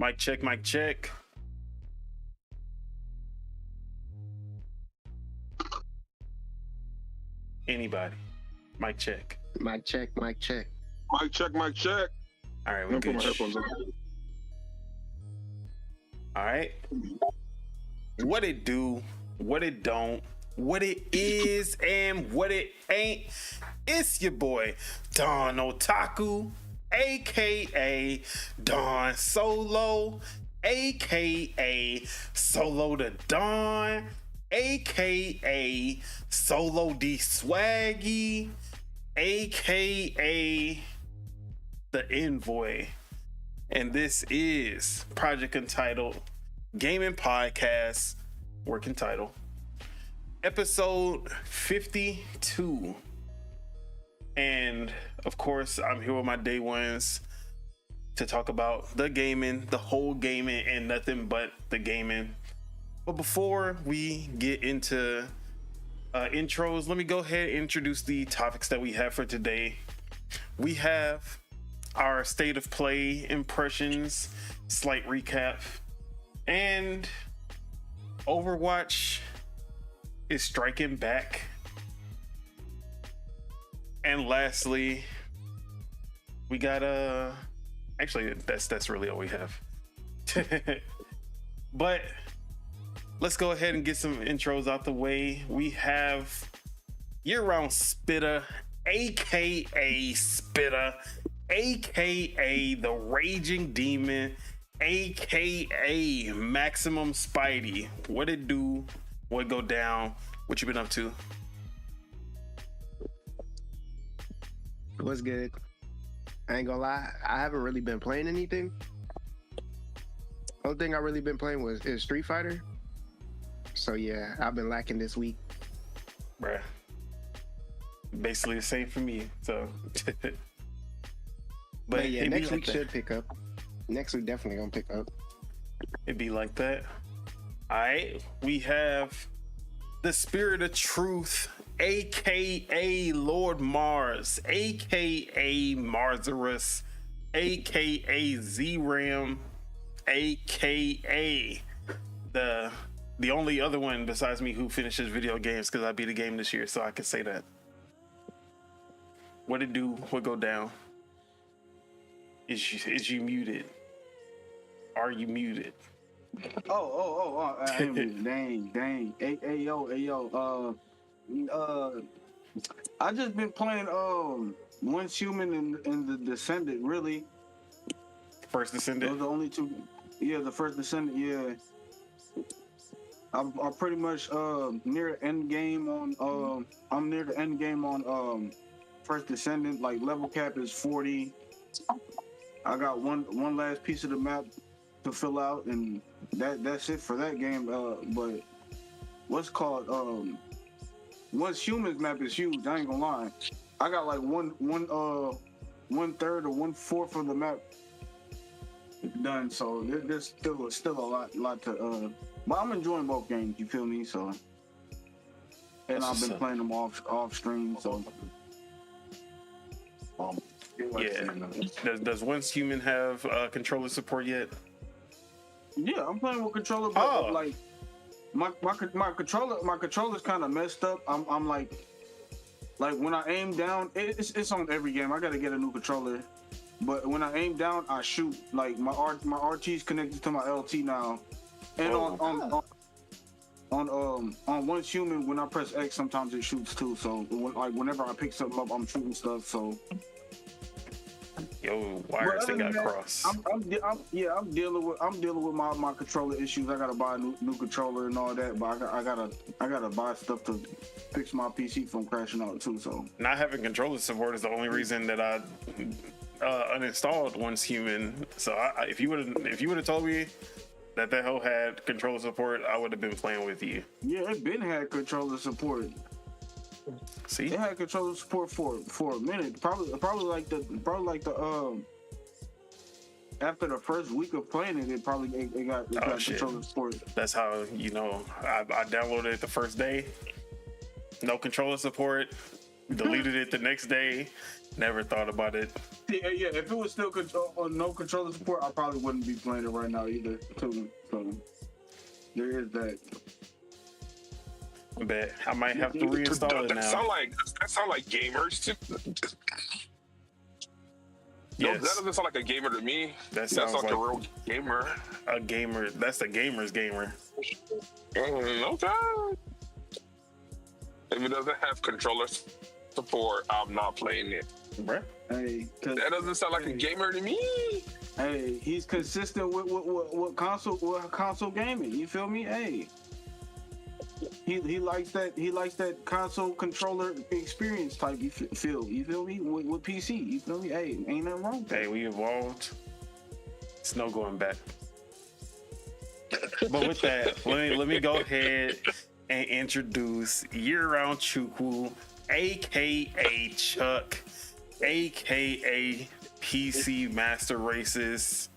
Mic check, mic check. Anybody? Mic check. Mic check, mic check. Mic check, mic check. All right, we're good. Put my headphones on. All right. What it do, what it don't, what it is, and what it ain't. It's your boy, Don Otaku, aka Don Solo, aka Solo the Don, aka Solo D Swaggy, aka the Envoy. And this is Project Untitled Gaming Podcast, working title, episode 52. And of course, I'm here with my day ones to talk about the gaming, the whole gaming, and nothing but the gaming. But before we get into intros, let me go ahead and introduce the topics that we have for today. We have our state of play impressions, slight recap, and Overwatch is striking back. And lastly, we got actually that's really all we have. But let's go ahead and get some intros out the way. We have year-round Spitter, aka Spitter, aka the Raging Demon, aka Maximum Spidey. What it do? What go down? What you been up to? What's good? I ain't gonna lie, I haven't really been playing anything. Only thing I really been playing is Street Fighter. So yeah, I've been lacking this week. Bruh. Basically the same for me. So But yeah, next week should pick up. Next week definitely gonna pick up. It'd be like that. Alright, we have the Spirit of Truth, aka Lord Mars, aka Marzarus, aka Z-Ram, aka the only other one besides me who finishes video games, because I beat a game this year, so I can say that. What it do? What go down? Is you muted? Are you muted? Oh, I ain't muted. Dang. Hey, yo. I just been playing Once Human and the Descendant, really. First Descendant? Those are the only two. Yeah, the First Descendant, yeah. I'm pretty much near the end game on I'm near the end game on First Descendant. Like level cap is 40. I got one last piece of the map to fill out, and that's it for that game. But what's called Once Humans map is huge. I ain't gonna lie. I got like one third or 1/4 of the map done. So there's still a lot to. But I'm enjoying both games. You feel me? So, and I've been playing them off stream. So. Yeah. Does Once Human have controller support yet? Yeah, I'm playing with controller, but like my controller's kind of messed up. I'm like when I aim down, it's on every game. I gotta get a new controller. But when I aim down, I shoot. Like my RT's connected to my LT now, and on Once Human, when I press X, sometimes it shoots too. So whenever I pick something up, I'm shooting stuff. So. Yo, wires they got crossed. I'm dealing with my controller issues. I gotta buy a new controller and all that, but I gotta buy stuff to fix my PC from crashing out too. So not having controller support is the only reason that I uninstalled Once Human. So if you would have told me that hoe had controller support, I would have been playing with you. Yeah, it been had controller support. See, they had controller support for a minute. Probably like the after the first week of playing it, it got controller support. That's how I downloaded it the first day. No controller support. Deleted it the next day. Never thought about it Yeah, if it was still no controller support, I probably wouldn't be playing it right now either. Too. So there is that. Bet I might have to reinstall it now. That sound like gamers too. Yes. No, that doesn't sound like a gamer to me. That sounds like a real gamer. A gamer. That's the gamer's gamer. Okay. If it doesn't have controller support, I'm not playing it. Bruh. Hey, that doesn't sound like a gamer to me. Hey, he's consistent with console gaming. You feel me? Hey, he likes that console controller experience type. You feel me? With PC. You feel me? Hey, ain't nothing wrong with that. Hey, we evolved. It's no going back. But with that, let me go ahead and introduce Year-Round Chukwu, aka Chuck, aka PC Master Racist,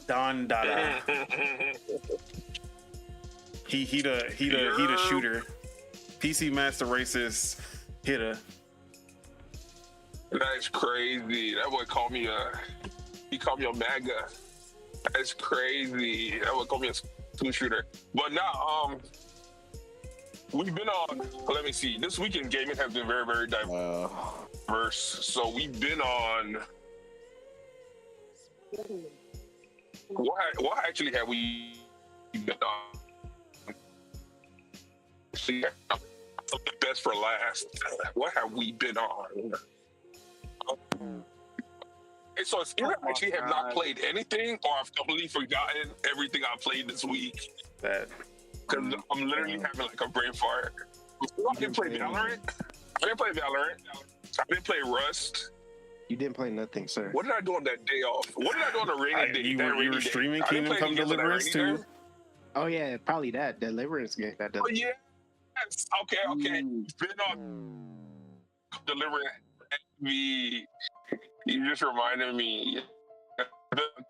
Don Dada. He the shooter. PC Master Racist hitter. That's crazy. That boy called me he called me a MAGA. That's crazy. That boy called me a school shooter. But now, we've been on, let me see, this weekend gaming has been very, very diverse. So we've been on, what actually have we been on? See, the best for last. What have we been on? And so it's either I actually have not played anything, or I've completely forgotten everything I played this week. That. Because I'm literally having like a brain fart. I didn't play Valorant. I didn't play Rust. You didn't play nothing, sir. What did I do on that day off? What did I do on the rainy day? You were streaming Kingdom Come Deliverance too. Oh yeah, probably that Deliverance game. Oh yeah. Yes. Okay. Been on Deliverance. You just reminded me.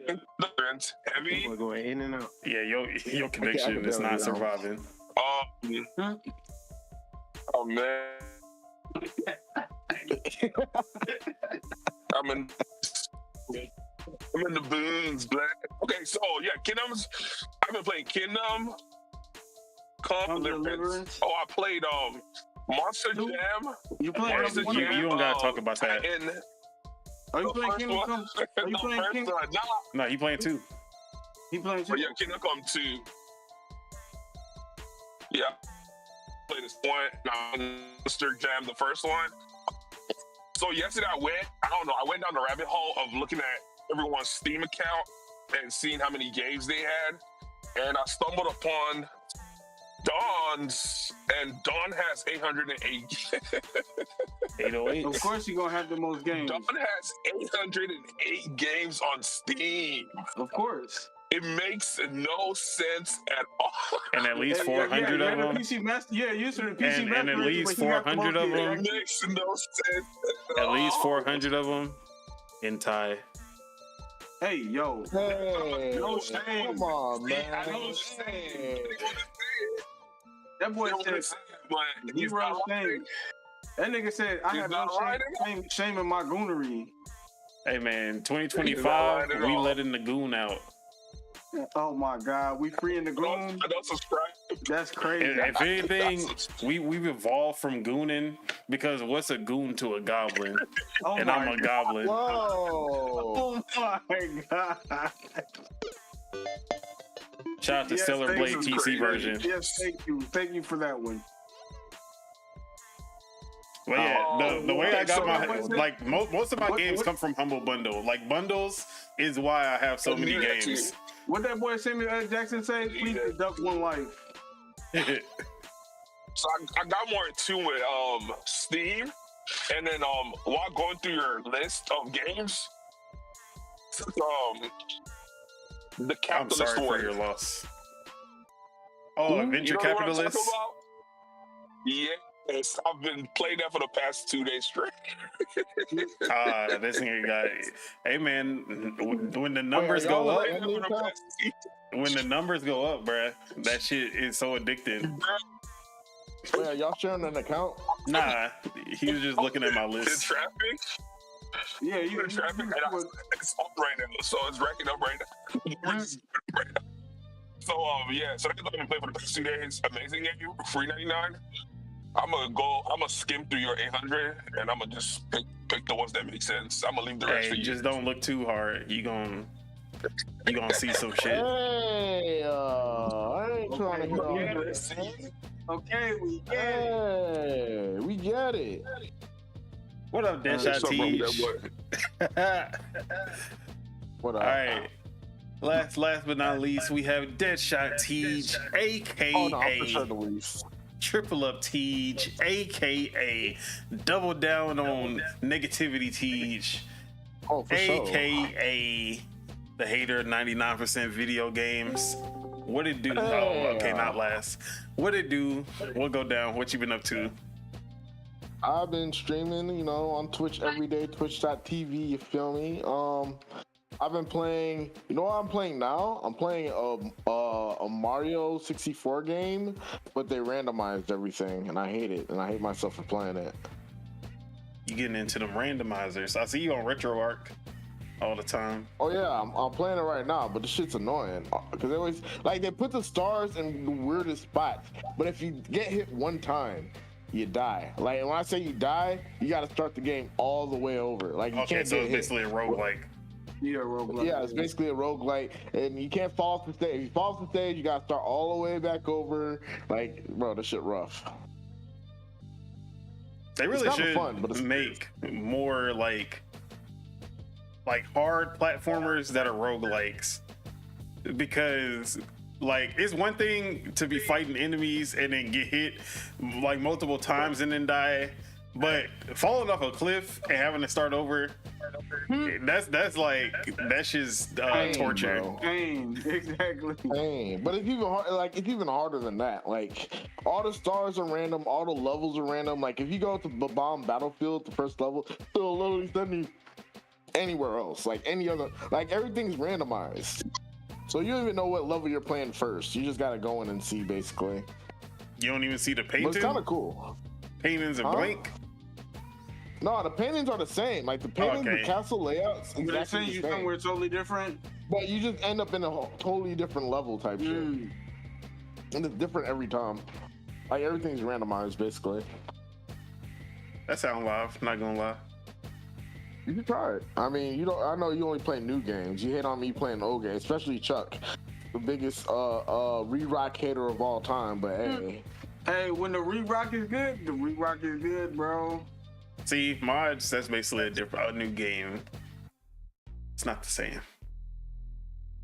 Deliverance heavy. We're going in and out. Yeah, your connection is not surviving. Oh man. I'm in the boons, black. Okay, so yeah, I've been playing Kingdom Come Deliverance. Oh, I played Monster Jam. You playing Monster Jam? You don't gotta talk about that. Are you playing Kingdom Come? Are you playing Kingdom? No, he playing 2. He playing 2. Oh yeah, Kingdom Come 2. Yeah. Played this one, Monster Jam, the first one. So yesterday I went down the rabbit hole of looking at everyone's Steam account and seeing how many games they had. And I stumbled upon Dawn's, and Dawn has 808. 808. Of course you're gonna have the most games. Dawn has 808 games on Steam. Of course. It makes no sense at all. And at least 400 of them. PC Master, you should have PC Master. And at least 400 of them. It makes no sense at least 400 of them in Thai. Hey, yo. Hey, no shame. Come on, man. No shame. That boy said, he wrote shame. That nigga said, I have no shame in my goonery. Hey, man, 2025, we letting the goon out. Oh my God, we free in the goon. I don't subscribe. That's crazy. If anything, we've evolved from gooning, because what's a goon to a goblin? And I'm a goblin. Whoa! Oh my God! Shout out to Stellar Blade PC version. Yes, thank you for that one. Well, yeah, the way I got most of my games come from Humble Bundle. Like, bundles is why I have so many games. What that boy Samuel L. Jackson say? Please deduct one life. So I got more into with Steam, and then while going through your list of games, the capitalist I'm sorry one. for your loss. Oh, Venture Capitalist. Yes, I've been playing that for the past 2 days straight. This nigga got it. Hey man, when the numbers go up, bruh, that shit is so addicting. Wait, are y'all sharing an account? Nah, he was just looking at my list. The traffic? Yeah, you traffic, and it's up right now, so it's racking up right now. So yeah, so that's what I've been playing for the past 2 days. Amazing game, free 99. I'm gonna skim through your 800, and I'm gonna just pick the ones that make sense. I'm gonna leave the rest for you. Just don't look too hard. You gonna see some shit. Hey, I ain't trying to hear all this. Okay, we get it. Hey, we get it. What up, Deadshot Teach? What up? All right. Last but not least, we have Deadshot Teach, aka Oh, no, I'm for sure the least. Triple Up Teach, aka Double Down on Negativity Teach, Oh, for sure. aka the hater 99% video games. What it do? Hey. Oh, okay, not last. What it do? What go down? What you been up to? I've been streaming, on Twitch every day, twitch.tv, you feel me? I've been playing, you know what I'm playing now? I'm playing a Mario 64 game, but they randomized everything, and I hate it, and I hate myself for playing it. You getting into them randomizers? I see you on RetroArch all the time. Oh yeah, I'm playing it right now, but the shit's annoying because they always they put the stars in the weirdest spots. But if you get hit one time, you die. Like when I say you die, you got to start the game all the way over. Like you can't so get it's hit. basically a roguelike. Yeah, roguelike. Yeah, it's basically a roguelike, and you can't fall off the stage. If you fall off the stage, you gotta start all the way back over. Like, bro, this shit rough. They really It's kinda should fun, but it's make more like hard platformers that are roguelikes, because like it's one thing to be fighting enemies and then get hit like multiple times and then die, but falling off a cliff and having to start over, that's just torture. bro. Pain, exactly. Pain. But it's even hard, it's even harder than that. Like all the stars are random, all the levels are random. Like if you go to the bomb battlefield, the first level, it'll literally send you anywhere else. Like any other, everything's randomized. So you don't even know what level you're playing first. You just gotta go in and see basically. You don't even see the But paintings. it's kind of cool. Paintings and blank. No, the paintings are the same. Like the paintings, Okay. the castle layouts, But they send exactly you the same. somewhere totally different. But you just end up in a totally different level type shit, Mm. and it's different every time. Like everything's randomized basically. That sounds live. Not gonna lie. You can try it. I mean, you don't. I know you only play new games. You hate on me playing old games, especially Chuck, the biggest re-rock hater of all time. But hey, Hey, when the re-rock is good, the re-rock is good, bro. See, mods, that's basically a new game. It's not the same.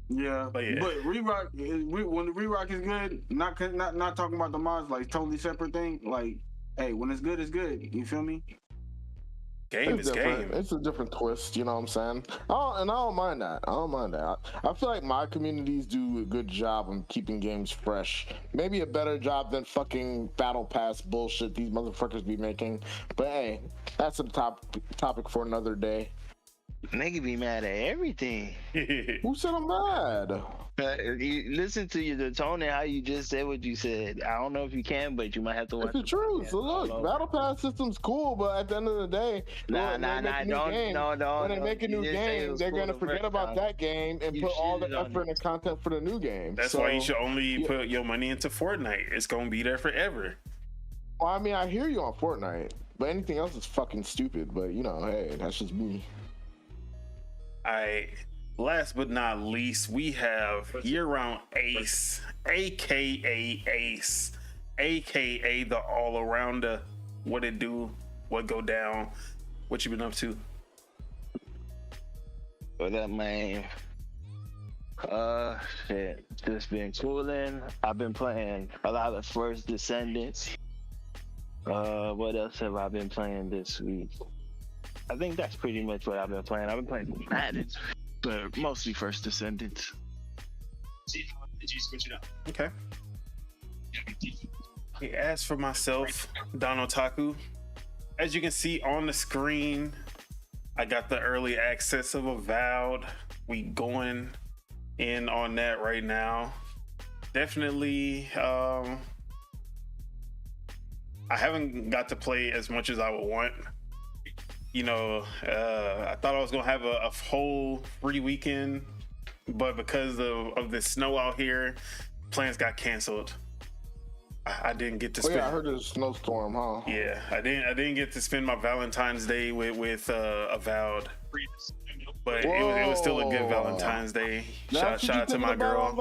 Yeah, But yeah. re-rock, when the re-rock is good, not talking about the mods, like totally separate thing. Like, hey, when it's good, it's good. You feel me? Game it's is different. game. It's a different twist. You know what I'm saying? I don't mind that. I don't mind that. I feel like my communities do a good job of keeping games fresh. Maybe a better job than fucking battle pass bullshit these motherfuckers be making. But hey, that's a topic for another day. Nigga be mad at everything. Who said I'm mad? You listen to the tone and how you just said what you said. I don't know if you can, but you might have to watch It's the truth. So look, battle pass system's cool, but at the end of the day, when they make a new game, they're gonna forget about that game and put all the effort and content for the new game. That's why you should only put your money into Fortnite. It's gonna be there forever. Well, I mean, I hear you on Fortnite, but anything else is fucking stupid. But hey, that's just me. Last but not least, we have year-round Ace, aka Ace, aka the all-arounder. What it do? What go down? What you been up to? What up, man? Shit, just been cooling. I've been playing a lot of First Descendants. What else have I been playing this week? I think that's pretty much what I've been playing. I've been playing Madden, but mostly First Descendants. Did you switch it up? Okay. As for myself, Don Otaku, as you can see on the screen, I got the early access of Avowed. We going in on that right now. Definitely, I haven't got to play as much as I would want I thought I was gonna have a whole free weekend, but because of the snow out here, plans got canceled. I didn't get to spend. I heard there's a snowstorm, huh? Yeah, I didn't get to spend my Valentine's Day with Avowed, but it was still a good Valentine's Day. Shout out to my girl.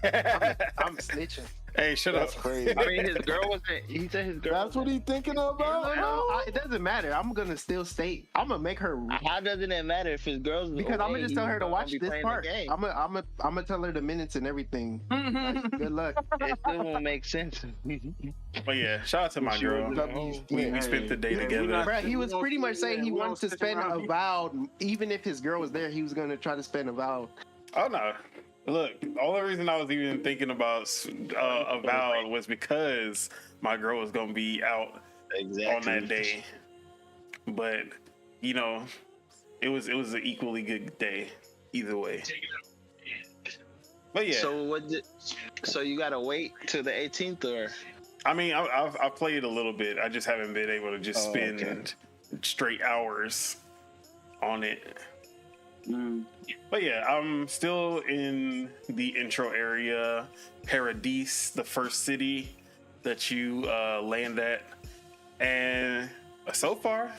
I'm snitching. Hey, shut up. Crazy. I mean, his girl wasn't. He said his girl. That's what he's thinking about. It doesn't matter. I'm gonna still state. I'm gonna make her. How doesn't it matter if his girl's? Because I'm gonna just tell her to watch this part. I'm I'm gonna tell her the minutes and everything. Good luck. It still won't make sense. But yeah, shout out to my girl. We spent the day together. Bro, he was pretty much saying he wanted to spend Avowed, even if his girl was there. He was gonna try to spend Avowed. Oh no. Look, the only reason I was even thinking about Avowed was because my girl was gonna be out on that day. But it was an equally good day either way. But yeah. So you gotta wait till the 18th, or? I mean, I've played a little bit. I just haven't been able to just spend straight hours on it. But yeah, I'm still in the intro area, Paradise, the first city that you land at, and so far,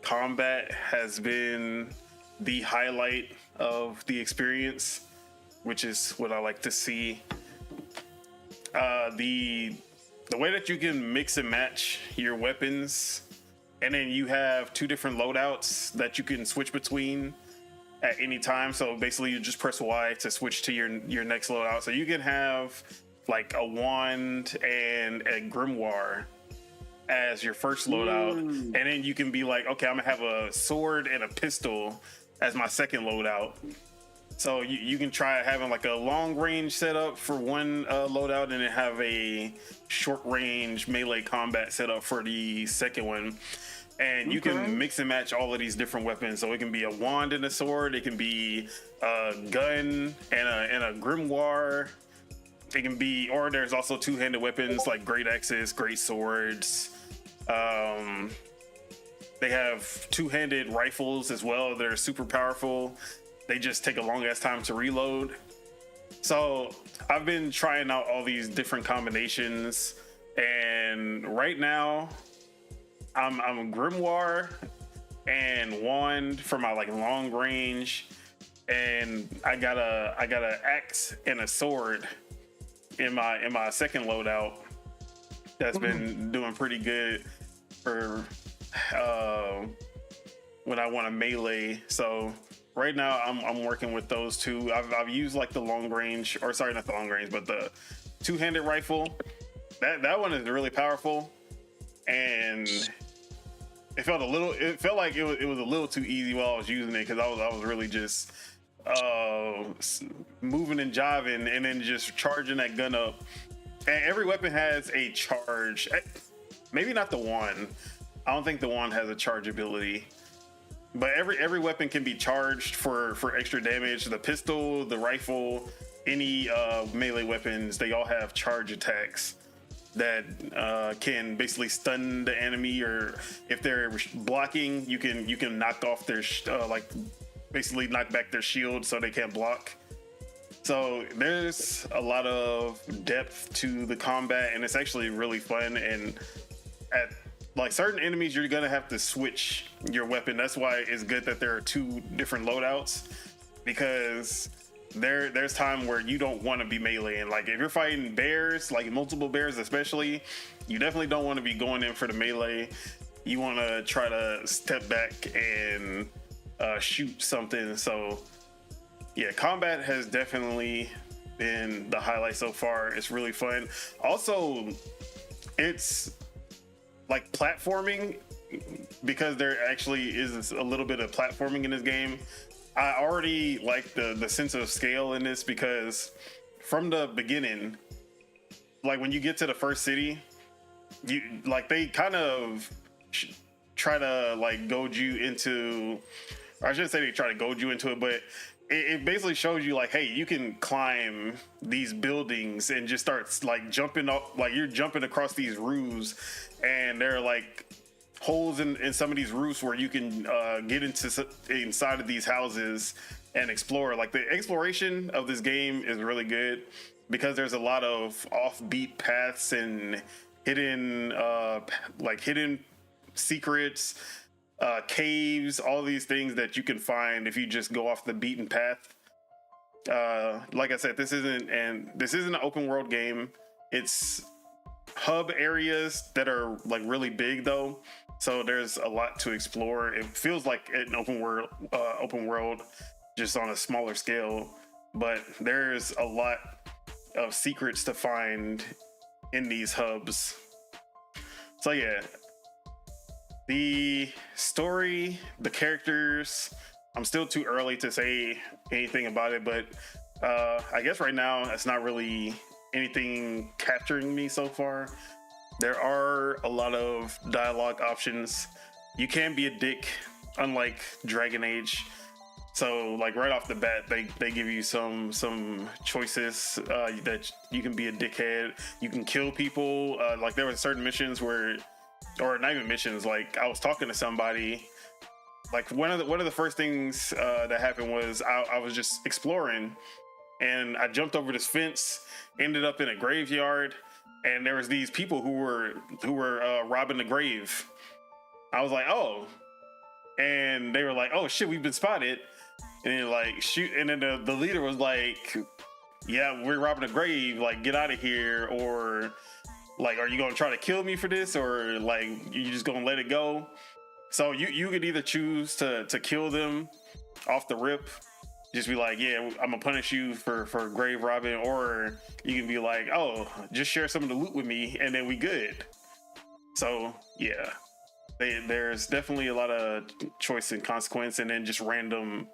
combat has been the highlight of the experience, which is what I like to see. The way that you can mix and match your weapons, and then you have 2 different loadouts that you can switch between at any time. So basically you just press Y to switch to your next loadout. So you can have like a wand and a grimoire as your first loadout, and then you can be like, okay, I'm gonna have a sword and a pistol as my second loadout. So you can try having like a long range setup for one loadout, and then have a short range melee combat setup for the second one. And you can mix and match all of these different weapons. So it can be a wand and a sword. It can be a gun and a grimoire. It can be, or there's also 2-handed weapons like great axes, great swords. They have 2-handed rifles as well. They're super powerful. They just take a long ass time to reload. So I've been trying out all these different combinations, and right now I'm a grimoire and wand for my like long range, and I got a axe and a sword in my second loadout that's been doing pretty good for when I want to melee. So right now I'm working with those 2. I've used like the long range, or sorry, not the long range, but the 2-handed rifle. That one is really powerful, and it felt like it was a little too easy while I was using it, because I was really just moving and jiving and then just charging that gun up. And every weapon has a charge. Maybe not the wand. I don't think the wand has a charge ability, but every weapon can be charged for extra damage. The pistol, the rifle, any melee weapons, they all have charge attacks that can basically stun the enemy, or if they're blocking, you can knock off their basically knock back their shield so they can't block. So there's a lot of depth to the combat, and it's actually really fun. And at like certain enemies, you're gonna have to switch your weapon. That's why it's good that there are 2 different loadouts, because there's time where you don't want to be meleeing. Like if you're fighting bears, like multiple bears especially, you definitely don't want to be going in for the melee. You want to try to step back and shoot something. So yeah, combat has definitely been the highlight so far. It's really fun. Also, it's like platforming, because there actually is a little bit of platforming in this game. I already like the sense of scale in this, because from the beginning, like when you get to the first city, you like they kind of try to like goad you into, or I shouldn't say they try to goad you into it, but it basically shows you like, hey, you can climb these buildings and just start like jumping up, like you're jumping across these roofs, and they're like holes in some of these roofs where you can get inside of these houses and explore. Like the exploration of this game is really good because there's a lot of offbeat paths and hidden secrets, caves, all these things that you can find if you just go off the beaten path. Like I said, this isn't an open world game. It's hub areas that are like really big though, so there's a lot to explore. It feels like an open world just on a smaller scale, but there's a lot of secrets to find in these hubs. So yeah, the story, the characters, I'm still too early to say anything about it, but I guess right now it's not really anything capturing me so far. There are a lot of dialogue options. You can be a dick, unlike Dragon Age. So like right off the bat, they give you some choices that you can be a dickhead. You can kill people. Like there were certain missions where, or not even missions. Like I was talking to somebody. Like one of the first things that happened was I was just exploring, and I jumped over this fence, ended up in a graveyard, and there was these people who were robbing the grave. I was like, oh, and they were like, oh shit, we've been spotted. And then like shoot, and then the leader was like, yeah, we're robbing a grave, like get out of here, or like, are you gonna try to kill me for this, or like you just gonna let it go? So you could either choose to kill them off the rip, just be like, yeah, I'm gonna punish you for grave robbing, or you can be like, oh, just share some of the loot with me and then we good. So yeah, there's definitely a lot of choice and consequence, and then just random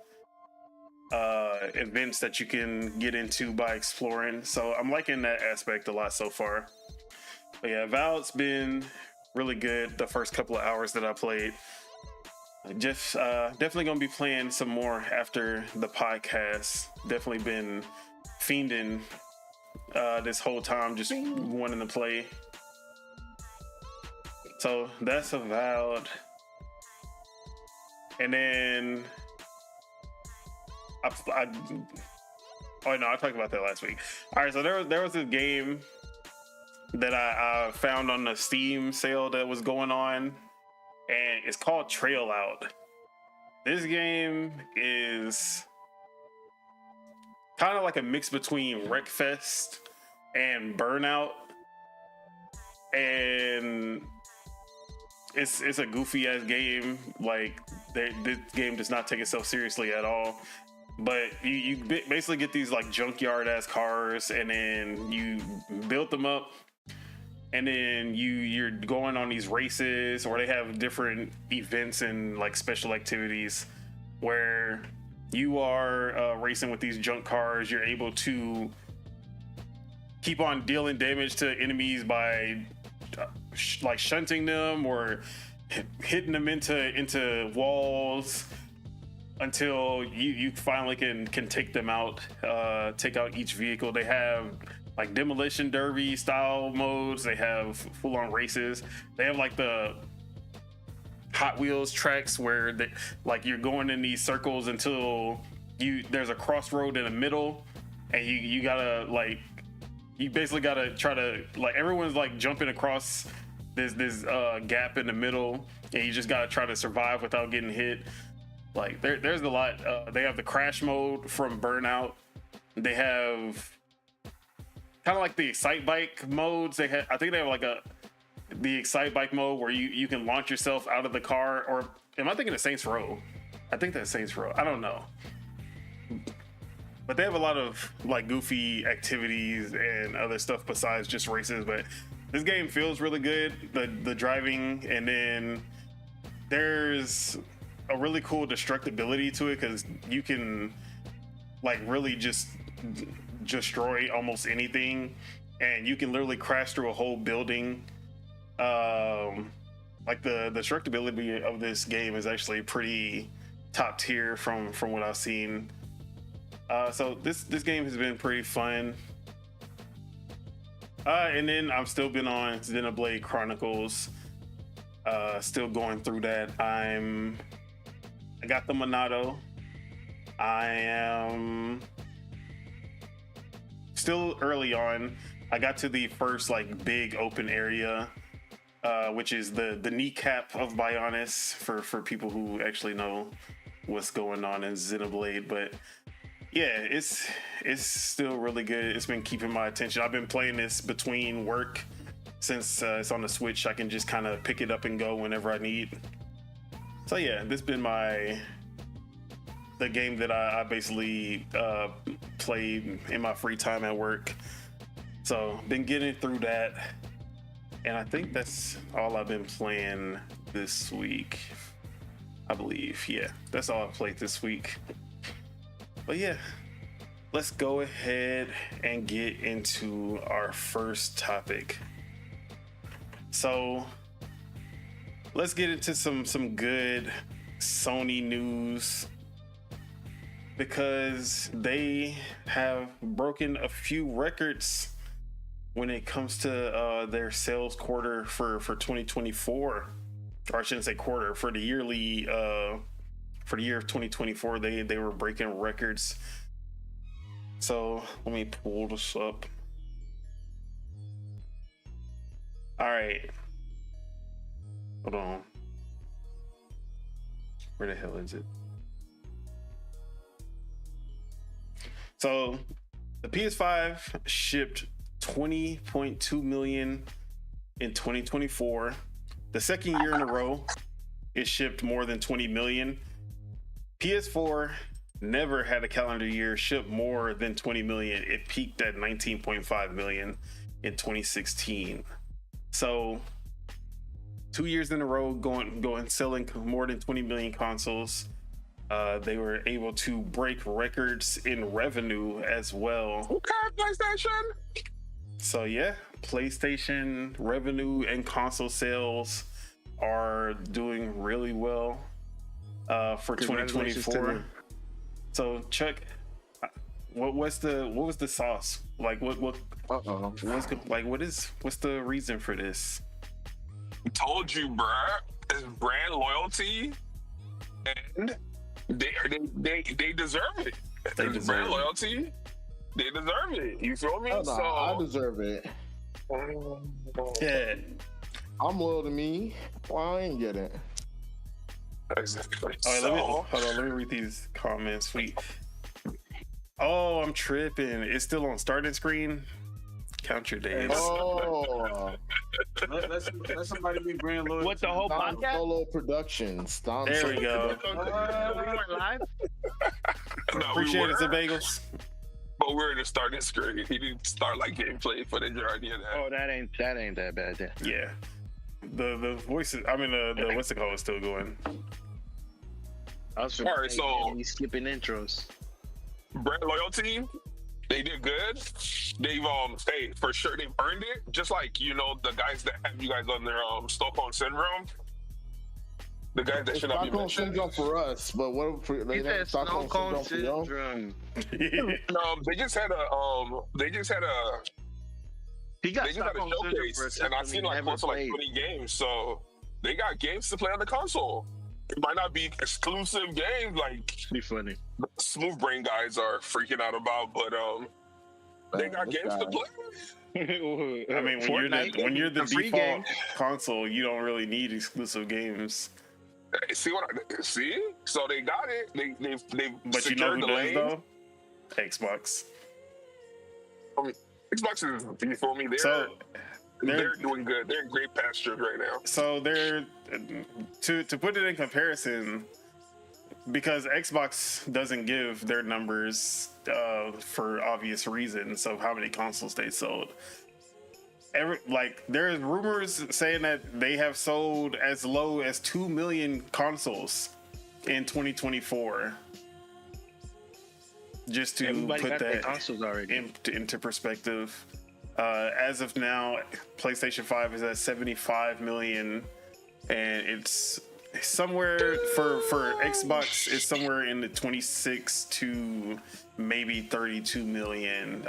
events that you can get into by exploring. So I'm liking that aspect a lot so far. But yeah, Avowed's been really good the first couple of hours that I played. Just definitely gonna be playing some more after the podcast. Definitely been fiending this whole time, just wanting to play. So that's Avowed. And then I talked about that last week. All right, so there was this game that I found on the Steam sale that was going on, and it's called Trail Out. This game is kind of like a mix between Wreckfest and Burnout, and it's a goofy ass game. Like this game does not take itself seriously at all. But you basically get these like junkyard ass cars, and then you build them up, and then you're going on these races, or they have different events and like special activities where you are racing with these junk cars. You're able to keep on dealing damage to enemies by like shunting them or hitting them into walls until you finally can take them out, take out each vehicle. They have like demolition derby style modes. They have full-on races. They have like the Hot Wheels tracks where they, like you're going in these circles until there's a crossroad in the middle, and you gotta like, you basically gotta try to, like, everyone's like jumping across this gap in the middle, and you just gotta try to survive without getting hit. Like there's a lot. They have the crash mode from Burnout. They have kind of like the Excite Bike modes. I think they have like the Excite Bike mode where you can launch yourself out of the car. Or am I thinking of Saints Row? I think that's Saints Row. I don't know. But they have a lot of like goofy activities and other stuff besides just races. But this game feels really good. The driving, and then there's a really cool destructibility to it, because you can like really just destroy almost anything, and you can literally crash through a whole building. Like the destructibility of this game is actually pretty top tier from what I've seen. So this game has been pretty fun. And then I've still been on Xenoblade Chronicles. Still going through that. I got the Monado. I am still early on. I got to the first like big open area, which is the kneecap of Bionis for people who actually know what's going on in Xenoblade. But yeah, it's still really good. It's been keeping my attention. I've been playing this between work since it's on the Switch. I can just kind of pick it up and go whenever I need. So yeah, this has been the game that I basically played in my free time at work. So been getting through that, and I think that's all I've been playing this week. I believe, yeah, that's all I played this week. But yeah, let's go ahead and get into our first topic. So let's get into some good Sony news, because they have broken a few records when it comes to their sales quarter for 2024, or I shouldn't say quarter, for the yearly for the year of 2024. They were breaking records. So let me pull this up. All right, hold on, where the hell is it? So the PS5 shipped 20.2 million in 2024. The second year in a row it shipped more than 20 million. PS4 never had a calendar year ship more than 20 million. It peaked at 19.5 million in 2016. So 2 years in a row going selling more than 20 million consoles. They were able to break records in revenue as well. Okay, PlayStation. So yeah, PlayStation revenue and console sales are doing really well for 2024. So Chuck, what was the sauce? Like what's the reason for this? Told you, bruh. It's brand loyalty, and they deserve it. They It's deserve brand it. loyalty. They deserve it. You feel me? Oh, no, I deserve it. Yeah. I'm loyal to me. Well, I ain't get it. Exactly. All right, hold on. Let me read these comments. Oh, I'm tripping. It's still on starting screen. Count your days. Oh, Let somebody be brand loyal. What, the whole Don podcast? Solo Productions. Don There Solo we go. We went live? No, Appreciate it, were, Bagels. but we're in the starting screen. He didn't start like gameplay footage or any of that. Oh, that ain't that bad. Then. Yeah. The voices. I mean, the what's it called is still going. I was All right, so- he's skipping intros. Brand loyalty, they did good. They've hey, for sure they've earned it. Just like the guys that have you guys on their Stockholm syndrome. The guys that should not be Stockholm mentioned. syndrome for us, but what for they He have said Stockholm Stockholm syndrome for y'all? syndrome. They just had a He got they just had a Stockholm syndrome for a showcase, and I've system seen he like never close to like played. 20 games. So they got games to play on the console. It might not be exclusive games like Be funny. the Smooth Brain guys are freaking out about, but they got This games to guy. play. I mean, when you're the a free default game. console, you don't really need exclusive games. See what I see? So they got it. They But you know secured who the does lane. though? Xbox. Xbox is, you feel me? They're doing good. They're in great pastures right now. So they're to put it in comparison, because Xbox doesn't give their numbers for obvious reasons of how many consoles they sold. There's rumors saying that they have sold as low as 2 million consoles in 2024. Just to Everybody put got their that consoles already. into perspective, as of now, PlayStation 5 is at 75 million, and it's somewhere for Xbox is somewhere in the 26 to maybe 32 million.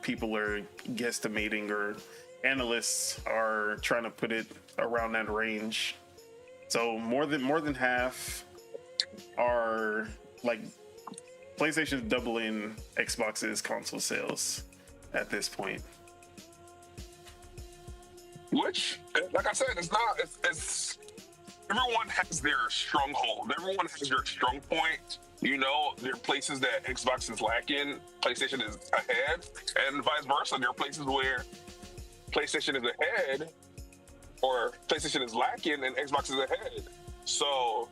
People are guesstimating, or analysts are trying to put it around that range. So more than half are like PlayStation's doubling Xbox's console sales at this point. Which, like I said, it's not. It's everyone has their stronghold. Everyone has their strong point. You know, there are places that Xbox is lacking, PlayStation is ahead, and vice versa. There are places where PlayStation is ahead, or PlayStation is lacking, and Xbox is ahead. So,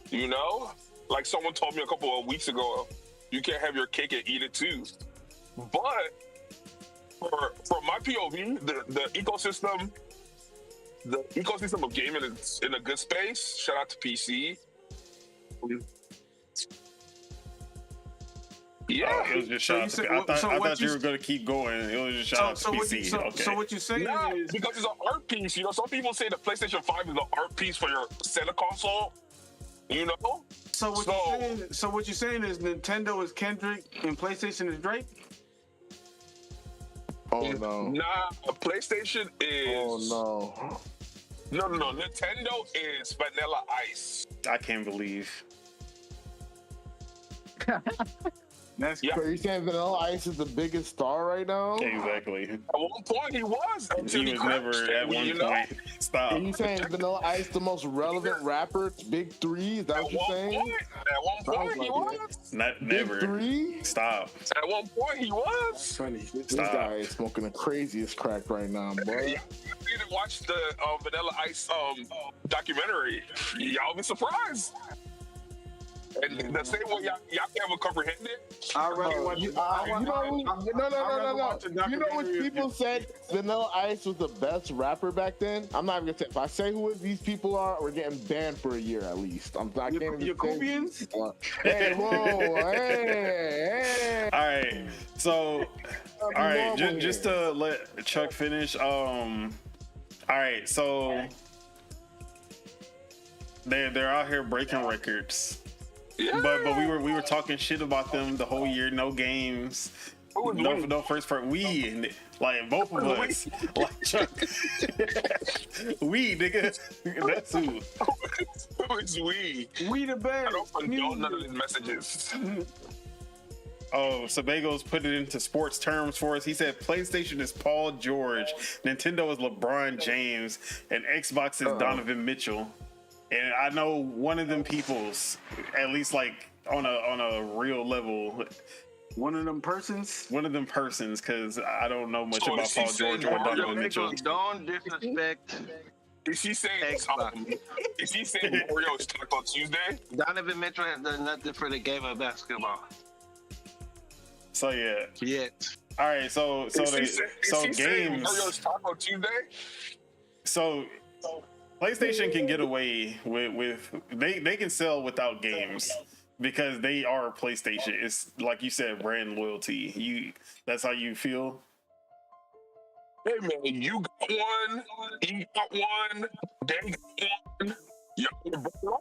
you know, like someone told me a couple of weeks ago, you can't have your cake and eat it too. But from my POV, the ecosystem of gaming is in a good space. Shout out to PC. Yeah, it was just shout out to I thought you were going to keep going. It was just shout out to PC. So what you saying is because it's an art piece. You know, some people say the PlayStation 5 is an art piece for your Sega console. You know. So what you're saying is Nintendo is Kendrick and PlayStation is Drake. Oh no. Nah, PlayStation is. Oh no. No. Nintendo is Vanilla Ice. I can't believe. That's So you're saying Vanilla Ice is the biggest star right now? Exactly. At one point he was. He was never at one point. Stop. Are you saying Vanilla Ice the most relevant rapper? Big Three? Is that what you're saying? At one point he was. Not Big never. Three? Stop. At one point he was. funny. This guy is smoking the craziest crack right now, boy. You didn't watch the Vanilla Ice documentary. Y'all be surprised. And the same way y'all can't comprehend it. I already watched. No. You know what people said Vanilla Ice was the best rapper back then? I'm not even gonna say. If I say who these people are, we're getting banned for a year at least. I can't even say. Yakubians? Hey, whoa, hey. All right. So, all right. Just to let Chuck finish. All right. So they're out here breaking records. Yeah. But we were talking shit about them the whole year. No games. No first part. We like both of us. Like Chuck. We nigga. That's who. Who is we? We the best. I don't condone none of these messages. Oh, Sebago's put it into sports terms for us. He said PlayStation is Paul George, Nintendo is LeBron James, and Xbox is Donovan Mitchell. And I know one of them people's, at least like on a real level. One of them persons, because I don't know much about Paul George or Donovan Mitchell. Don't disrespect. Is he saying Xbox. Is he saying Orioles talk on Tuesday? Donovan Mitchell has done nothing for the game of basketball So yeah. yet. All right. So games. Orioles talk on Tuesday. So PlayStation can get away with they can sell without games because they are PlayStation. It's like you said, brand loyalty. That's how you feel. Hey man, you got one, he got one, they got one. Y'all bro.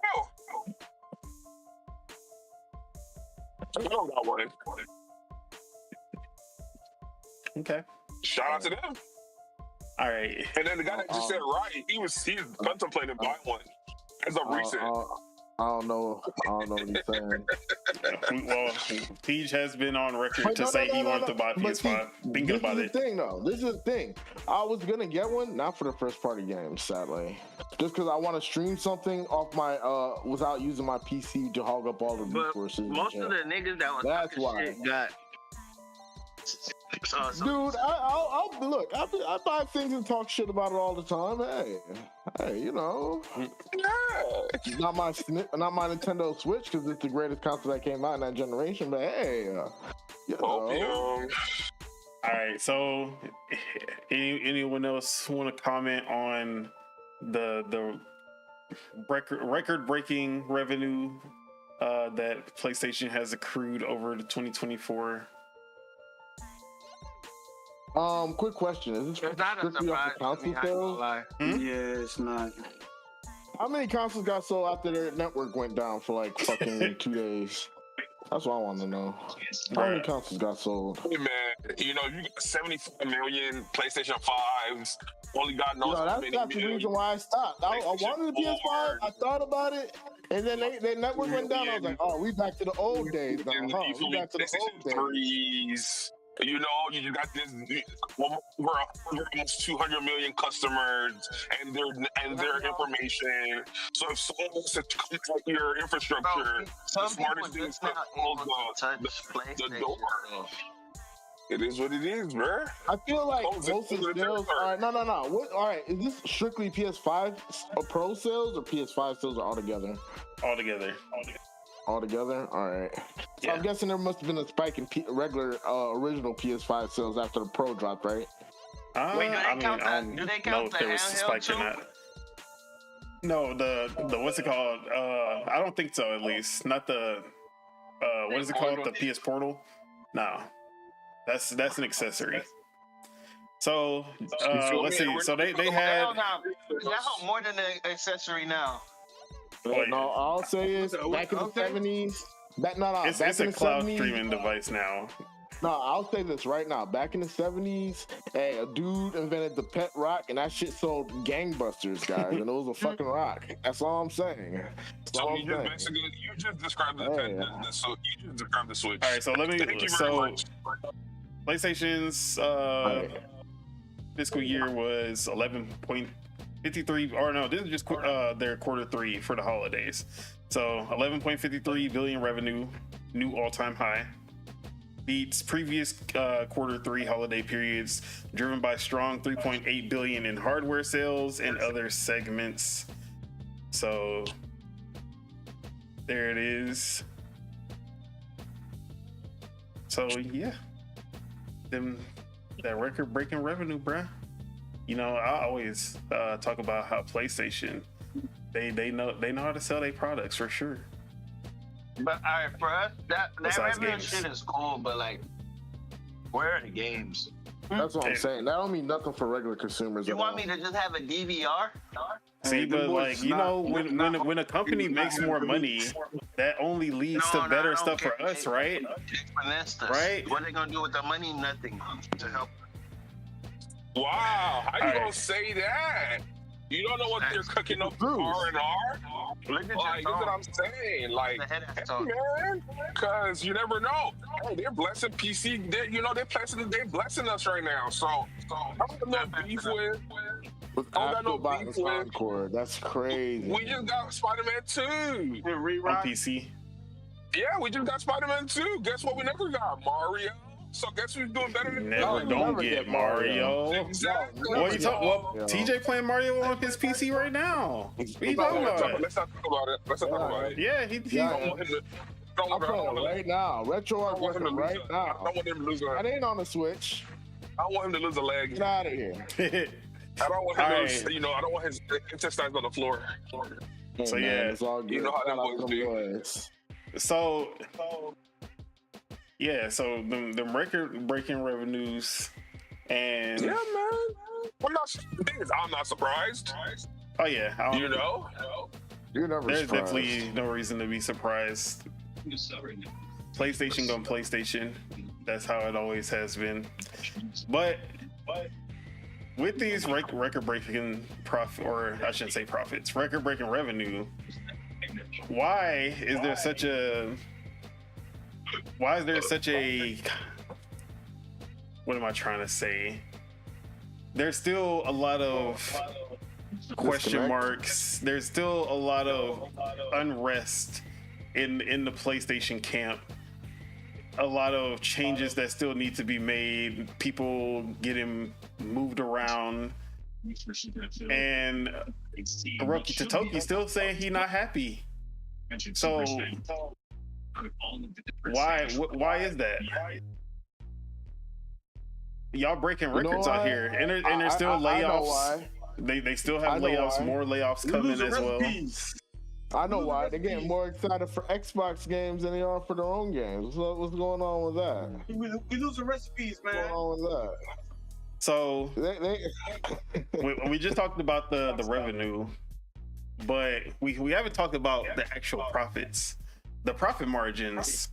I don't got one. Okay. Shout out to them. All right. And then the guy that just said right, he's contemplating buying one as of recent. I don't know what he's saying. Well, Peach has been on record to say he wanted to buy PS5. Thinking about it. This is the thing. I was gonna get one, not for the first party games, sadly. Just because I want to stream something off my without using my PC to hog up all the resources. Most of the niggas that was That's talking why. shit got. Dude, I'll look. I buy things and talk shit about it all the time. Hey, you know, it's not my Nintendo Switch because it's the greatest console that came out in that generation. But hey, you know. Opium. All right. So, anyone else want to comment on the record-breaking revenue that PlayStation has accrued over the 2024? Quick question: is this It's not a strictly off surprise the to me, console I ain't gonna sales? lie. Yeah, it's not. How many consoles got sold after their network went down for like fucking 2 days? That's what I want to know. How many consoles got sold? Hey man, You know, you got 74 million PlayStation 5s. Only God knows how That's many not the million. reason why I stopped. I wanted the PS5. PlayStation I thought about it, and then their network went down. I was like, oh, we back to the old days now, And huh? you feel We me? back to the PlayStation old days. 3s. You know, you got this over almost 200 million customers and their information. So if someone wants to come at your infrastructure, Bro, the some smartest people thing is just to not close able to touch the PlayStation. door. It is what it is, bro. I feel like Close it, most of close the it, sales. close it. All right, no. All right, is this strictly PS5 Pro sales or PS5 sales are all together? All together. All together. All right. So Yeah. I'm guessing there must have been a spike in regular original PS5 sales after the Pro dropped, right? Wait, do they I mean, count I that? don't Do they know count if the there was a handheld spike too? in that. No, the what's it called? I don't think so. At least not the what is it called? The PS Portal? No, that's an accessory. So let's see. So they had. Hell no. That's more than an accessory now. Wait. No, all I'll say is back in the Okay. 70s. Back It's in a the cloud 70s. streaming device now. No, I'll say this right now. Back in the 70s, hey, a dude invented the pet rock, and that shit sold gangbusters, guys. And it was a fucking rock. That's all I'm saying. That's So all you I'm just saying. basically you just described the so you just described the Switch. All right, so let me. Thank you very So much. PlayStation's fiscal year was 11.53, or no, this is just their quarter three for the holidays. So 11.53 billion revenue, new all-time high. Beats previous quarter three holiday periods, driven by strong 3.8 billion in hardware sales and other segments. So there it is. So yeah, that record-breaking revenue, bruh. You know, I always talk about how PlayStation they know how to sell their products for sure. But all right, bro, that Besides revenue games. shit is cool, but like, where are the games? That's what I'm saying. That don't mean nothing for regular consumers. You at want all. me to just have a DVR? See, Hey, them but boys like is you not- know, when a company not makes having more to money, release. that only leads No, to I better don't stuff for care. us, right? Finesse us. Right. What are they gonna do with the money? Nothing to help. Wow, how you All gonna right. say that? You don't know what they're cooking up Bruce. R&R? Look at Like, your that's what phone. I'm saying. Like, The head ass talk. man, because you never know. Hey, they're blessing PC. They're blessing us right now. So I don't know beef with. With I don't got no Afterbot and beef with- Encore, that's crazy. We just got Spider-Man 2. And On rewrite. PC. Yeah, we just got Spider-Man 2. Guess what? We never got Mario. So guess who's doing better than Never you don't never get get Mario. Mario. Exactly. What you talking? Well, Yeah. TJ playing Mario on his PC right now. What you talking about? Let's not talk about it. Let's not talk about it. Yeah, he Yeah. I don't want him to. I'm playing it right now. Retro I art don't want him to working lose. right I now. don't want him to lose. That ain't on the Switch. I want him to lose a leg. Get out of here. I don't want him to, Alright. I don't want his intestines on the floor. So, Hey, man, yeah. it's all good. You know how that Shout out boys to them do. boys. So yeah, so them record-breaking revenues, and Yeah, man. The thing is, I'm not surprised. oh yeah, I don't- You know? You're never there's surprised. definitely no reason to be surprised. PlayStation going PlayStation. That's how it always has been. But with these record-breaking profit, or I shouldn't say profits, record-breaking revenue, why is there such a what am I trying to say? There's still a lot of question Disconnect. marks. There's still a lot of unrest in the PlayStation camp. A lot of changes that still need to be made. People getting moved around, and Hiroki Totoki still saying he not happy. So why is that? Y'all breaking You know records out why? here, and there's still I know layoffs. why. They still I have know layoffs, why. more layoffs We coming losing as well. recipes. I know why. They're getting more excited for Xbox games than they are for their own games. So what's going on with that? We losing recipes, What's man. going on with that? So They we just talked about the revenue, but we haven't talked about the actual profits. The profit margins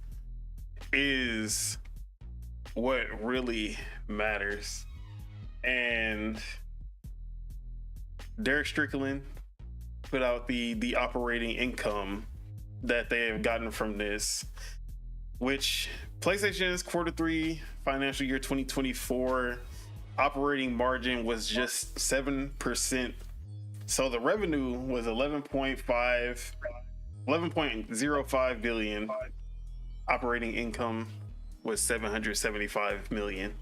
is what really matters. And Derek Strickland put out the operating income that they have gotten from this, which PlayStation's Q3 financial year 2024 operating margin was just 7%. So the revenue was 11.05 billion. Operating income was 775 million.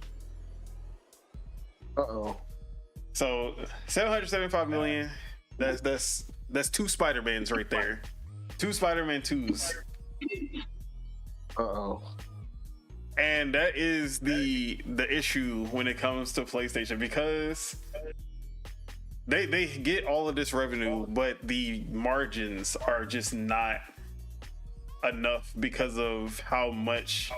So 775 million. That's two Spider-Mans right there. Two Spider-Man 2s. And that is the issue when it comes to PlayStation, because they get all of this revenue, but the margins are just not enough because of how much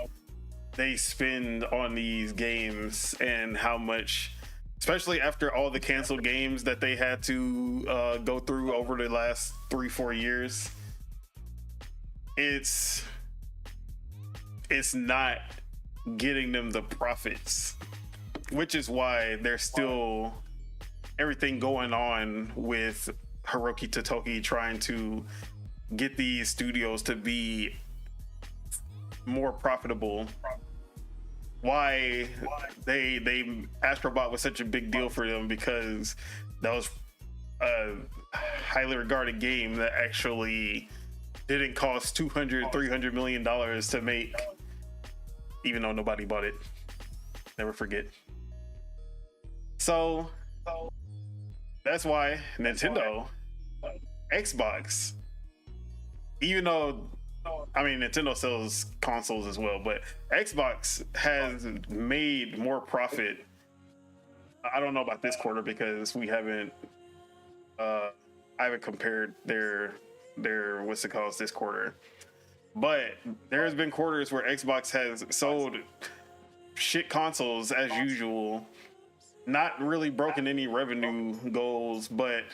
they spend on these games and how much, especially after all the canceled games that they had to go through over the last 3-4 years. It's not getting them the profits, which is why there's still everything going on with Hiroki Totoki trying to get these studios to be more profitable. Why they Astrobot was such a big deal for them, because that was a highly regarded game that actually didn't cost $200-300 million to make, even though nobody bought it. Never forget. So that's why Nintendo, Xbox, even though, I mean, Nintendo sells consoles as well, but Xbox has made more profit. I don't know about this quarter because we haven't, I haven't compared their what's it called this quarter. But there has been quarters where Xbox has sold shit consoles as usual, not really broken any revenue goals, but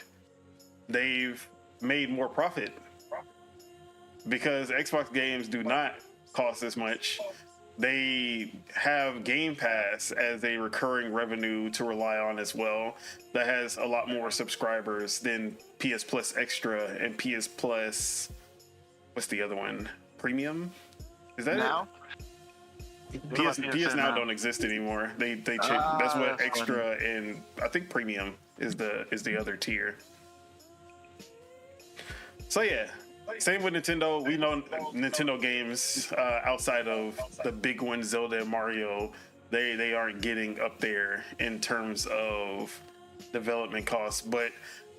they've made more profit because Xbox games do not cost as much. They have Game Pass as a recurring revenue to rely on as well. That has a lot more subscribers than PS Plus Extra and PS Plus. What's the other one? Premium? Is that Now? it? PS Now don't exist anymore. They changed. That's what Extra and I think Premium is the other tier. So yeah. Same with Nintendo. We know Nintendo games outside of the big ones, Zelda and Mario, they aren't getting up there in terms of development costs. But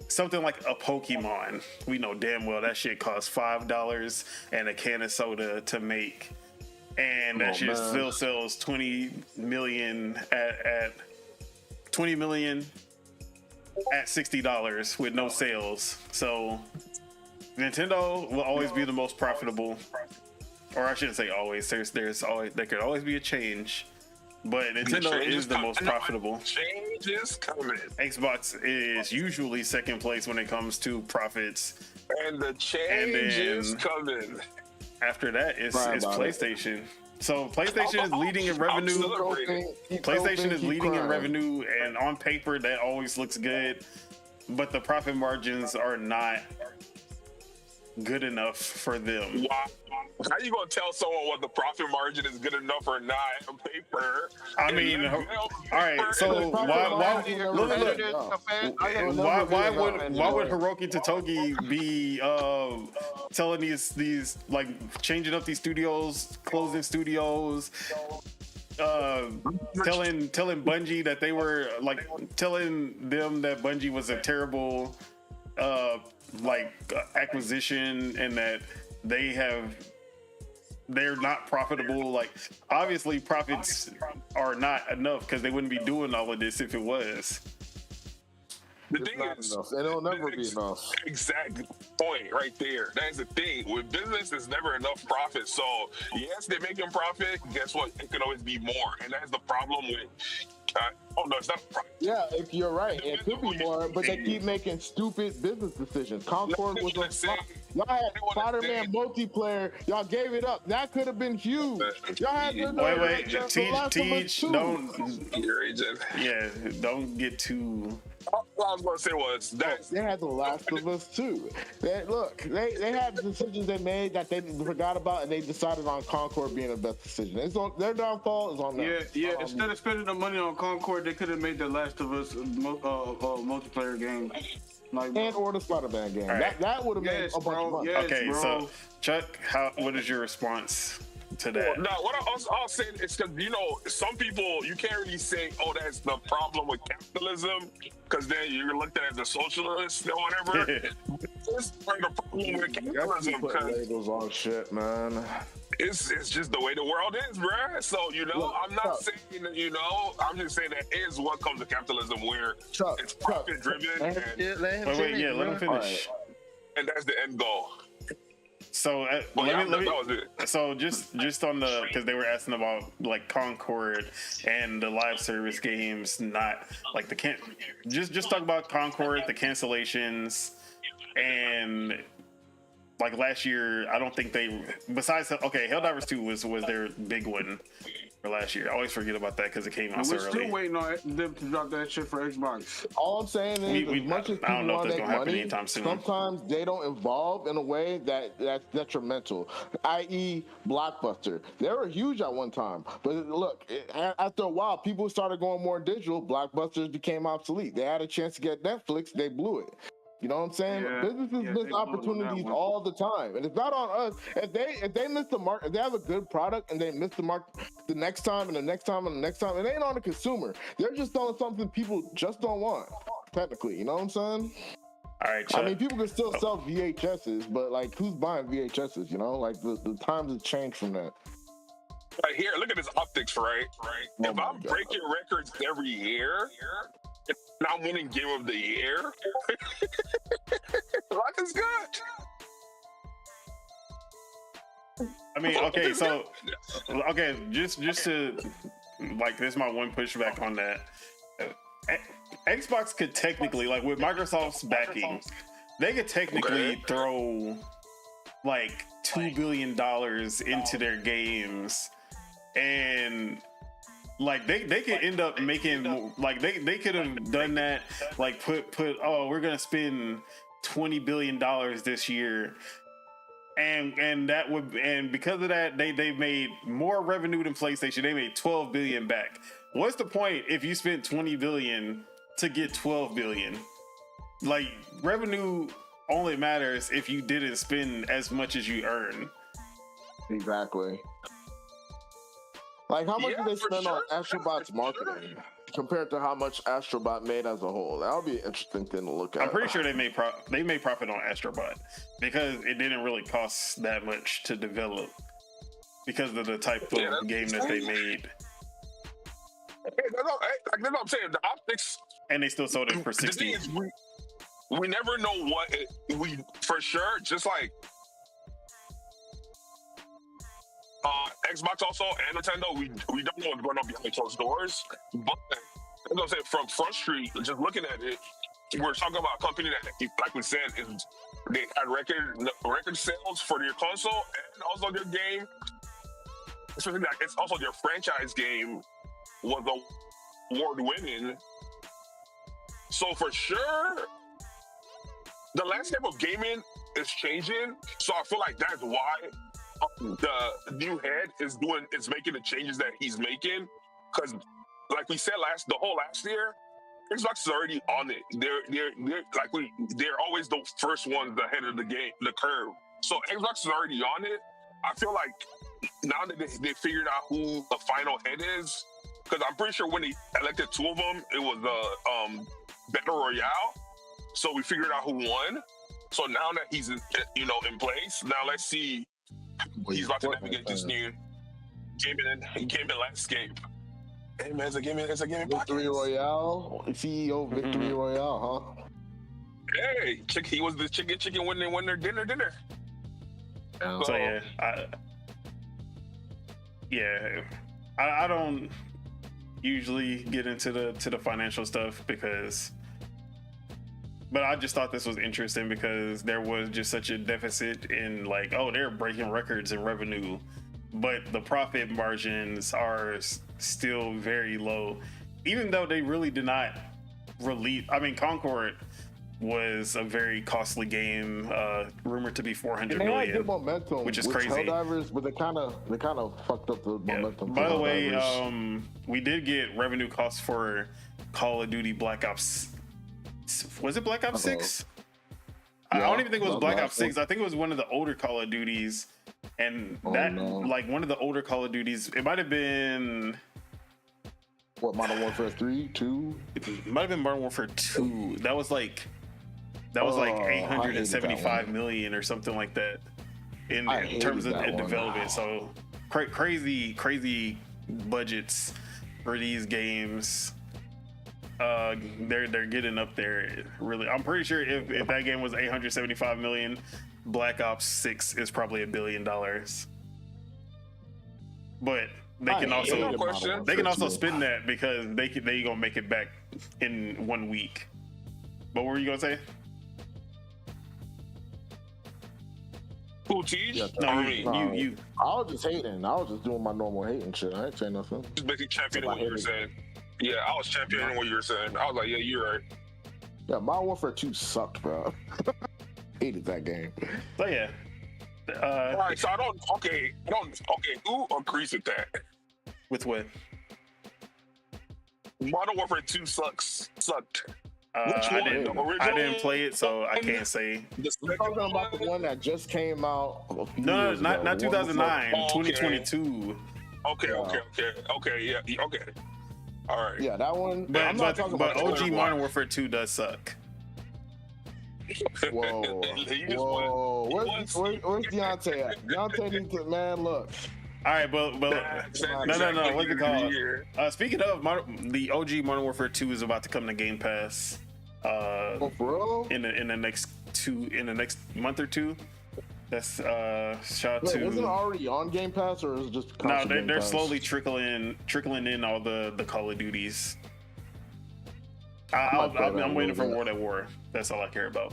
something like a Pokemon, we know damn well that shit costs $5 and a can of soda to make, and that shit still sells 20 million at $60 with no sales. So Nintendo will always be the most profitable, or I shouldn't say always. There's always, there could always be a change, but Nintendo is the most profitable. Change is coming. Xbox is usually second place when it comes to profits, And the change is coming. after that is PlayStation. So PlayStation is leading in revenue. PlayStation is leading in revenue, and on paper that always looks good, but the profit margins are not good enough for them. Wow. How you gonna tell someone what the profit margin is good enough or not on paper? I mean, all right. So why would Hiroki Totoki be telling these like changing up these studios, closing studios, telling Bungie that they were like telling them that Bungie was a terrible acquisition and that they're not profitable. Like, obviously profits are not enough because they wouldn't be doing all of this if it was. The thing is, it'll never be enough. Exact point right there. That's the thing. With business, there's never enough profit. So yes, they're making profit. Guess what? It can always be more, and that's the problem with. Oh no, it's not a profit. Yeah, if you're right, it could be more, but they keep making stupid business decisions. Concord was a flop. Y'all had They wanna Spider-Man say- multiplayer. Y'all gave it up. That could have been huge. Y'all had the Wait, The Last of Us teach, 2. don't, Your agent. yeah, don't get too. All I was gonna say was that They had The Last of Us 2. They had decisions they made that they forgot about, and they decided on Concord being the best decision. Their downfall is on them. Yeah. Instead of spending the money on Concord, they could have made the Last of Us multiplayer game. Like, Or the Spider-Man game. Right. That would have made yes, a bunch of bro. money. Yes, Okay, bro. so Chuck, what is your response to that? no, what I'll say is because some people you can't really say, oh, that's the problem with capitalism, because then you're looked at as a socialist or whatever. It's part of the problem with capitalism Put because labels on shit, man. it's just the way the world is, bruh. So I'm not saying I'm just saying that is what comes to capitalism, where Chuck, it's profit driven, Let him Wait, finish, yeah, let him bro. finish. and that's the end goal. So But let me. that was it. So just on the, because they were asking about like Concord and the live service games, not like just talk about Concord, the cancellations, and like last year, I don't think they, besides Helldivers 2 was their big one for last year. I always forget about that because it came out so We're early. still waiting on them to drop that shit for Xbox. All I'm saying is, We- as much as I don't people know if want that's to make gonna happen money, anytime soon. sometimes they don't evolve in a way that's detrimental, i.e. Blockbuster. They were huge at one time, but look, after a while, people started going more digital. Blockbusters became obsolete. They had a chance to get Netflix, they blew it. You know what I'm saying? Yeah, Businesses yeah, miss they blew it on that opportunities one. all the time, and it's not on us. If they miss the mark, if they have a good product and they miss the mark the next time and the next time and the next time, it ain't on the consumer. They're just selling something people just don't want. Technically, you know what I'm saying? All right, Chuck. I mean, people can still sell VHSs, but like, who's buying VHSs? You know, like the times have changed from that. Right here, look at this optics, right? Oh If my I'm God. breaking records every year, and I'm winning Game of the Year, life is good. I mean, okay, so just to like, this is my one pushback on that. Xbox could technically, like with Microsoft's backing, they could technically throw like $2 billion into their games, and like they could end up making, like they could have done that, like put we're gonna spend $20 billion this year, and that would, and because of that they made more revenue than PlayStation. They made 12 billion back. What's the point if you spent 20 billion to get 12 billion? Like, revenue only matters if you didn't spend as much as you earn. Exactly. Like, how much Yeah, did they for spend sure. on Astrobot's marketing compared to how much Astrobot made as a whole? That would be an interesting thing to look at. I'm pretty sure they made profit on Astrobot because it didn't really cost that much to develop because of the type of game that they made, Hey, that's what I'm saying. The optics, and they still sold it for the thing 60. is, we never know what we for sure. Just like Xbox also and Nintendo, we don't know what's going on behind closed doors. But as I'm saying, from Front Street, just looking at it, we're talking about a company that, like we said, they had record sales for their console and also their game. Especially that it's also their franchise game was award winning. So for sure, the landscape of gaming is changing. So I feel like that's why the new head is making the changes that he's making. Because, like we said the whole last year, Xbox is already on it. They're always the first ones ahead of the curve. So Xbox is already on it. I feel like now that they figured out who the final head is, because I'm pretty sure when they elected two of them, it was the Battle Royale. So we figured out who won. So now that he's in place, now let's see. He's about to navigate this new gaming landscape. Hey man, it's a gaming Victory podcast. Royale, CEO Victory Royale, huh? Hey, he was the chicken when they won their dinner. So I don't usually get into the financial stuff because But I just thought this was interesting because there was just such a deficit in like, oh, they're breaking records in revenue, but the profit margins are still very low, even though they really did not release. I mean, Concord was a very costly game, rumored to be 400 They had million, good momentum, which is with crazy. Helldivers, but they kind of fucked up the momentum. By for the way, Helldivers. we did get revenue costs for Call of Duty Black Ops. Was it Black Ops 6? I don't even think it was Black Ops 6. I think it was one of the older Call of Duties, and like one of the older Call of Duties. It might have been What, Modern Warfare 3, 2? It might have been Modern Warfare 2. That was like 875 million or something like that in terms of development. So crazy budgets for these games. They're getting up there. Really, I'm pretty sure if that game was 875 million, Black Ops 6 is probably $1 billion. But they can also spend that because they gonna make it back in 1 week. But what were you gonna say? Who, Teach? No, you. I was just hating. I was just doing my normal hating shit. I ain't saying nothing. Just basically championing what you were saying. Yeah, I was championing what you were saying. I was like, yeah, you're right. Yeah, Modern Warfare 2 sucked, bro. Hated that game. So yeah. All right, so who agrees with that? With what? Modern Warfare 2 sucked. I one? The original? didn't play it, so I can't say. You're talking about the one that just came out a few No, years not ago. 2009, Oh, okay. 2022. Okay, yeah, okay. All right. Yeah, that one. But I'm not talking about OG the Modern Warfare 2 does suck. Whoa, You just whoa. won. Where's Deontay at? Deontay needs to, man, look. All right, but no. What's it called? Speaking of the OG Modern Warfare 2 is about to come to Game Pass. Oh, bro. In the next month or two. That's shout Wait, to. was it already on Game Pass or is it just? No, Game they're Pass? slowly trickling in all the Call of Duties. I'm waiting for World at War. That's all I care about.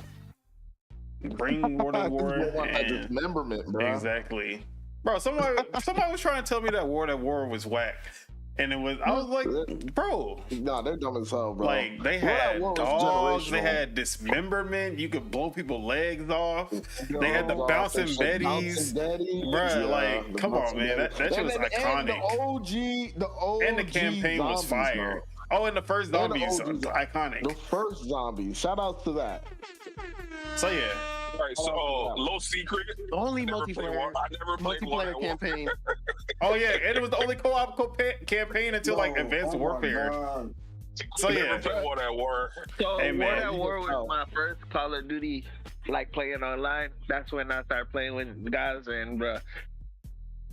Bring World at War. That dismemberment, bro. Exactly, bro. Somebody was trying to tell me that World at War was whack, and I was like, bro. Nah, they're dumb as hell, bro. Like they had dogs, they had dismemberment. You could blow people's legs off. They had the bouncing Bettys, bro. Like, come on, man. That shit was iconic. And the OG, And the campaign was fire. Oh, and the first zombies, iconic. The first zombies. Shout out to that. So yeah. All right, so low secret. Only I never played multiplayer campaign. Oh yeah, and it was the only co-op campaign until like Advanced Warfare. So Never yeah. played World at War. So Hey, man. World at War was my first Call of Duty, like playing online. That's when I started playing with guys, and bruh,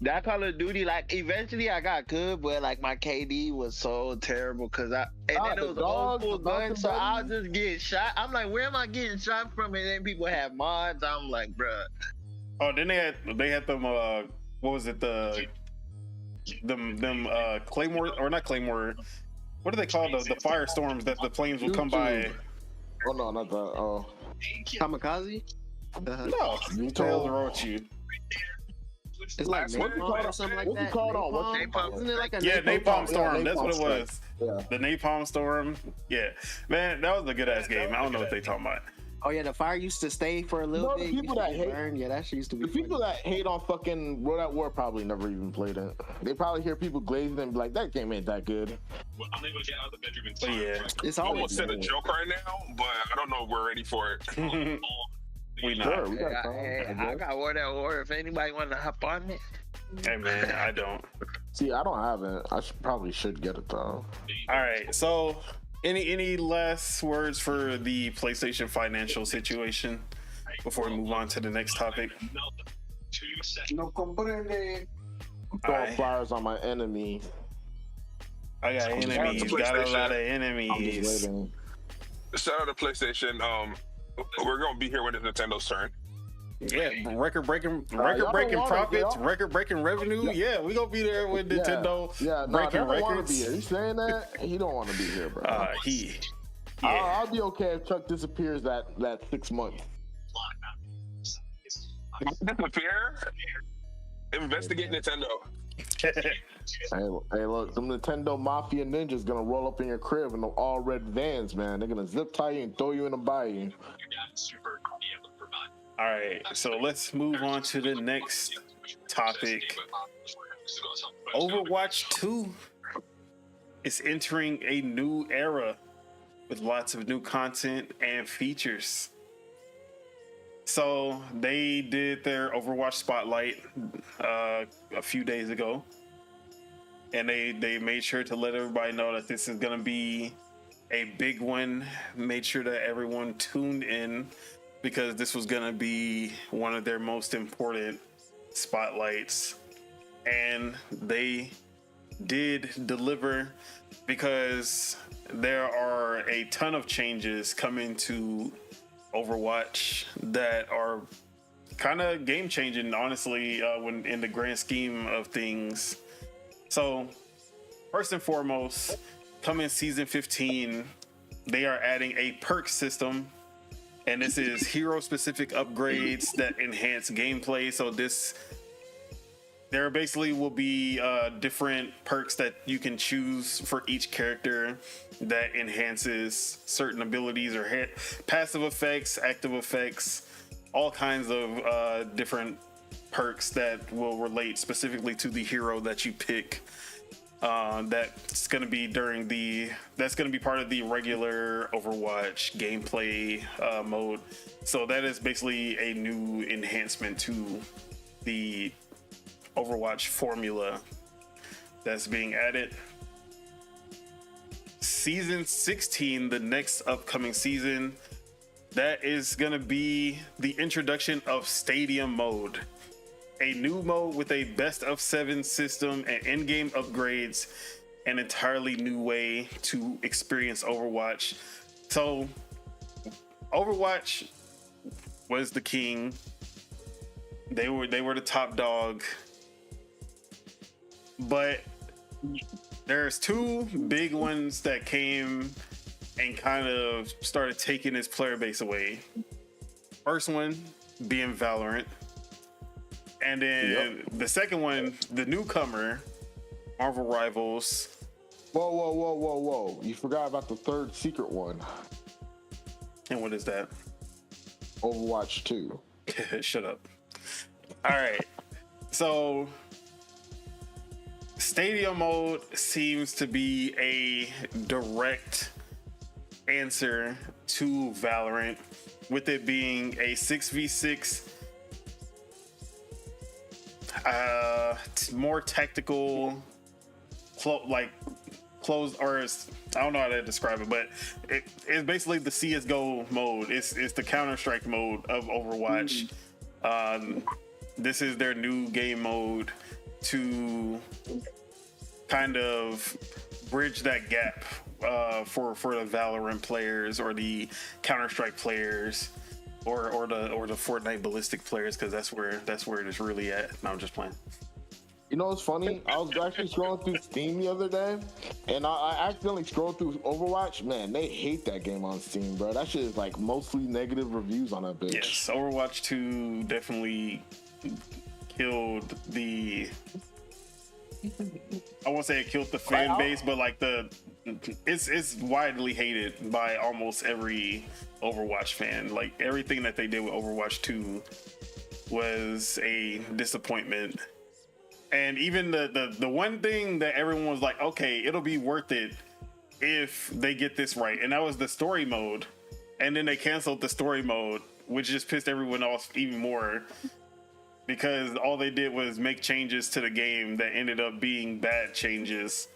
that Call of Duty, like eventually I got good, but like my KD was so terrible because then it was old school guns, so I was just getting shot. I'm like, where am I getting shot from? And then people have mods. I'm like, bruh. Oh, then they had them. What was it? Them Claymore or not Claymore? What do they call the firestorms that the planes will come by? Oh no, not that. Oh, Kamikaze? No, tails wrong with you. It's like napalm or something like what's it that. called on? Napalm? Isn't it like a Napalm Storm. Yeah, That's what it Napalm was. Yeah. The Napalm Storm. Yeah, man, that was a good ass game. I don't know what they talking about. Oh yeah, the fire used to stay for a little bit. The people that hate, yeah, that shit used to be. the people that hate on fucking World at War probably never even played it. They probably hear people glazing and be like, "That game ain't that good." Well, I'm able to get out of the bedroom in But time. yeah, It's I always almost said a joke right now, but I don't know if we're ready for it. we not. Sure, we got I got World at War. If anybody want to hop on it, Hey man, I don't. See, I don't have it. I probably should get it though. All right, so any last words for the PlayStation financial situation before we move on to the next topic? 2 seconds. No comprende. Throwing Alright. fires on my enemy. I got enemies. Got a lot of I'm enemies. just waiting. Shout out to PlayStation. We're gonna be here when it's Nintendo's turn. Yeah, record breaking y'all don't want profits, it, y'all. record breaking revenue. Yeah, we gonna be there with Nintendo Yeah, breaking no, I don't want to records. be here. You saying that? He don't want to be here, bro. He I'll be okay if Chuck disappears that 6 months. Disappear? Investigate Nintendo. Hey, look, them Nintendo Mafia ninjas gonna roll up in your crib in the all red vans, man. They're gonna zip tie you and throw you in a bayou. All right, so let's move on to the next topic. Overwatch 2 is entering a new era with lots of new content and features. So they did their Overwatch Spotlight a few days ago, and they made sure to let everybody know that this is going to be a big one. Made sure that everyone tuned in because this was going to be one of their most important spotlights, and they did deliver because there are a ton of changes coming to Overwatch that are kind of game changing, honestly, when in the grand scheme of things. So first and foremost, coming season 15, they are adding a perk system, and this is hero specific upgrades that enhance gameplay. So there basically will be different perks that you can choose for each character that enhances certain abilities or passive effects, active effects, all kinds of different perks that will relate specifically to the hero that you pick. That's going to be part of the regular Overwatch gameplay mode. So that is basically a new enhancement to the Overwatch formula that's being added. Season 16, the next upcoming season, that is going to be the introduction of Stadium mode, a new mode with a best of 7 system and in-game upgrades, an entirely new way to experience Overwatch. So Overwatch was the king. They were the top dog. But there's 2 big ones that came and kind of started taking his player base away. First one being Valorant. And then the second one, the newcomer, Marvel Rivals. Whoa. You forgot about the third secret one. And what is that? Overwatch 2. Shut up. All right. So Stadium mode seems to be a direct answer to Valorant, with it being a 6v6, more tactical, closed, or I don't know how to describe it, but it's basically the CSGO mode. It's the Counter-Strike mode of Overwatch. This is their new game mode to kind of bridge that gap for the Valorant players or the Counter-Strike players or the Fortnite ballistic players, because that's where it is really at. No, I'm just playing. You know what's funny? I was actually scrolling through Steam the other day, and I accidentally scrolled through Overwatch. Man, they hate that game on Steam, bro. That shit is like mostly negative reviews on that bitch. Yes, Overwatch 2 definitely killed the... I won't say it killed the fan base, but like it's widely hated by almost every Overwatch fan. Like everything that they did with Overwatch 2 was a disappointment. And even the one thing that everyone was like, okay, it'll be worth it if they get this right, and that was the story mode. And then they canceled the story mode, which just pissed everyone off even more, because all they did was make changes to the game that ended up being bad changes.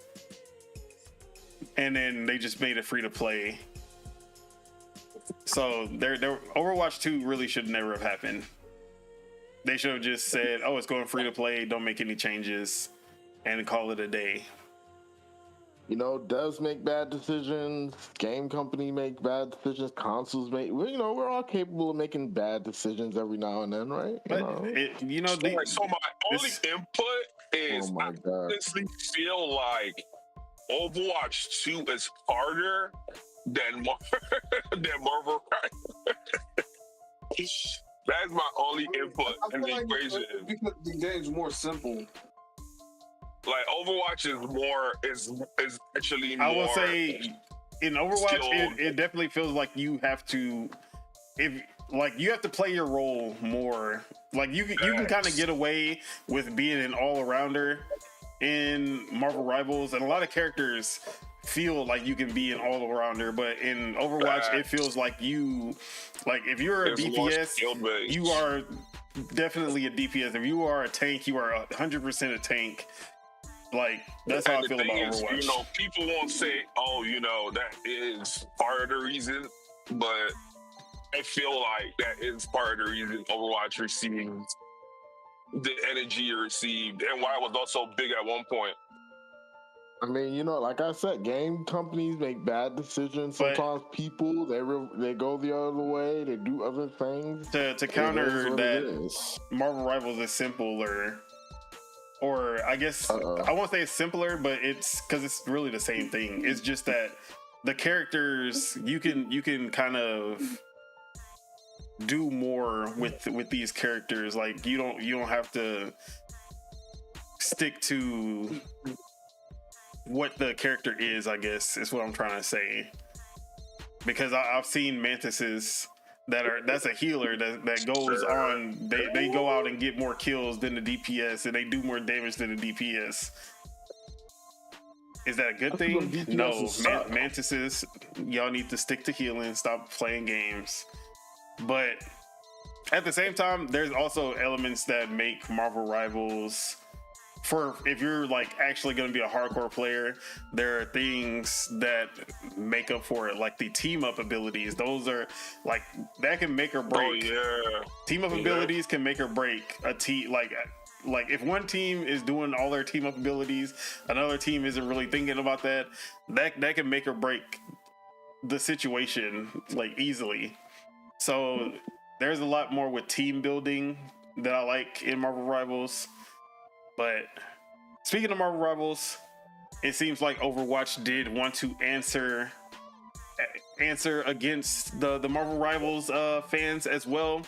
And then they just made it free to play. So their Overwatch 2 really should never have happened. They should have just said, oh, it's going free to play, don't make any changes, and call it a day. You know, devs make bad decisions, game company make bad decisions, consoles make, we're all capable of making bad decisions every now and then, right? So my only input is I honestly feel like Overwatch 2 is harder than than Marvel Rivals. That's my only input I in feel the like equation. because the game's more simple. Like Overwatch is actually more. I will say in Overwatch, skilled. it definitely feels like you have to, you have to play your role more. Like you can kind of get away with being an all-arounder in Marvel Rivals, and a lot of characters feel like you can be an all-arounder, but in Overwatch, it feels like if you're a It's more DPS, skill-based. you are definitely a DPS. If you are a tank, you are 100% a tank. Like, that's how I And feel the about thing is, Overwatch. people won't say, "Oh, that is part of the reason," but I feel like that is part of the reason Overwatch received the energy it received, and why it was also big at one point. I mean, like I said, game companies make bad decisions. But- Sometimes people they go the other way. They do other things. To It is counter what that, it is. Marvel Rivals is simpler, or I guess I won't say it's simpler, but it's because it's really the same thing. It's just that the characters you can kind of do more with these characters. Like you don't have to stick to what the character is, I guess is what I'm trying to say. Because I've seen mantises that's a healer that goes on. They go out and get more kills than the DPS, and they do more damage than the DPS. Is that a good thing? No, mantises, y'all need to stick to healing. Stop playing games. But at the same time, there's also elements that make Marvel Rivals. For if you're actually going to be a hardcore player, there are things that make up for it, like the team up abilities. Those are that can make or break. Oh yeah, Team up abilities can make or break a team. Like if one team is doing all their team up abilities, another team isn't really thinking about that. That can make or break the situation easily. So there's a lot more with team building that I like in Marvel Rivals. But speaking of Marvel Rivals, it seems like Overwatch did want to answer against the Marvel Rivals fans as well,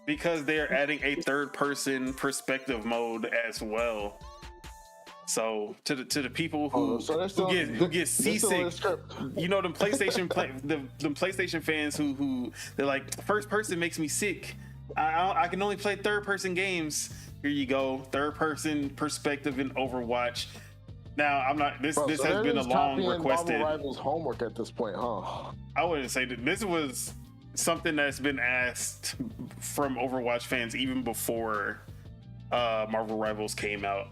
because they're adding a third-person perspective mode as well. So to the people who get seasick, them PlayStation fans who they're like, first person makes me sick. I can only play third-person games. Here you go, third-person perspective in Overwatch. Now, I'm not. This has been a long requested. Marvel Rivals homework at this point, huh? I wouldn't say that this was something that's been asked from Overwatch fans even before Marvel Rivals came out.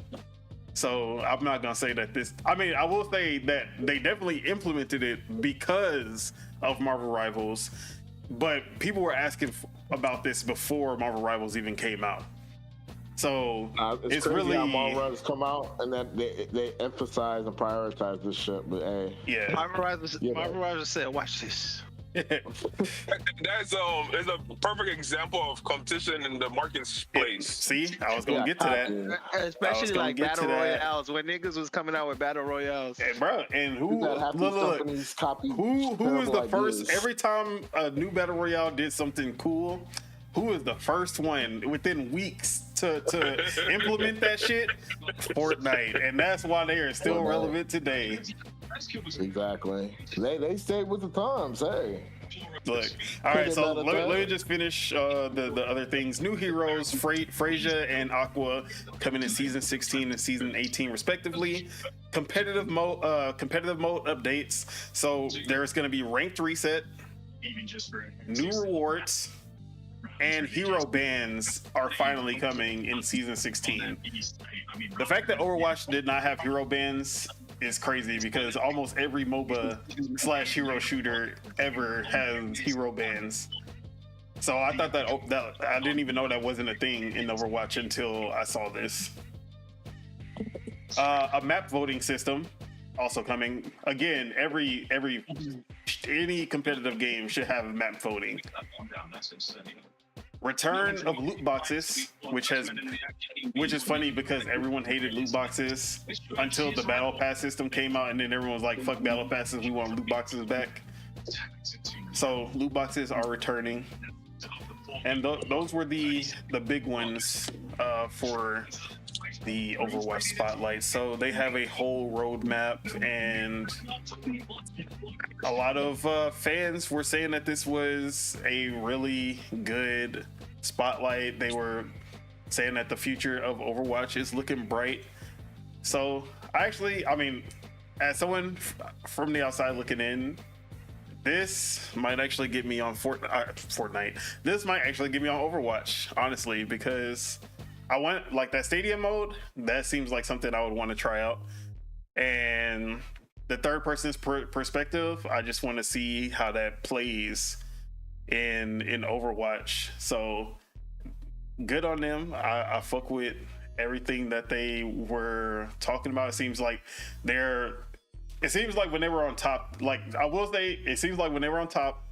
So I'm not gonna say that this. I mean, I will say that they definitely implemented it because of Marvel Rivals, but people were asking about this before Marvel Rivals even came out. So it's crazy really how Marvel Rivals come out and then they emphasize and prioritize this shit. But hey, yeah. Marvel Rivals said, "Watch this." That's it's a perfect example of competition in the marketplace. See, I was gonna get to that. Especially battle royales, when niggas was coming out with battle royales. And bro, and who look, who is the first? Ideas. Every time a new battle royale did something cool, who is the first one within weeks to implement that shit? Fortnite, and that's why they are still relevant today. Exactly. They stayed with the times. Hey. Look, all right. So let me just finish the other things. New heroes: Freyja and Aqua coming in season 16 and season 18 respectively. Competitive mode updates. So there's going to be ranked reset, new rewards, and hero bans are finally coming in season 16. The fact that Overwatch did not have hero bans is crazy, because almost every MOBA / hero shooter ever has hero bans. So I thought that I didn't even know that wasn't a thing in Overwatch until I saw this. A map voting system also coming. Again, any competitive game should have map voting. Return of loot boxes, which is funny because everyone hated loot boxes until the battle pass system came out, and then everyone was like, "Fuck battle passes, we want loot boxes back." So loot boxes are returning, and those were the big ones for the Overwatch spotlight. So they have a whole roadmap, and a lot of fans were saying that this was a really good spotlight. They were saying that the future of Overwatch is looking bright. So I mean, as someone from the outside looking in, this might actually get me on Fortnite. This might actually get me on Overwatch, honestly, because I want like that stadium mode. That seems like something I would want to try out. And the third person's perspective, I just want to see how that plays in Overwatch. So good on them. I fuck with everything that they were talking about. It seems like when they were on top, like I will say, it seems like when they were on top,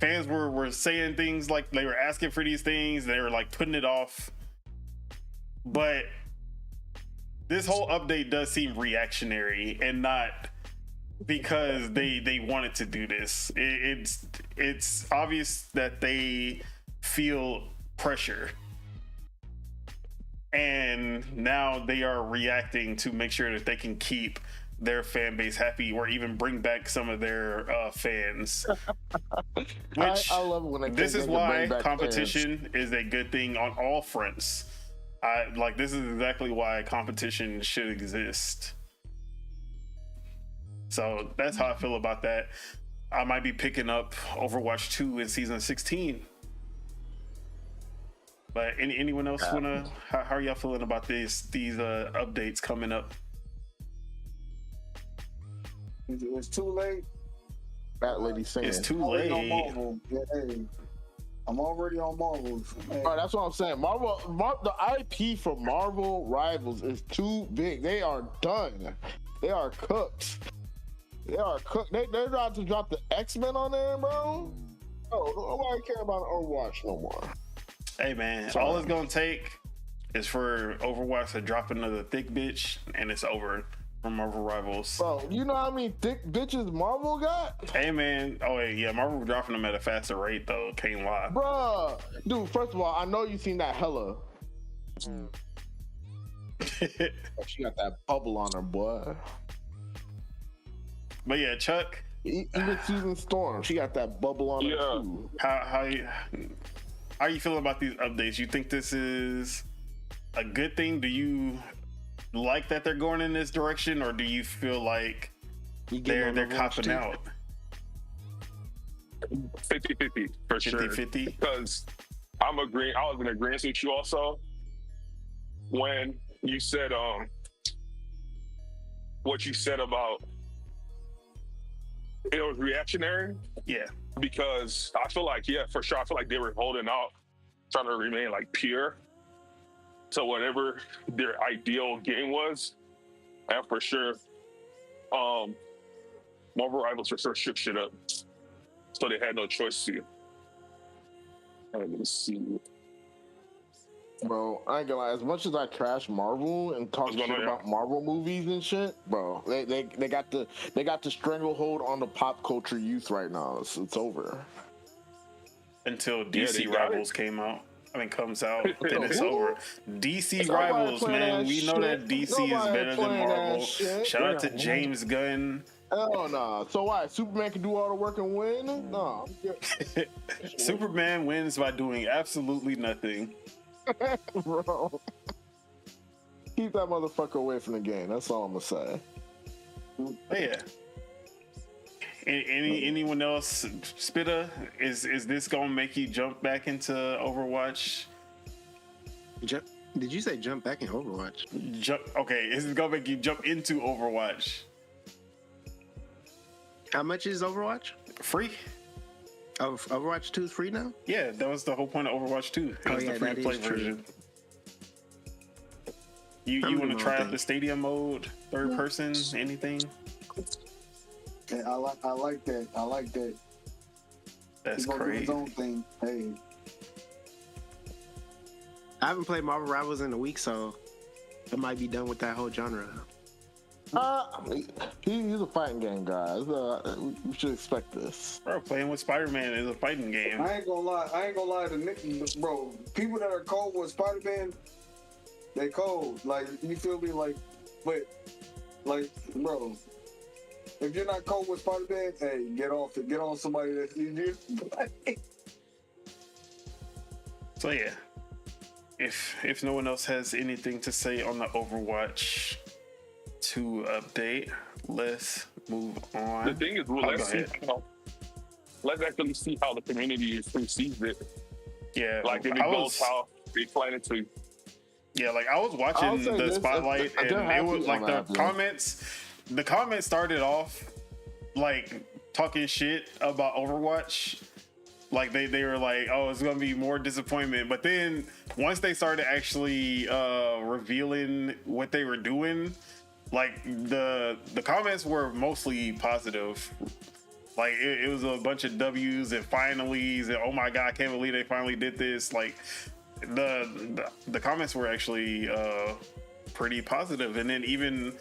fans were saying things like they were asking for these things. They were like putting it off. But this whole update does seem reactionary and not because they wanted to do this. It's obvious that they feel pressure, and now they are reacting to make sure that they can keep their fan base happy or even bring back some of their fans. Which I love it when this is why competition is a good thing on all fronts. This is exactly why competition should exist. So that's how I feel about that. I might be picking up Overwatch 2 in season 16. But anyone else wanna? How are y'all feeling about these updates coming up? It's too late. That lady saying It's too Already late. on Marvel. Yeah, hey. I'm already on Marvel. Hey. Oh, that's what I'm saying. The IP for Marvel Rivals is too big. They are done. They are cooked. They're about to drop the X-Men on there, bro. Oh, nobody care about Overwatch no more. Hey man, Sorry. all it's gonna take is for Overwatch to drop another thick bitch, and it's over for Marvel Rivals. Bro, you know how many thick bitches Marvel got? Hey man, yeah, Marvel dropping them at a faster rate though. Can't lie. Bruh, dude, first of all, I know you seen that Hella. She got that bubble on her, boy. But yeah, Chuck, Even Susan Storm, she got that bubble on her Yeah. too. how you feeling about these updates? You think this is a good thing? Do you like that they're going in this direction, or do you feel like they're copping out? 50-50 for sure. 50-50? Because I was in agreement with you also when you said what you said about it was reactionary. Yeah. Because I feel like, yeah, for sure, I feel like they were holding out, trying to remain like pure to whatever their ideal game was. And for sure, Marvel Rivals for sure shook shit up. So they had no choice to. Let me see. Bro, I ain't gonna lie. As much as I trash Marvel and talk shit about Marvel movies and shit, bro, they got the stranglehold on the pop culture youth right now. It's over. Until DC Rivals comes out, then it's over. DC Rivals, man. We know that DC is better than Marvel. Shout out to James Gunn. Hell nah. So why? Superman can do all the work and win? No. Superman wins by doing absolutely nothing. Bro. Keep that motherfucker away from the game. That's all I'm gonna say. But yeah. Anyone else? Spitta, is this gonna make you jump back into Overwatch? Did you say jump back in Overwatch? Okay, is it gonna make you jump into Overwatch? How much is Overwatch? Free. Overwatch 2 is free now? Yeah, that was the whole point of Overwatch 2. It was the free to play version. You want to try out the stadium mode, third person, anything? Yeah, I like that. I like that. That's He's gonna do crazy. his own thing. Hey, I haven't played Marvel Rivals in a week, so I might be done with that whole genre. He's a fighting game guy. We should expect this. Bro, playing with Spider-Man is a fighting game. I ain't gonna lie to Nick, bro. People that are cold with Spider-Man, they cold. Like, you feel me? Like, but, like, bro, if you're not cold with Spider-Man, hey, get on somebody that's easier. So yeah, if no one else has anything to say on the Overwatch 2 update, let's move on. The thing is, well, let's actually see how the community perceives it. Yeah, Like if it goes how they plan it to. Yeah, like I was watching the spotlight, and it was like the comments. The comments started off like talking shit about Overwatch. Like they were like, oh, it's gonna be more disappointment. But then once they started actually revealing what they were doing, like the comments were mostly positive. Like it was a bunch of W's and finallys and oh my god, I can't believe they finally did this. Like the comments were actually pretty positive. And then even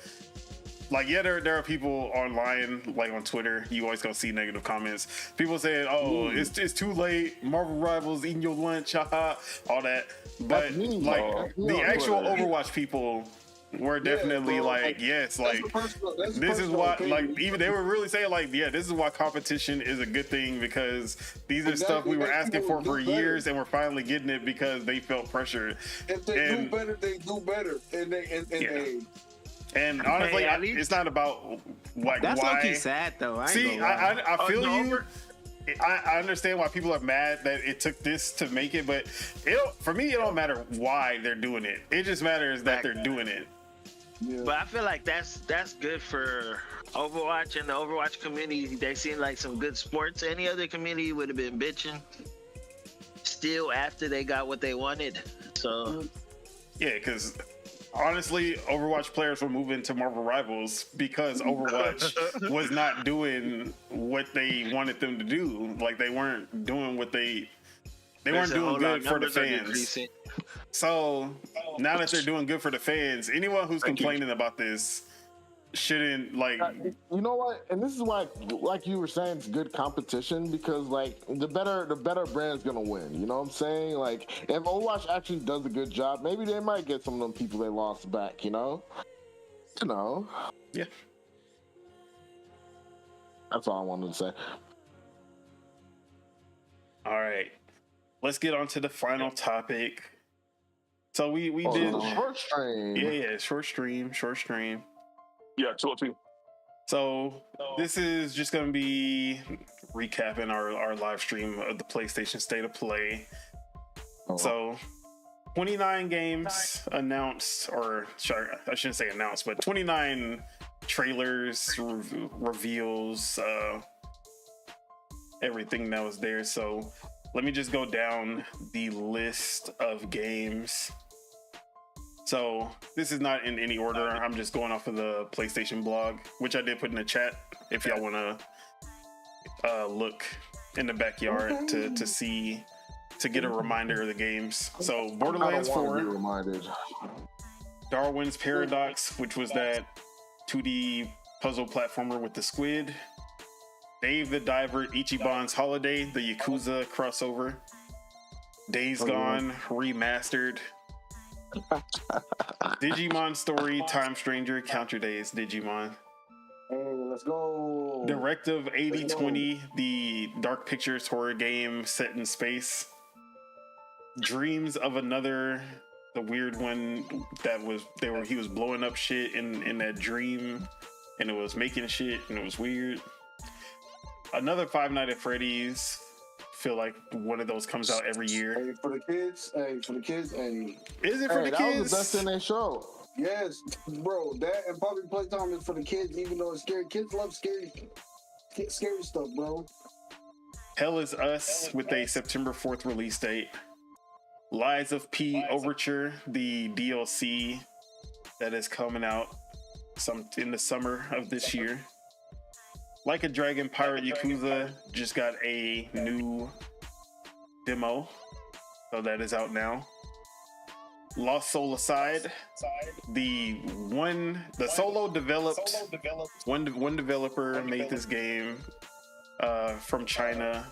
like, yeah, there are people online, like on Twitter, you always gonna see negative comments. People saying, oh, it's too late, Marvel Rivals eating your lunch, haha, all that. But like the actual Overwatch people were definitely like, yes, like this is why, like even they were really saying like, yeah, this is why competition is a good thing, because these are stuff we were asking for years and we're finally getting it because they felt pressure. If they do better, they do better. And they and honestly, it's not about like that's why. That's low-key sad though. I feel you. I understand why people are mad that it took this to make it, but for me, it don't matter why they're doing it. It just matters that they're doing it. Yeah. But I feel like that's good for Overwatch and the Overwatch community. They seem like some good sports. Any other community would have been bitching still after they got what they wanted. So yeah, because honestly, Overwatch players were moving to Marvel Rivals because Overwatch was not doing what they wanted them to do. Like they weren't doing what they weren't doing good for the fans. So now that they're doing good for the fans, anyone who's complaining about this shouldn't like. You know what? And this is why, like you were saying, it's good competition because like the better brand's gonna win. You know what I'm saying? Like if Overwatch actually does a good job, maybe they might get some of them people they lost back. You know? Yeah. That's all I wanted to say. All right, let's get on to the final topic. So we did short stream. Yeah, short stream. Yeah, 202. So this is just going to be recapping our live stream of the PlayStation State of Play. So 29 games announced, or sorry, I shouldn't say announced, but 29 trailers, reveals, everything that was there. So let me just go down the list of games. So this is not in any order. I'm just going off of the PlayStation blog, which I did put in the chat if y'all want to look in the backyard to see, to get a reminder of the games. So Borderlands 4, Darwin's Paradox, which was that 2D puzzle platformer with the squid, Dave the Diver, Ichiban's Holiday, the Yakuza crossover, Days Gone remastered, Digimon Story, Time Stranger, Counter Days, Digimon. Hey, let's go. Directive 8020, the Dark Pictures horror game set in space. Dreams of Another, the weird one that was he was blowing up shit in that dream, and it was making shit, and it was weird. Another Five Nights at Freddy's. Feel like one of those comes out every year. Hey, for the kids. Hey. Is it for the kids? That was the best in their show. Yes, bro. That and public playtime is for the kids, even though it's scary. Kids love scary stuff, bro. Hell Is Us with a September 4th release date. Lies of P Overture, the DLC that is coming out in the summer of this year. Like a Dragon Pirate Yakuza just got a new demo, so that is out now. Lost Soul Aside, the solo developed one developer made this game from China.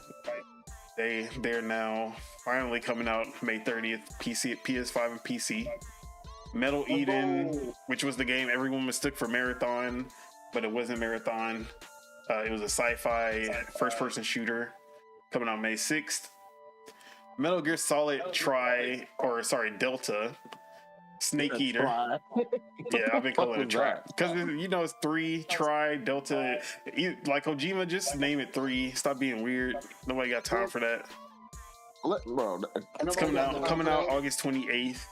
They're now finally coming out May 30th, PS5 and PC. Metal Eden, which was the game everyone mistook for Marathon, but it wasn't Marathon. It was a sci-fi first-person shooter coming out May 6th. Metal Gear Solid Delta, Snake Eater. Yeah, I've been calling it Try because it's 3 Try Delta. Like Kojima, just name it 3. Stop being weird. Nobody got time for that. Bro, It's coming out August 28th.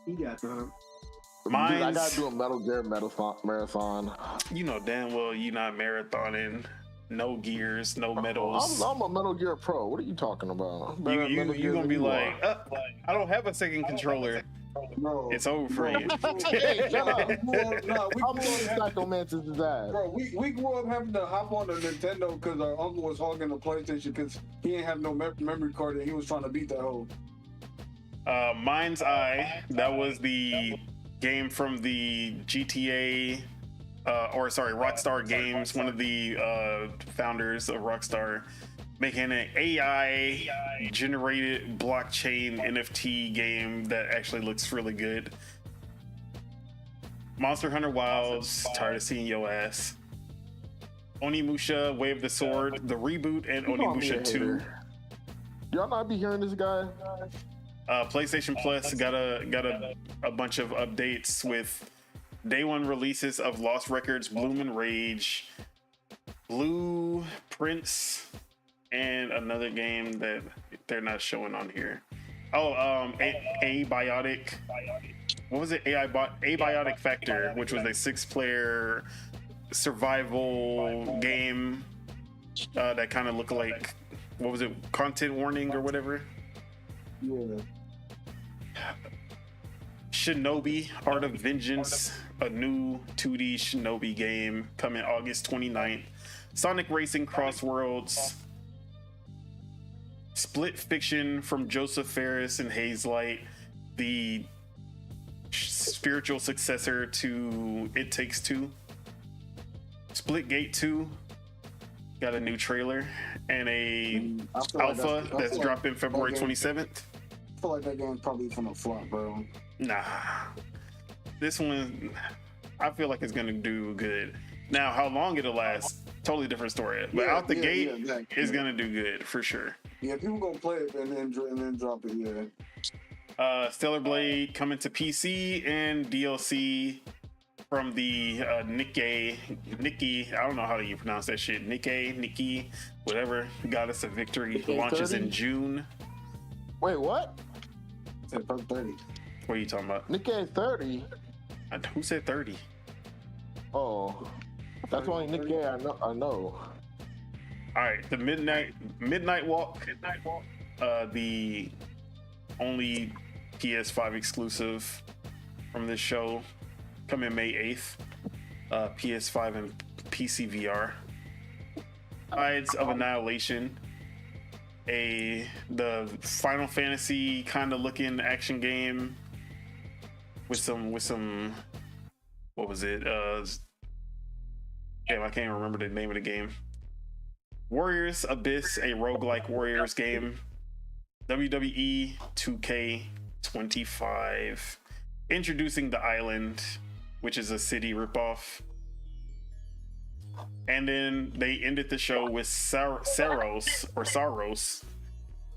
He got time. dude, I gotta do a Metal Gear marathon. You know damn well you're not marathoning. No gears, no medals. I'm a Metal Gear pro. What are you talking about? You're gonna be like, I don't have a second controller. Bro, It's over for you. Hey, shut up. we I'm Psychomantis his ass. Bro, we grew up having to hop on the Nintendo because our uncle was hogging the PlayStation because he didn't have no memory card and he was trying to beat that hoe. Mind's Eye, that was the game from the GTA, Rockstar Games, one of the founders of Rockstar, making an AI generated blockchain NFT game that actually looks really good. Monster Hunter Wilds, tired of seeing your ass. Onimusha, Way of the Sword, the reboot, and Onimusha 2. Y'all not be hearing this guy? PlayStation Plus got a bunch of updates with day one releases of Lost Records, Bloom and Rage, Blue Prince, and another game that they're not showing on here. Abiotic. What was it? Abiotic Factor, which was a 6-player survival game that kind of looked like, what was it? Content warning or whatever. Yeah. Shinobi Art of Vengeance, a new 2D Shinobi game coming August 29th. Sonic Racing Cross Worlds. Split Fiction from Joseph Ferris and Hazelight, the spiritual successor to It Takes Two. Splitgate 2 got a new trailer and a alpha that's dropping February 27th. I feel like that game's probably gonna flop, bro. Nah, this one I feel like it's gonna do good. Now, how long it'll last, totally different story. But out the gate, exactly. it's gonna do good for sure. Yeah, people gonna play it and then drop it. Yeah. Stellar Blade coming to PC and DLC from the Nikki, I don't know how you pronounce that shit. Nikki, whatever. Goddess of Victory launches in June. Wait, what? It's 30. What are you talking about? Nikkei 30? Who said 30? Oh, that's only Nikkei I know. All right, the Midnight Walk, the only PS5 exclusive from this show, coming May 8th. PS5 and PC VR. Tides of Annihilation, the Final Fantasy kind of looking action game with some what was it? Damn, I can't remember the name of the game. Warriors Abyss, a roguelike Warriors game. WWE 2K25. Introducing The Island, which is a city ripoff. And then they ended the show with Saros,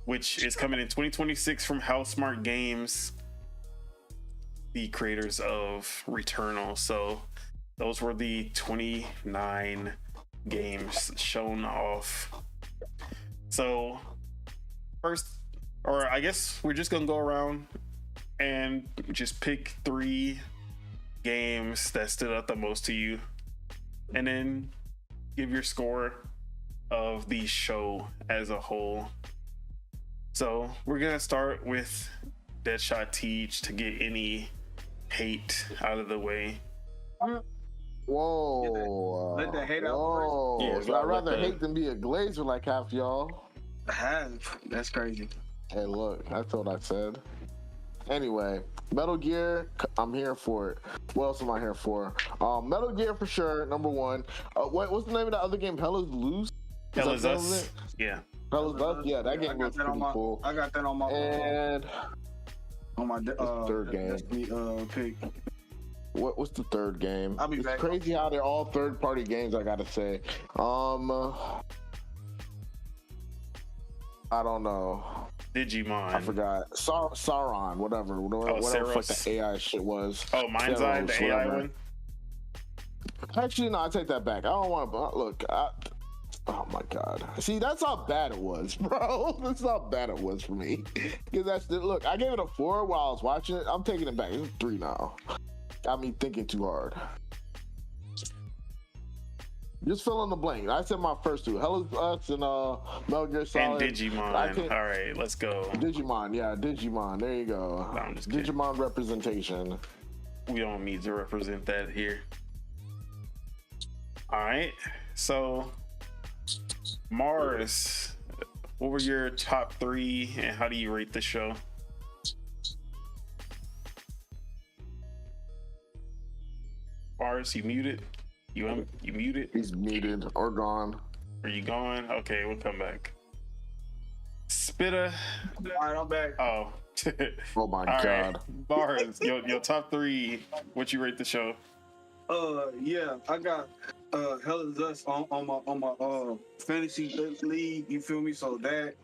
which is coming in 2026 from Housemarque Games, the creators of Returnal. So those were the 29 games shown off. So first, or I guess we're just gonna go around and just pick 3 games that stood out the most to you, and then give your score of the show as a whole. So we're gonna start with Deadshot Teach to get any hate out of the way. Whoa. Let the hate out Whoa. Yeah, So I'd rather hate than be a glazer like half y'all. That's crazy. Hey, look, that's what I said. Anyway, Metal Gear, I'm here for it. What else am I here for? Metal Gear for sure, number one. What's the name of that other game? Hell is Loose? Hell is Us. Yeah. Hell is Us? Yeah, that game was pretty cool. I got that on my And on my third game. pick. What's the third game? I'll be it's back. Crazy how they're all third-party games, I gotta say. I don't know. Digimon. I forgot. Sauron, whatever the fuck the AI shit was. Oh, Mind's Eye, the AI one. Actually, no, I take that back. I don't want to look. Oh my god! See, that's how bad it was, bro. That's how bad it was for me. Because look. I gave it a 4 while I was watching it. I'm taking it back. It's a 3 now. Got me thinking too hard. Just fill in the blank. I said my first 2. Hell is Us and Metal Gear Solid. And Digimon. All right, let's go. Digimon, yeah, Digimon. There you go. No, I'm just kidding. Digimon representation. We don't need to represent that here. All right, so Mars, what were your top 3 and how do you rate the show? Mars, you muted? You muted? He's muted or gone. Are you gone? Okay, we'll come back. Spitta. All right, I'm back. Oh. Oh my All god. right. Mars, your top 3. What you rate the show? Yeah, I got Hell is Us on my fantasy league. You feel me? So that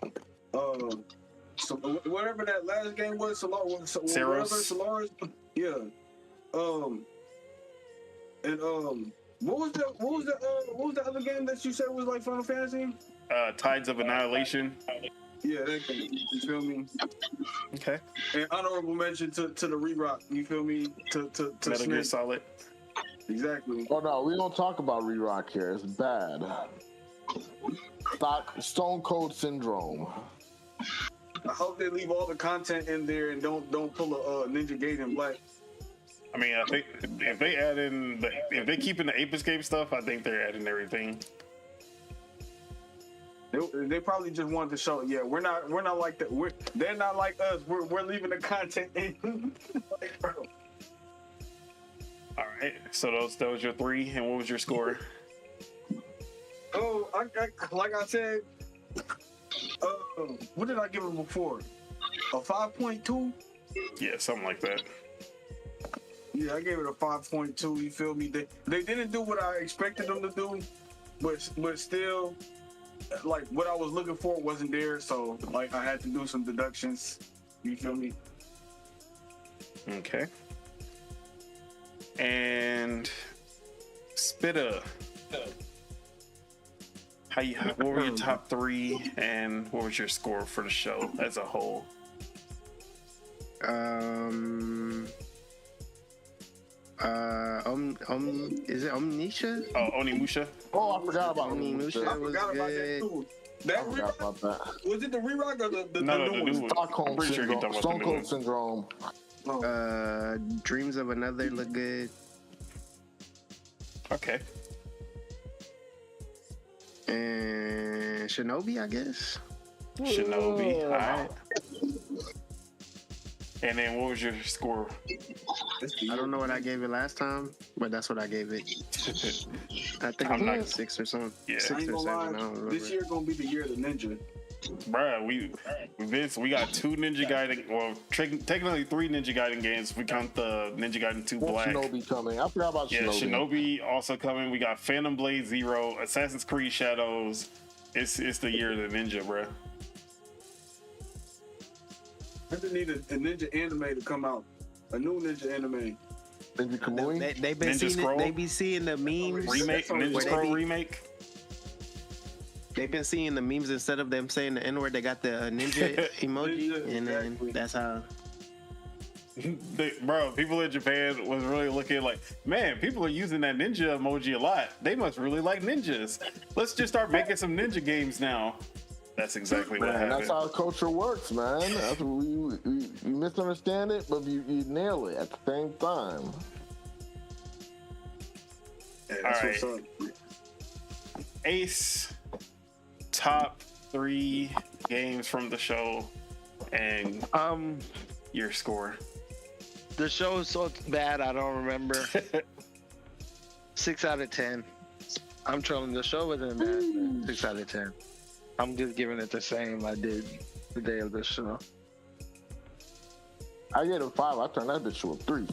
so whatever that last game was, Solaris. Yeah. And what was the other game that you said was like Final Fantasy? Tides of Annihilation. Yeah, that game. You feel me? Okay. And honorable mention to the Re-Rock. You feel me? To Metal Gear Snake. Solid. Exactly. Oh no, we don't talk about Re-Rock here. It's bad. Stone Cold Syndrome. I hope they leave all the content in there and don't pull a Ninja Gaiden Black. I mean, I think if they add in if they keep in the Ape Escape stuff, I think they're adding everything. They probably just wanted to show, yeah, we're not like that. They're not like us. We're leaving the content in. Like, bro. All right, so that was your 3, and what was your score? Oh, like I said, what did I give it before? A 5.2? Yeah, something like that. Yeah, I gave it a 5.2. You feel me? They didn't do what I expected them to do, but still, like what I was looking for wasn't there. So like I had to do some deductions. You feel me? Okay. And Spitta, what were your top 3, and what was your score for the show as a whole? Is it Omnisha? Oh, Onimusha. Oh, I forgot about Onimusha. I was forgot about that good. too. I That forgot Re-Rock, about that. was it the Re-Rock or the No, new the one? new one. Stockholm I'm pretty sure you're Syndrome. talking about Stone the new Cold one. Syndrome. Dreams of Another look good. Okay. And Shinobi, I guess. Shinobi. All right. And then what was your score? I don't know what I gave it last time, but that's what I gave it. I think I'm it was not- like 6 or something. Yeah. I 6 ain't or gonna 7. I lie, don't remember. this year gonna be the year of the ninja. Bruh, we got 2 Ninja Gaiden, well, technically 3 Ninja Gaiden games if we count the Ninja Gaiden 2 Black. Shinobi coming. I forgot about Yeah, Shinobi also coming. We got Phantom Blade Zero, Assassin's Creed Shadows. It's the year of the ninja, bruh. I just need a ninja anime to come out. A new ninja anime. Ninja Kamui. They've been Ninja seeing Scroll? they be seeing the memes. Remake, Ninja Where they Scroll be- remake. They've been seeing the memes instead of them saying the N word. They got the ninja emoji, Ninja, and then exactly. that's how. Bro, people in Japan was really looking like, man, people are using that ninja emoji a lot. They must really like ninjas. Let's just start making some ninja games now. That's exactly what Man, happened. that's how culture works, man. That's what you misunderstand it, but you nail it at the same time. Yeah, All that's right. what's up. Ace, top 3 games from the show, and your score. The show is so bad I don't remember. 6 out of 10. I'm trolling. The show wasn't bad. 6 out of 10. I'm just giving it the same I did the day of the show. I get a 5. I turn that bitch to a 3.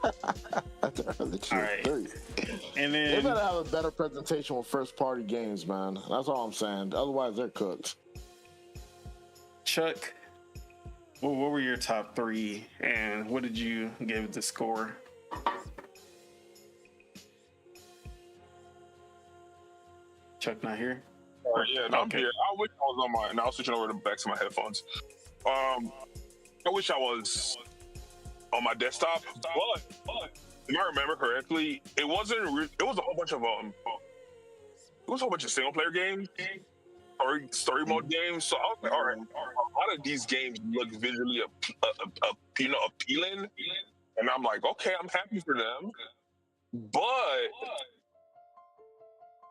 I turn that bitch to a 3. And then They better have a better presentation with first party games, man. That's all I'm saying. Otherwise, they're cooked. Chuck, what were your top 3, and what did you give it the score? Chuck not here? Yeah, no, I'm here. I wish I was on my. Now I was switching over back to my headphones. I wish I was on my desktop, but if I remember correctly, it wasn't. It was a whole bunch of It was a whole bunch of single player games, or story mode games. So I was like, all right, a lot of these games look visually, appealing, and I'm like, okay, I'm happy for them, but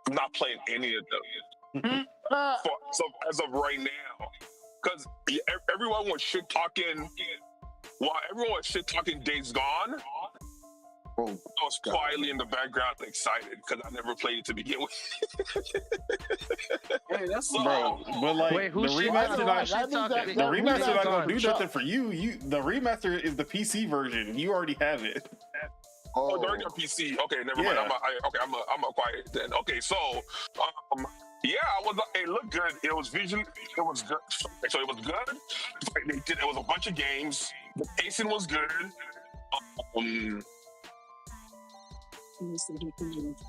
I'm not playing any of them. So as of right now, because everyone was shit talking. While everyone was shit talking Days Gone, I was quietly in the background excited because I never played it to begin with. Hey, that's Bro, but like Wait, the who's remaster not talking? the remaster not gonna do Chuck. nothing for you. The remaster is the PC version. You already have it. Oh, during your PC. Okay, never mind. I'm a quiet then. Okay, so yeah, I was. It looked good. It was visually. It was good. So it was good. It was a bunch of games. The pacing was good.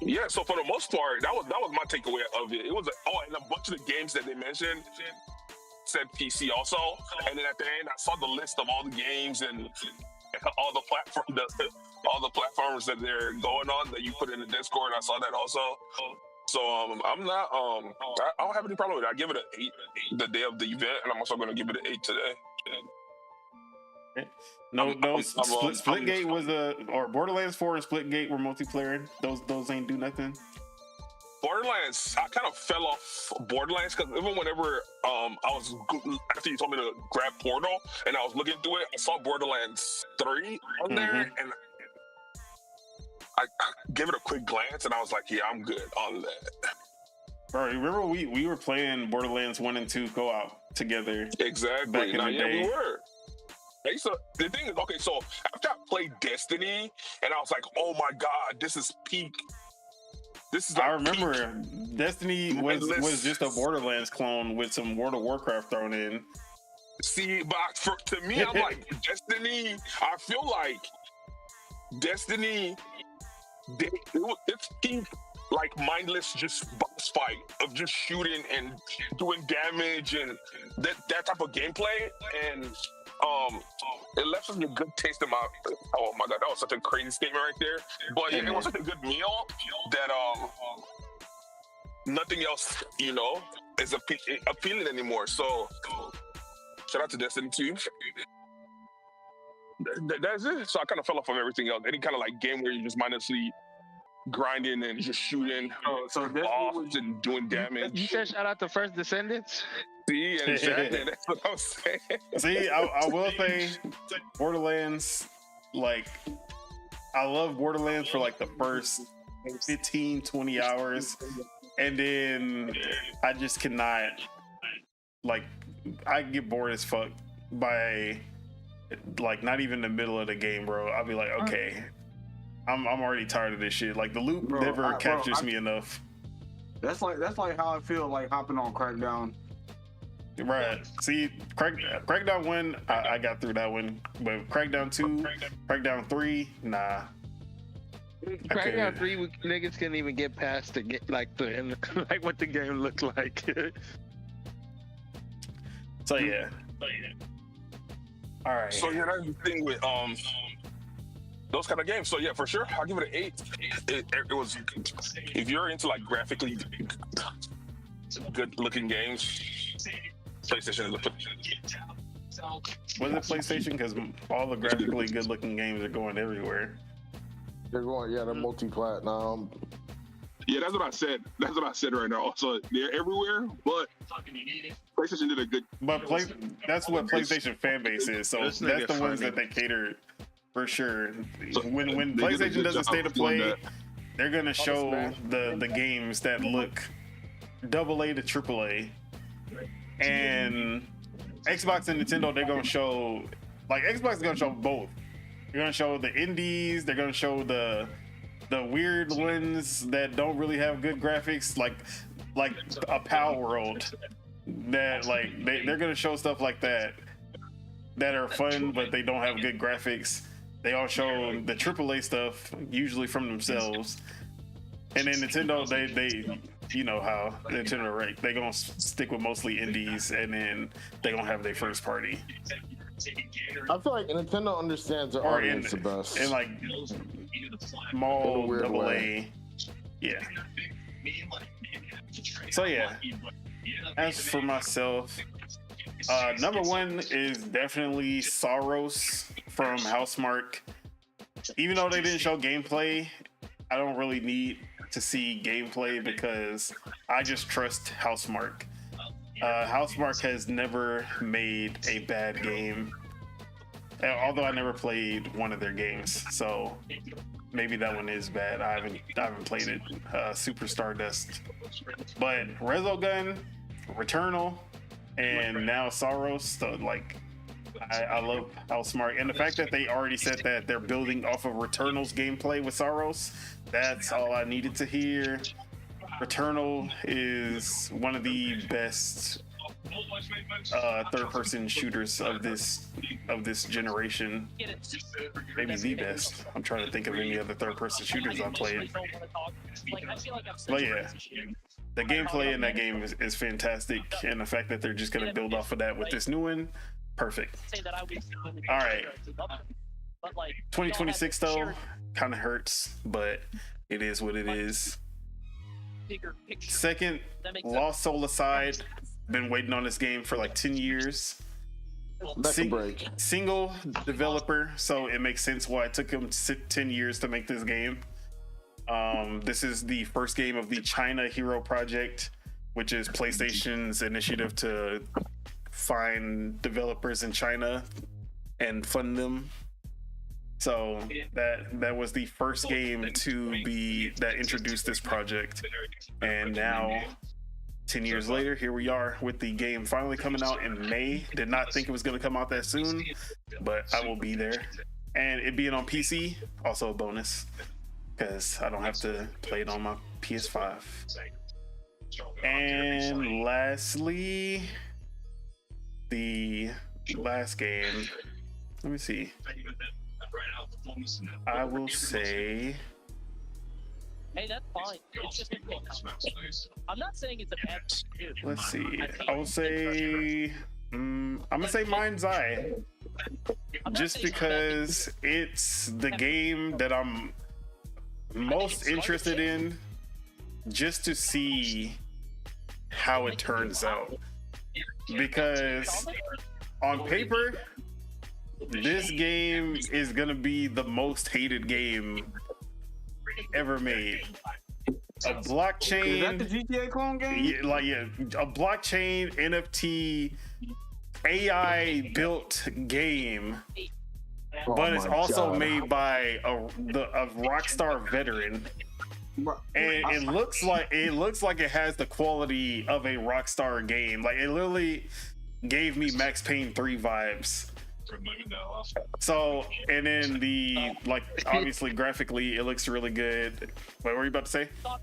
Yeah. So for the most part, that was my takeaway of it. It was and a bunch of the games that they mentioned said PC also. And then at the end, I saw the list of all the games and all the platforms that they're going on that you put in the Discord. I saw that also. So I'm not I don't have any problem with it. I give it an 8 the day of the event, and I'm also going to give it an 8 today. Splitgate was or Borderlands 4 and Splitgate were multiplayer. Those ain't do nothing. Borderlands, I kind of fell off Borderlands because even whenever after you told me to grab Portal and I was looking through it, I saw Borderlands 3 on there, and I gave it a quick glance and I was like, yeah, I'm good on that. Bro, remember we were playing Borderlands 1 and 2 co-op together. Exactly. Back in the day. We were. So the thing is, okay, so after I played Destiny and I was like, oh my God, this is peak. This is like I remember peak. Destiny was just a Borderlands clone with some World of Warcraft thrown in. See, but to me, I'm like, Destiny, I feel like Destiny, it's peak, like mindless just boss fight of just shooting and doing damage and that type of gameplay, and it left such a good taste in my. Oh my God, that was such a crazy statement right there. But yeah, it was such a good meal that nothing else, is appealing anymore. So shout out to Destiny 2. That's it. So I kind of fell off of everything else. Any kind of like game where you're just mindlessly grinding and just shooting off and doing damage. You said shout out to First Descendants? See, and exactly, that's what I'm saying. See, I will say Borderlands, like, I love Borderlands for like the first 15, 20 hours. And then I just cannot, like, I get bored as fuck by, like, not even the middle of the game, bro. I'll be like, okay, I'm already tired of this shit. Like, the loop never captures me enough. That's like how I feel like hopping on Crackdown. Right. See, Crackdown 1, I got through that one. But Crackdown 2, Crackdown 3, nah. Crackdown 3, niggas couldn't even get past the like what the game looked like. So yeah. All right. So yeah, that's the thing with those kind of games. So yeah, for sure, I'll give it an 8. It was, if you're into like graphically good looking games, PlayStation is Was it PlayStation? Because all the graphically good looking games are going everywhere. They're going, they're multi-platinum. Yeah, that's what I said. That's what I said right now. So they're everywhere, but PlayStation did a good. But that's what PlayStation fan base is. So This that's nigga the ones funny. that they cater for sure. So When they did a PlayStation good does a job state of of doing play, that. they're gonna show Smash. the games that look AA to AAA, and Xbox and Nintendo they're gonna show like Xbox is gonna show both. They're gonna show the indies. They're gonna show the weird ones that don't really have good graphics, like a Pal World. That like they're gonna show stuff like that are fun, but they don't have good graphics. They all show the AAA stuff usually from themselves, and then Nintendo they you know how Nintendo right? They gonna stick with mostly indies, and then they gonna have their first party. I feel like Nintendo understands their Or in audience the best. like In a small weird AA. way. Yeah. So yeah. As for myself, number one is definitely Soros from Housemarque. Even though they didn't show gameplay, I don't really need to see gameplay because I just trust Housemarque. Housemarque has never made a bad game, although I never played one of their games, so maybe that one is bad. I haven't played it. Super Stardust, but Resogun, Returnal, and now Soros. So like, I love Housemarque, and the fact that they already said that they're building off of Returnal's gameplay with Soros. That's all I needed to hear. Returnal is one of the best third-person shooters of this generation. Maybe the best. I'm trying to think of any other third-person shooters I played. But yeah, the gameplay in that game is fantastic, and the fact that they're just gonna build off of that with this new one, perfect. All right, 2026 though, kind of hurts, but it is what it is. Second, Lost Soul aside, been waiting on this game for like 10 years. That's a break. Single developer, so it makes sense why it took them 10 years to make this game. This is the first game of the China Hero Project, which is PlayStation's initiative to find developers in China and fund them. So that was the first game that introduced this project, and now 10 years later, here we are with the game finally coming out in May. Did not think it was going to come out that soon, but I will be there. And it being on PC, also a bonus, because I don't have to play it on my PS5. And lastly, the last game, let me see. I will say, hey, that's fine. It's just I'm not saying it's a bad thing. Let's see. I will say, I'm gonna say Mind's Eye, just because it's the game that I'm most interested in, just to see how it turns out. Because on paper, this game is gonna be the most hated game ever made. A blockchain, Is that the GTA clone game? a blockchain NFT AI built game, but it's also made by a Rockstar veteran, and it looks like it has the quality of a Rockstar game. Like, it literally gave me Max Payne 3 vibes. So, and then obviously graphically it looks really good. What were you about to say? Oh,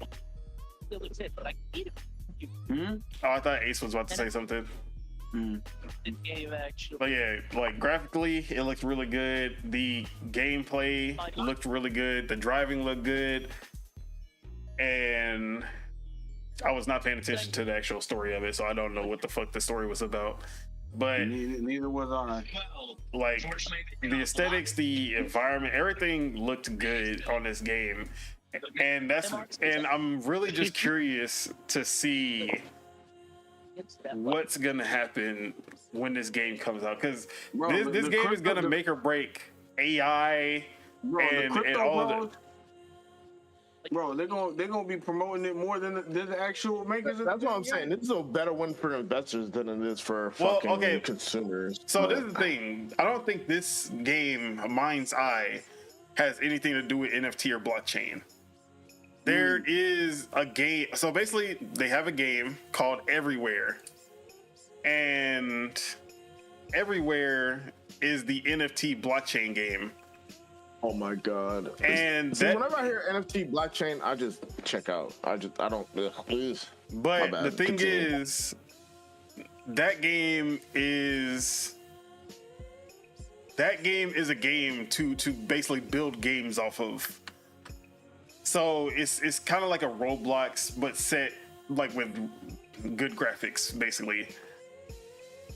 I thought Ace was about to say something. But yeah, like, graphically it looked really good. The gameplay looked really good. The driving looked good. And I was not paying attention to the actual story of it, so I don't know what the fuck the story was about. But neither was I. Like, the aesthetics, the environment, everything looked good on this game, and I'm really just curious to see what's gonna happen when this game comes out, because this game is gonna make or break AI and all of it. Bro, they're gonna be promoting it more than the actual makers. That's what I'm saying. This is a better win for investors than it is for Well, fucking okay. consumers. So But this is the thing. I don't think this game, Mind's Eye, has anything to do with NFT or blockchain. There is a game. So basically, they have a game called Everywhere, and Everywhere is the NFT blockchain game. oh my god. And See, that, whenever I hear NFT blockchain, I just check out. I don't. Ugh. but My bad. the thing Continue. is, that game is a game to basically build games off of. So it's kind of like a Roblox, but set like with good graphics, basically.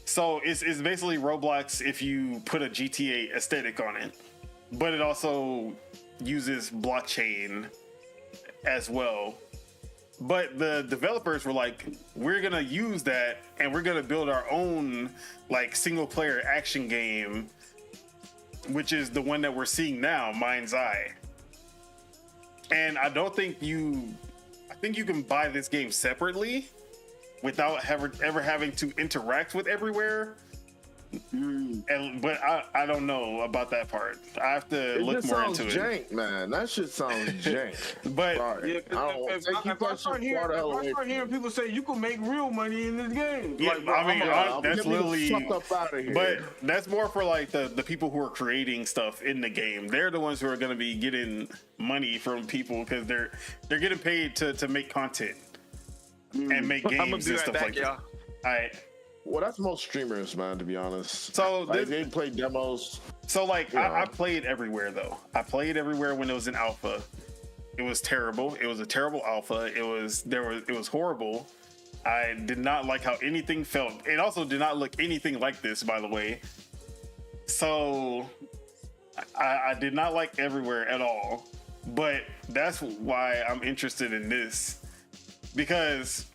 So it's basically Roblox if you put a GTA aesthetic on it, but it also uses blockchain as well. But the developers were like, we're gonna use that and we're gonna build our own like single player action game, which is the one that we're seeing now, Mind's Eye. And I think you can buy this game separately without ever having to interact with Everywhere. But I don't know about that part. I have to It look just more sounds into it. jank, man. That shit sounds jank. But Sorry. Yeah, if I start hearing people say you can make real money in this game, yeah, like, bro, I mean, I'm that's getting the literally. fuck up out of here. But that's more for like the people who are creating stuff in the game. They're the ones who are going to be getting money from people because they're getting paid to make content and make I'm gonna games be and right stuff back, like y'all. that. All right. well, that's most streamers, man. To be honest, So like, they play demos. So like Yeah. I played Everywhere though. I played Everywhere when it was in alpha. It was terrible. It was a terrible alpha. It was horrible. I did not like how anything felt. It also did not look anything like this, by the way. So I did not like Everywhere at all. But that's why I'm interested in this. Because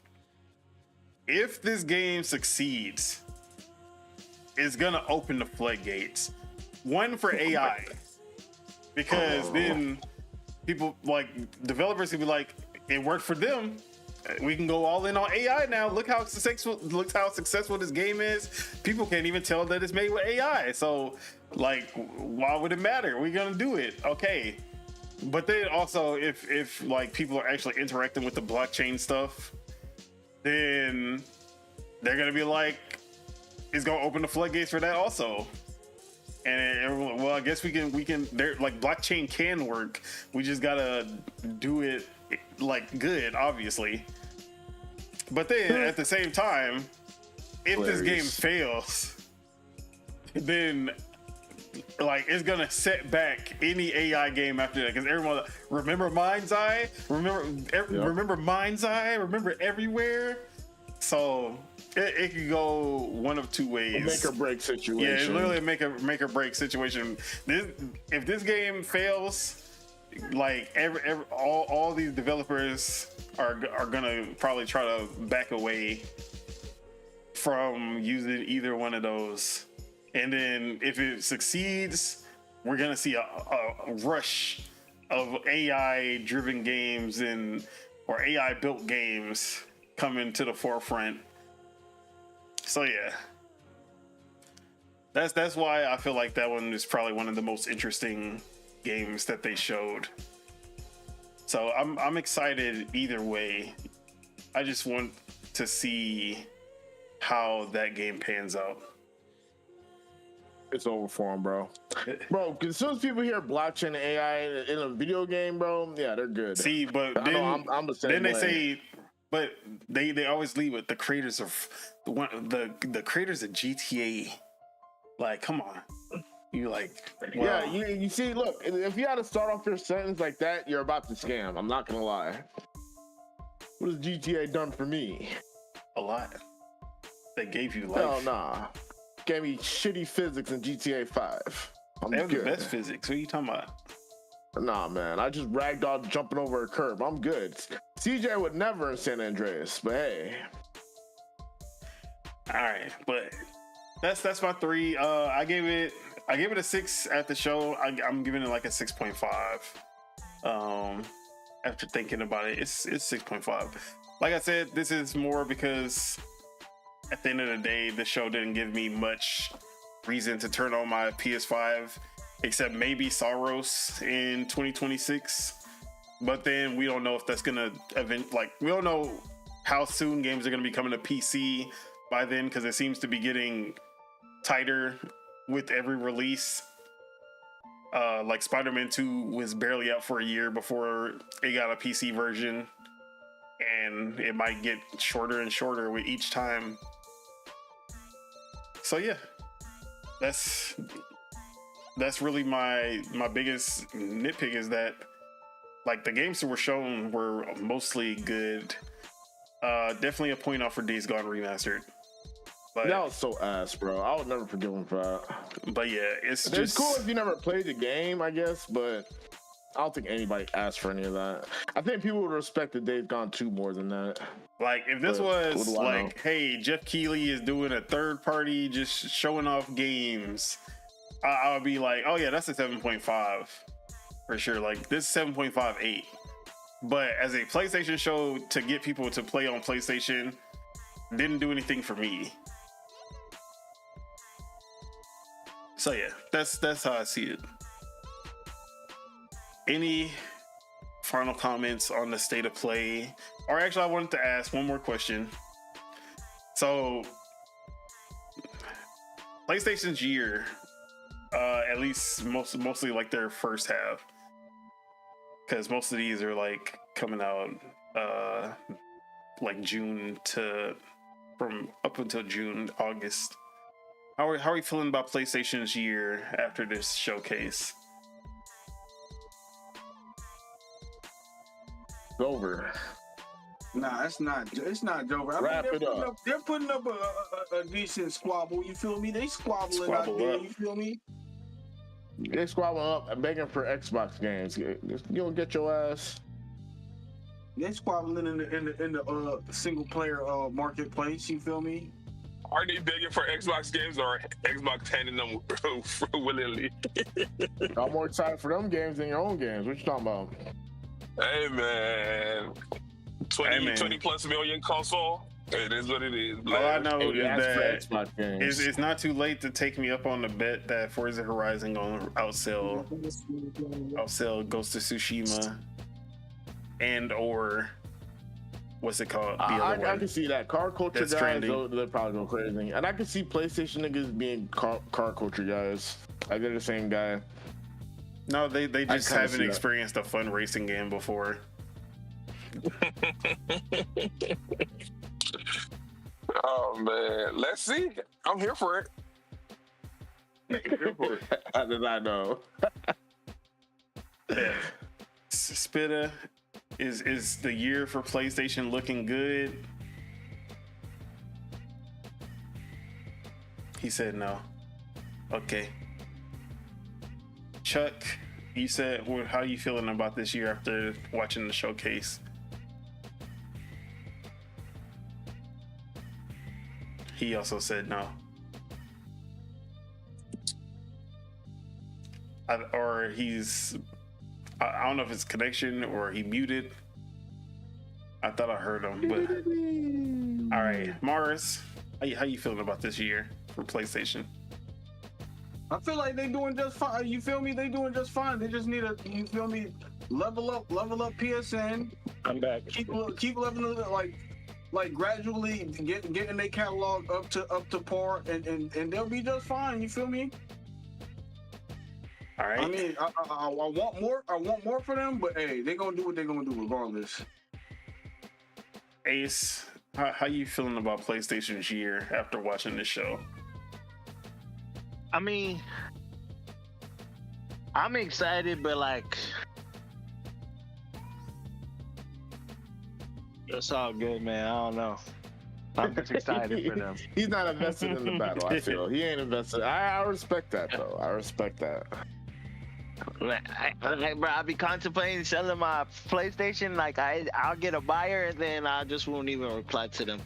if this game succeeds, it's gonna open the floodgates. One for AI, because then people like developers can be like, it worked for them. We can go all in on AI now. Look how successful this game is. People can't even tell that it's made with AI. So like, why would it matter? We're gonna do it. Okay. But then also if like people are actually interacting with the blockchain stuff, then they're gonna be like, it's gonna open the floodgates for that also. And well, I guess we can. There, like blockchain can work. We just gotta do it like good, obviously. But then at the same time, if this game fails, then like it's gonna set back any AI game after that. Because everyone remember Mind's Eye, remember Mind's Eye, remember Everywhere. So it could go one of two ways. A make or break situation. Yeah, it's literally a make or break situation. If this game fails, like all these developers are gonna probably try to back away from using either one of those. And then if it succeeds, we're gonna see a rush of AI driven games or AI built games coming to the forefront. So yeah, that's why I feel like that one is probably one of the most interesting games that they showed. So I'm excited either way. I just want to see how that game pans out. It's over for them, bro. Bro, as soon as people hear blockchain and AI in a video game, bro, yeah, they're good. See, but I know, I'm the same then they way. say, but they always leave with the creators of the creators of GTA. Like, come on, you like, wow. Yeah, you see, look, if you had to start off your sentence like that, you're about to scam. I'm not gonna lie. What has GTA done for me? A lot. They gave you life. Hell nah. Gave me shitty physics in GTA 5. I'm They have good. the best physics. What are you talking about? Nah, man. I just ragdolled jumping over a curb. I'm good. CJ would never in San Andreas, but hey. All right, but that's my 3. I gave it a 6 at the show. I'm giving it like a 6.5. after thinking about it, it's 6.5. Like I said, this is more because at the end of the day, the show didn't give me much reason to turn on my PS5, except maybe Soros in 2026. But then we don't know if that's gonna we don't know how soon games are gonna be coming to PC by then, because it seems to be getting tighter with every release. Like Spider-Man 2 was barely out for a year before it got a PC version, and it might get shorter and shorter with each time. So yeah, that's really my biggest nitpick, is that like the games that were shown were mostly good. Definitely a point off for Days Gone Remastered. But, that was so ass, bro. I would never forgive him for that. But yeah, it's cool if you never played the game, I guess, but I don't think anybody asked for any of that. I think people would respect the Days Gone 2 more than that. Like, if this was like, hey, Jeff Keighley is doing a third party, just showing off games, I would be like, oh yeah, that's a 7.5 for sure. Like, this is 7.58. But as a PlayStation show to get people to play on PlayStation, didn't do anything for me. So yeah, that's how I see it. Any final comments on the state of play? Or actually, I wanted to ask one more question. So, PlayStation's year, at least mostly like their first half, because most of these are like coming out like from up until June, August. How are we feeling about PlayStation's year after this showcase? It's over. Nah, it's not over. Wrap it up. They're putting up a decent squabble. You feel me? They squabbling out there. You feel me? They squabbling up and begging for Xbox games. You don't get your ass. They squabbling in the single player marketplace. You feel me? Are they begging for Xbox games, or Xbox handing them willingly? I'm more excited for them games than your own games. What you talking about? Hey man, 20 plus million console. It is what it is. All I know is that Xbox games. it's not too late to take me up on the bet that Forza Horizon gonna outsell Ghost of Tsushima and or what's it called? I can see that. Car culture That's guys, trending. they're probably going crazy. And I can see PlayStation niggas being car culture guys. Like, they're the same guy. No, they just kinda haven't see that. experienced a fun racing game before. Oh man, let's see. I'm here for it. How did I know? Yeah. Spitta, is the year for PlayStation looking good? He said no. Okay. Chuck, you said, how are you feeling about this year after watching the showcase? He also said no. I don't know if it's connection or he muted. I thought I heard him, but all right, Mars, how you feeling about this year for PlayStation? I feel like they doing just fine. You feel me? They doing just fine. They just need you feel me? Level up PSN. I'm back. Keep leveling up, like gradually getting their catalog up to par, and they'll be just fine. You feel me? All right. I mean, I want more. I want more for them, but hey, they gonna do what they gonna do regardless. Ace, how you feeling about PlayStation's year after watching this show? I mean, I'm excited, but like, it's all good, man. I don't know. I'm just excited for them. He's not invested in the battle, I feel. He ain't invested. I respect that, though. I respect that. Bro, I'll be contemplating selling my PlayStation. Like, I'll get a buyer, and then I just won't even reply to them.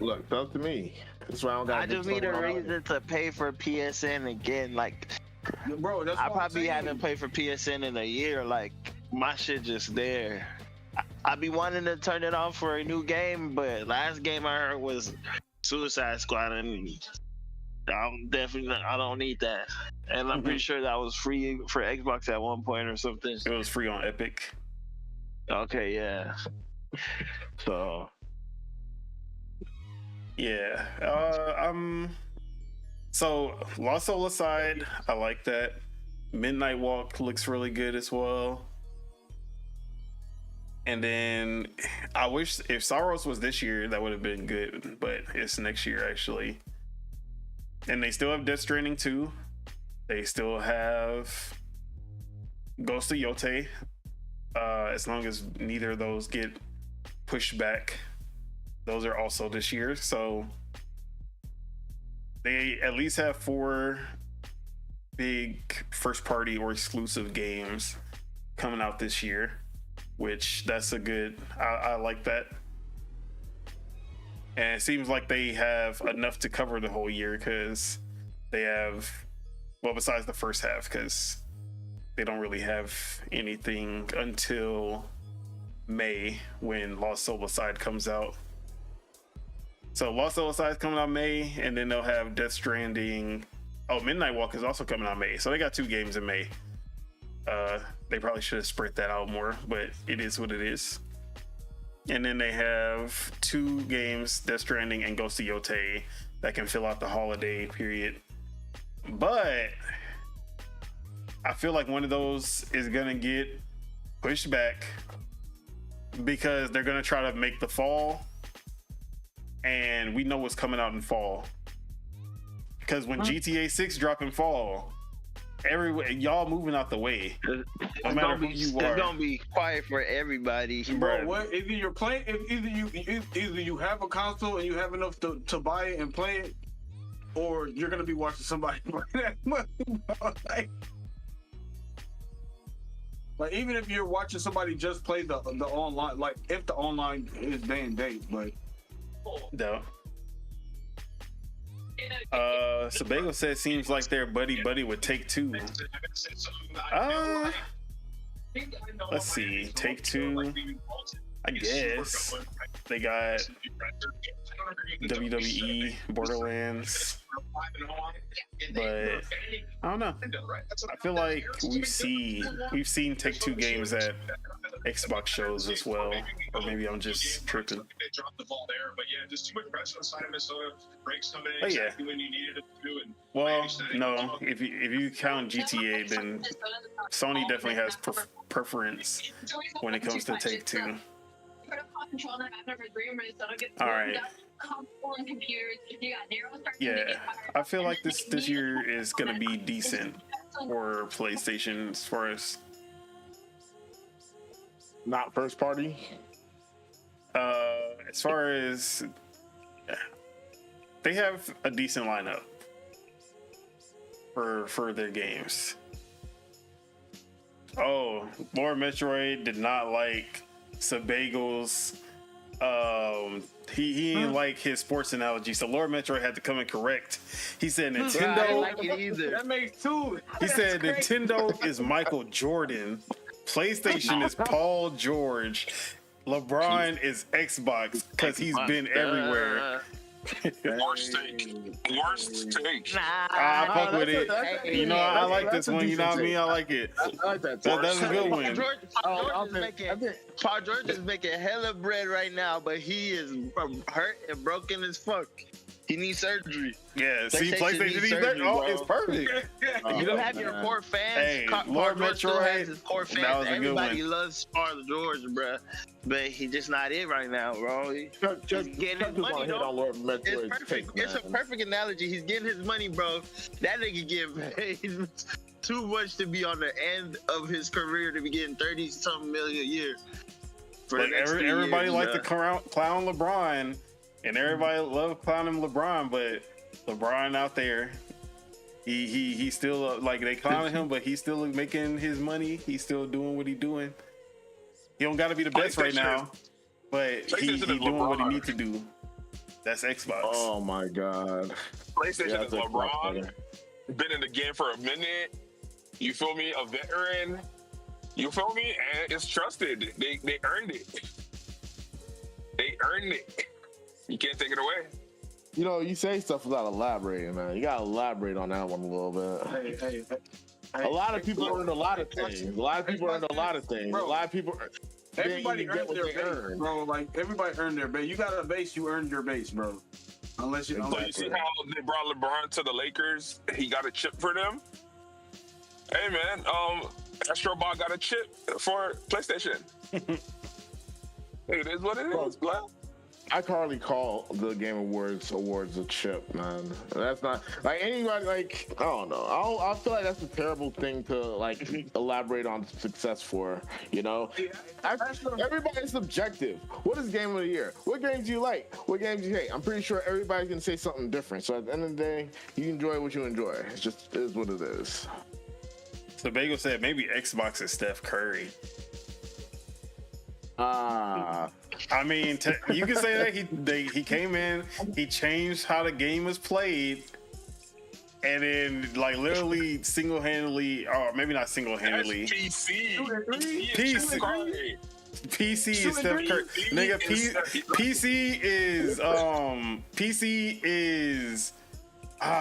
Look, it's up to me. That's why I don't got. I just need a reason to pay for PSN again. Like, Bro, that's I what I'm probably saying. haven't paid for PSN in a year. Like, my shit just there. I be wanting to turn it on for a new game, but last game I heard was Suicide Squad, and I don't need that. And I'm pretty sure that was free for Xbox at one point or something. It was free on Epic. Okay, yeah. So yeah, so Lost Soul aside, I like that. Midnight Walk looks really good as well. And then I wish if Sorrows was this year, that would have been good, but it's next year actually. And they still have Death Stranding 2. They still have Ghost of Yote. As long as neither of those get pushed back, those are also this year. So they at least have 4 big first party or exclusive games coming out this year, which that's a good, I like that. And it seems like they have enough to cover the whole year because they have, well, besides the first half, because they don't really have anything until May when Lost Soul Aside comes out. So Lost Soul Aside is coming out May, and then they'll have Death Stranding. Oh, Midnight Walk is also coming out May. So they got 2 games in May. They probably should have spread that out more, but it is what it is. And then they have 2 games, Death Stranding and Ghost of Yote, that can fill out the holiday period. But I feel like one of those is gonna get pushed back because they're gonna try to make the fall, and we know what's coming out in fall. Because when GTA 6 drop in fall, y'all moving out the way. No matter who you are, it's gonna be quiet for everybody. Bro, what? Either you're playing, either you have a console and you have enough to buy it and play it, or you're gonna be watching somebody play that much. Like even if you're watching somebody just play the online, like if the online is day and date, but no. Sebago says seems like they're buddy with Take-Two. Let's see, Take-Two. I guess they got WWE, Borderlands, but I don't know. I feel like we've seen Take-Two games at Xbox shows as well, or maybe I'm just tripping. But yeah. Well, no, if you count GTA, then Sony definitely has preference when it comes to Take-Two. All right. Yeah, I feel like this year is gonna be decent for PlayStation as far as not first party. As far as they have a decent lineup for their games. Oh, Lord Metroid did not like Sebago's. He didn't like his sports analogy, so Lord Metroid had to come and correct. He said Nintendo. I didn't like it either. That makes 2. He said Nintendo is Michael Jordan, PlayStation is Paul George, LeBron is Xbox because he's been everywhere. Worst take. I fuck with it. You know, I like this one. You know what I mean? I like it. I like that. That's a good one. Paul George is making hella bread right now, but he is hurt and broken as fuck. He needs surgery. Yeah, see, PlayStation needs surgery. Oh, it's perfect. You don't have your core fans. Hey, Lord Metroid has Metroid. his core That fans. was a good Everybody one. loves Paul George, bro. But he just not it right now, bro. Just getting his money, though. on Lord Metroid's It's perfect. take, It's a perfect analogy. He's getting his money, bro. That nigga getting paid too much to be on the end of his career to be getting 30-something million a year. For Like the next 3 everybody years, like to clown LeBron, and everybody love clowning LeBron, but LeBron out there, he still like they clowning him, but he's still making his money. He's still doing what he's doing. He don't got to be the best right now, but he doing what he need to do. That's Xbox. Oh my god. PlayStation is LeBron. Been in the game for a minute. You feel me? A veteran. You feel me? And it's trusted. They earned it. They earned it. You can't take it away. You know, you say stuff without elaborating, man. You gotta elaborate on that one a little bit. Hey, A lot of people earn a lot of things. A lot of people earn a lot of things. A Bro, lot of people. everybody didn't even earns get their what they base, earned. bro. Like everybody earned their base. You got a base, you earned your base, bro. Unless you. So you see how they brought LeBron to the Lakers? He got a chip for them. Hey man, Astrobot got a chip for PlayStation. It is what it is, bro. I can hardly call the Game Awards a chip, man. That's not like anybody. Like I don't know. I feel like that's a terrible thing to like elaborate on success for. You know, everybody's subjective. What is Game of the Year? What games do you like? What games do you hate? I'm pretty sure everybody's gonna say something different. So at the end of the day, you enjoy what you enjoy. It's just it is what it is. So Bagel said maybe Xbox is Steph Curry. I mean, you can say that he came in, he changed how the game was played, and then like literally single-handedly, or maybe not single-handedly. PC. PC is Steph Curry. Nigga, PC is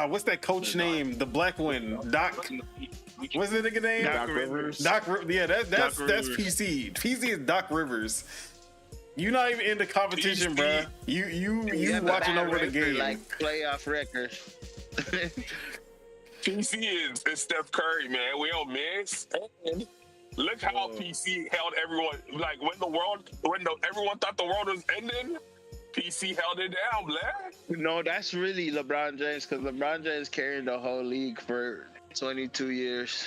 what's that coach name? The black one, Doc. What's the nigga name? Doc Rivers. Yeah, that's PC. PC is Doc Rivers. You not even in the competition, bruh. You watching over the game. Like playoff record. PC is Steph Curry, man. We don't miss. And look how PC held everyone. Like when everyone thought the world was ending, PC held it down, man. No, that's really LeBron James, because LeBron James carried the whole league for 22 years.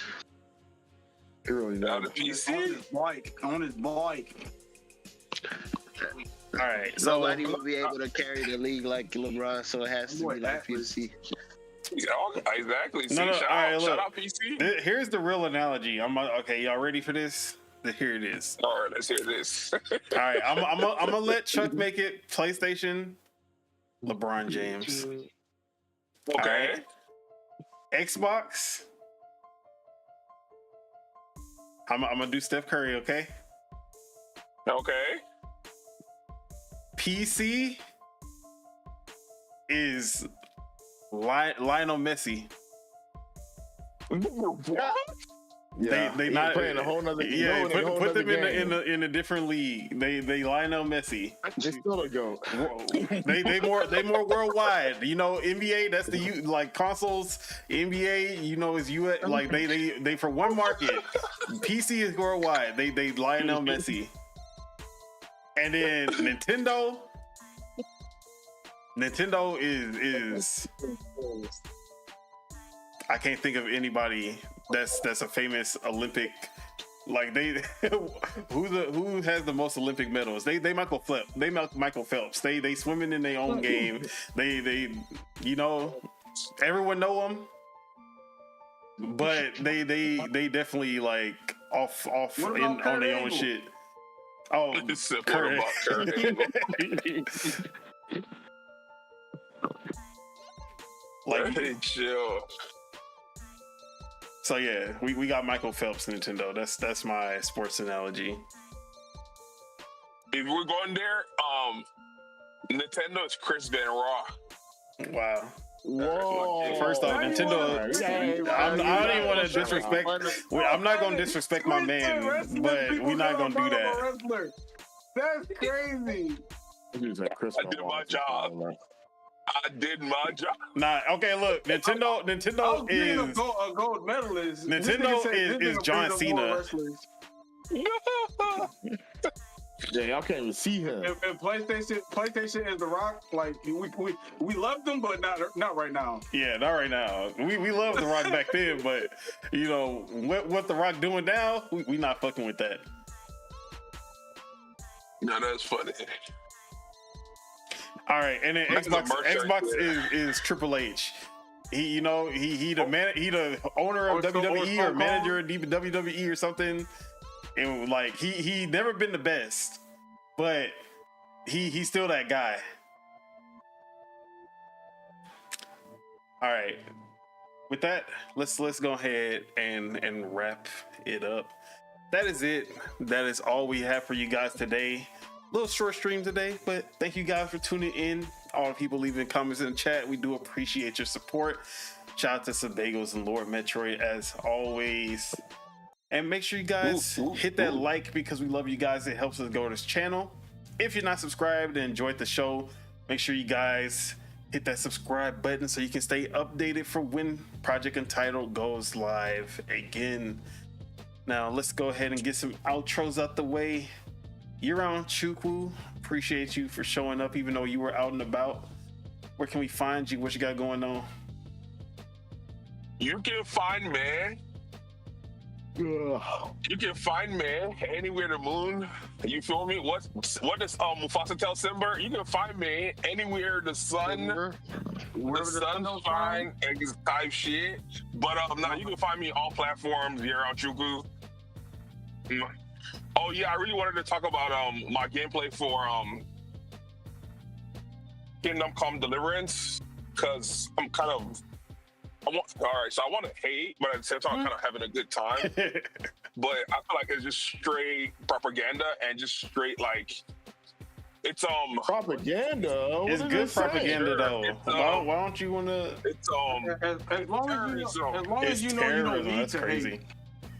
It really Now does. the PC. On his bike. All right, so Nobody will be able to carry the league like LeBron, so it has to be like PC. Yeah, exactly. See, No, shout all right, out, look. shout out PC. Here's the real analogy. Okay, y'all ready for this? Here it is. All right, let's hear this. All right, I'm gonna let Chuck make it. PlayStation, LeBron James. Okay. All right. Xbox. I'm gonna do Steph Curry. Okay. Okay. PC is Lionel Messi. Yeah, They he not playing a whole nother. Yeah, put them game. in a different league. They Lionel Messi. They still a goat. they more worldwide. You know, NBA. That's the like consoles. NBA. You know, is US. Like they for one market. PC is worldwide. They Lionel Messi. And then Nintendo. Nintendo is I can't think of anybody that's a famous Olympic, like they who has the most Olympic medals. They Michael Phelps. They swimming in their own game. They you know, everyone know them, but they definitely like off on their own shit. Oh, Curry. Like, chill. So yeah, we got Michael Phelps Nintendo. That's my sports analogy. If we're going there, Nintendo is Chris Benoit. Wow. Whoa! First off, Nintendo. I don't even want to disrespect. I'm not gonna disrespect my man, but we're not gonna do that. That's crazy. I did my job. I did my job. Nah, okay, look, Nintendo is a gold medalist. Nintendo is John Cena. Yeah, y'all can't even see him. And PlayStation is The Rock. Like we love them, but not right now. Yeah, not right now. We loved The Rock back then, but you know what The Rock doing now? We not fucking with that. No, that's funny. All right, and then That's Xbox is Triple H. He the owner of WWE or manager of WWE or something. And like he never been the best, but he's still that guy. All right, with that, let's go ahead and wrap it up. that is it. That is all we have for you guys today. Little short stream today, but thank you guys for tuning in. All the people leaving comments in the chat, we do appreciate your support. Shout out to Sebagos and Lord Metroid as always. And make sure you guys hit that like because we love you guys. It helps us grow this channel. If you're not subscribed and enjoyed the show, make sure you guys hit that subscribe button so you can stay updated for when Project Untitled goes live again. Now let's go ahead and get some outros out the way. You're on Chukwu. Appreciate you for showing up even though you were out and about. Where can we find you? What you got going on? You can find me. You can find me anywhere the moon. You feel me? What does Mufasa tell Simba? You can find me anywhere the sun, the sun shine and this type shit. But now you can find me on all platforms. You're on Chukwu. Oh yeah, I really wanted to talk about my gameplay for Kingdom Come Deliverance because I'm kind of. I want to hate, but at the same time, I'm kind of having a good time. But I feel like it's just straight propaganda and just straight like it's propaganda. It's good propaganda though. Why don't you want to? It's as long as you know you don't need to hate.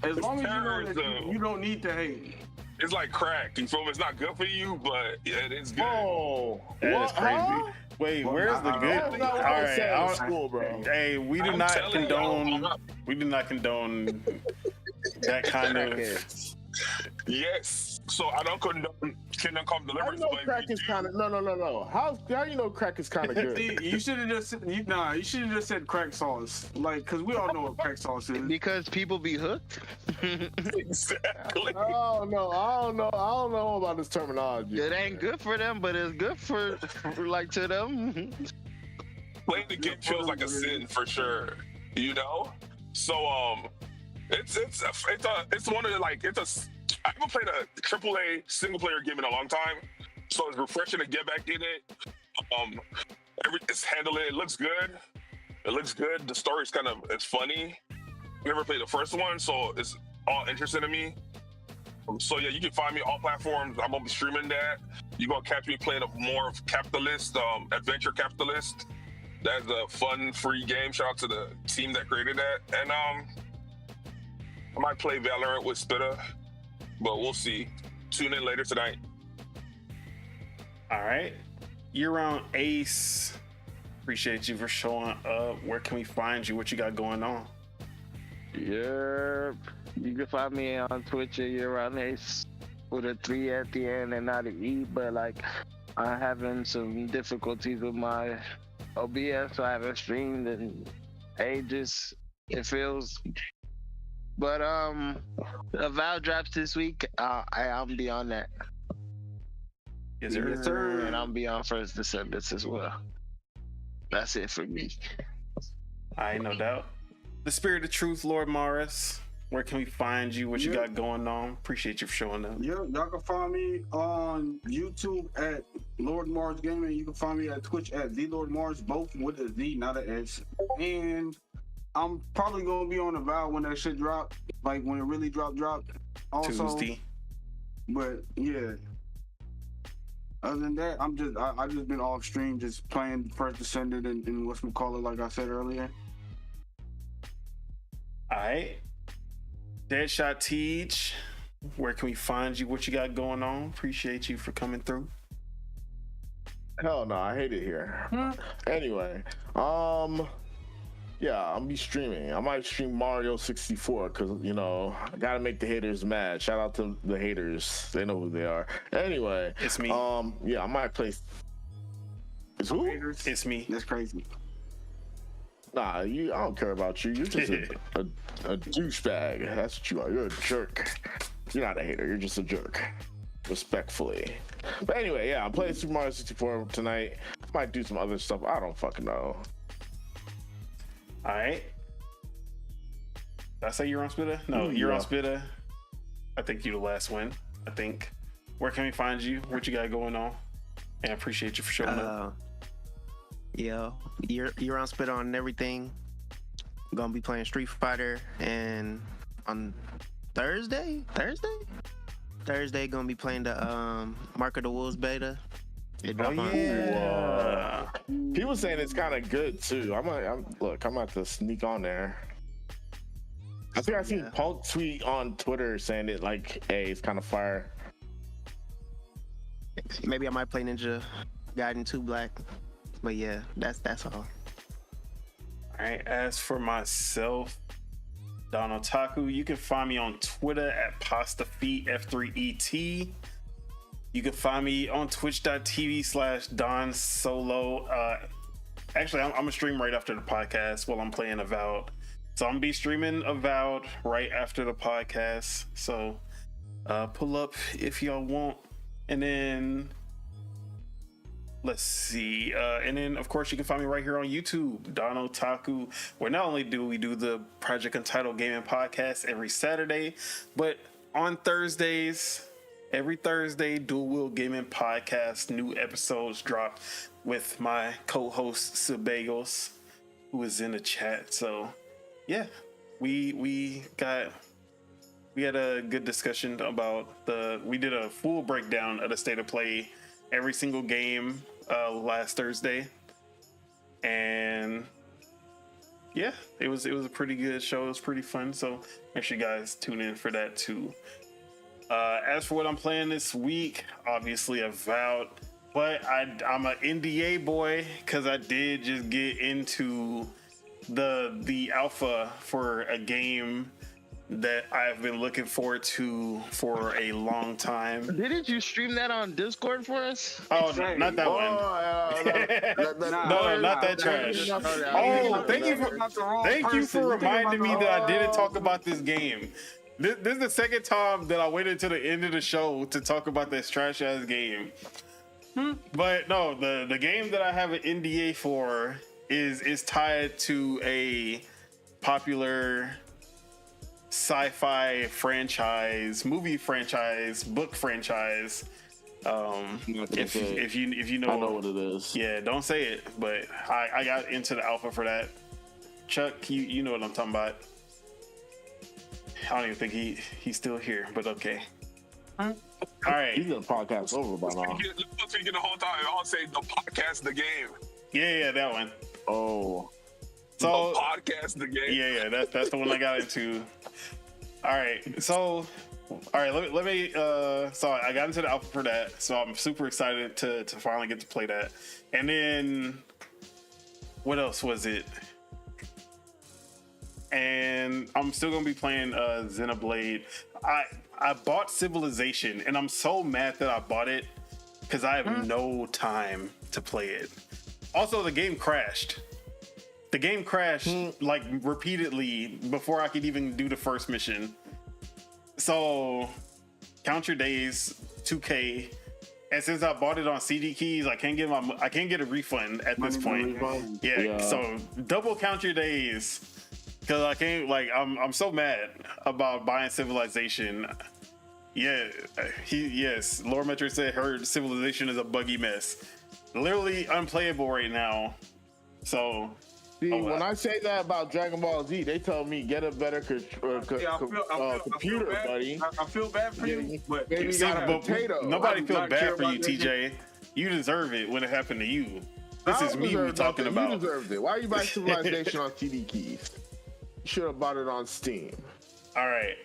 As long as you know that you don't need to hate. It's like crack. You feel me? It's not good for you, but it is good. Oh, that is crazy. Huh? Wait, where's the good? All right, school, bro. Hey, we do not condone. We do not condone that kind of. Yes. So I don't condone Kingdom Come Deliverance. I know crack is kind of no. How you know crack is kind of good? See, you should have just you should have just said crack sauce, like because we all know what crack sauce is. Because people be hooked. Exactly. I don't know about this terminology. It ain't good for them, but it's good for like to them. Playing the game feels like a sin for sure. You know. So it's one of the like I haven't played a AAA single player game in a long time, so it's refreshing to get back in it. It's handled it. It looks good. The story's it's funny. Never played the first one, so it's all interesting to me. So yeah, you can find me on all platforms. I'm gonna be streaming that. You're gonna catch me playing more of Capitalist, Adventure Capitalist. That's a fun, free game. Shout out to the team that created that. And I might play Valorant with Spitta, but we'll see. Tune in later tonight. All right. You're on Ace. Appreciate you for showing up. Where can we find you? What you got going on? Yeah, you can find me on Twitch at You're on Ace with a 3 at the end and not an E, but like I'm having some difficulties with my OBS, so I haven't streamed in ages, it feels. But Avowed drops this week. I'm beyond that. Yes, sir. And I'm beyond First Descendants as well. That's it for me. I no doubt. The Spirit of Truth, Lord Morris. Where can we find you? What you got going on? Appreciate you for showing up. Yeah, y'all can find me on YouTube at Lord Mars Gaming. You can find me at Twitch at The Lord Mars, both with a Z, not an S. And I'm probably gonna be on Avowed when that shit drop, like when it really drop. Also, Tuesday. But yeah. Other than that, I just been off stream, just playing First Descendant and whatchamacallit, like I said earlier. All right. Deadshot Teach, where can we find you? What you got going on? Appreciate you for coming through. Hell no, I hate it here. Anyway, yeah, I'll be streaming. I might stream Mario 64 because, I gotta make the haters mad. Shout out to the haters. They know who they are. Anyway. It's me. Yeah, I might play. It's who? Haters? It's me. That's crazy. Nah, I don't care about you. You're just a douchebag. That's what you are. You're a jerk. You're not a hater. You're just a jerk. Respectfully. But anyway, yeah, I'm playing Super Mario 64 tonight. Might do some other stuff. I don't fucking know. All right. Did I say you're on Spitta? No, you're on Spitta. I think you're the last one. I think. Where can we find you? What you got going on? And I appreciate you for showing up. Yo, you're on Spitta on everything. I'm gonna be playing Street Fighter and on Thursday gonna be playing the Mark of the Wolves beta. It dropped on- yeah. People saying it's kind of good too. I'm about to sneak on there. I think I seen Yeah. Punk tweet on Twitter saying it like, "Hey, it's kind of fire." Maybe I might play Ninja Gaiden 2 Black. But yeah, that's all. All right. As for myself, Don Otaku, you can find me on Twitter at PastaFeet F3ET. You can find me on twitch.tv/Don Solo. Actually, I'm gonna stream right after the podcast while I'm playing Avowed. So I'm gonna be streaming Avowed right after the podcast. So pull up if y'all want. And then let's see. And then of course you can find me right here on YouTube, Don Otaku, where not only do we do the Project Untitled Gaming Podcast every Saturday, but on Thursdays, every Thursday, Dual Wheel Gaming Podcast, new episodes drop with my co-host Sebagos, who is in the chat. So yeah, we had a good discussion about we did a full breakdown of the state of play, every single game last Thursday, and yeah, it was a pretty good show. It was pretty fun, so make sure you guys tune in for that too. As for what I'm playing this week, obviously Avowed, but I'm an NDA boy because I did just get into the alpha for a game that I've been looking forward to for a long time. Didn't you stream that on Discord for us? Oh, not that one. No, not that trash. Oh, thank you for reminding me that I didn't talk about this game. This is the second time that I waited to the end of the show to talk about this trash ass game. But no, the game that I have an NDA for is tied to a popular sci-fi franchise, movie franchise, book franchise. If you know, I know what it is. Yeah, don't say it. But I got into the alpha for that. Chuck, you know what I'm talking about. I don't even think he's still here, but okay. All right. He's gonna podcast over by now. Speaking the whole time, I'll say the podcast, the game. Yeah, that one. Oh. So the podcast, the game. Yeah, that's the one I got into. All right, so let me so I got into the alpha for that, so I'm super excited to finally get to play that. And then what else was it? And I'm still gonna be playing Xenoblade. I bought Civilization, and I'm so mad that I bought it because I have no time to play it. Also, the game crashed. The game crashed like repeatedly before I could even do the first mission. So count your days, 2K. And since I bought it on CD keys, I can't get a refund at this point. Yeah, so double count your days. Cause I can't, I'm so mad about buying Civilization. Yeah, Lord Metro said her Civilization is a buggy mess. Literally unplayable right now. So see, when I say that about Dragon Ball Z, they tell me get a better computer, buddy. I feel bad for you, but maybe you got a potato. Nobody feel bad for you, TJ. You deserve it when it happened to you. This is me we're talking about. You deserved it. Why are you buying Civilization on CD keys? You should have bought it on Steam. All right.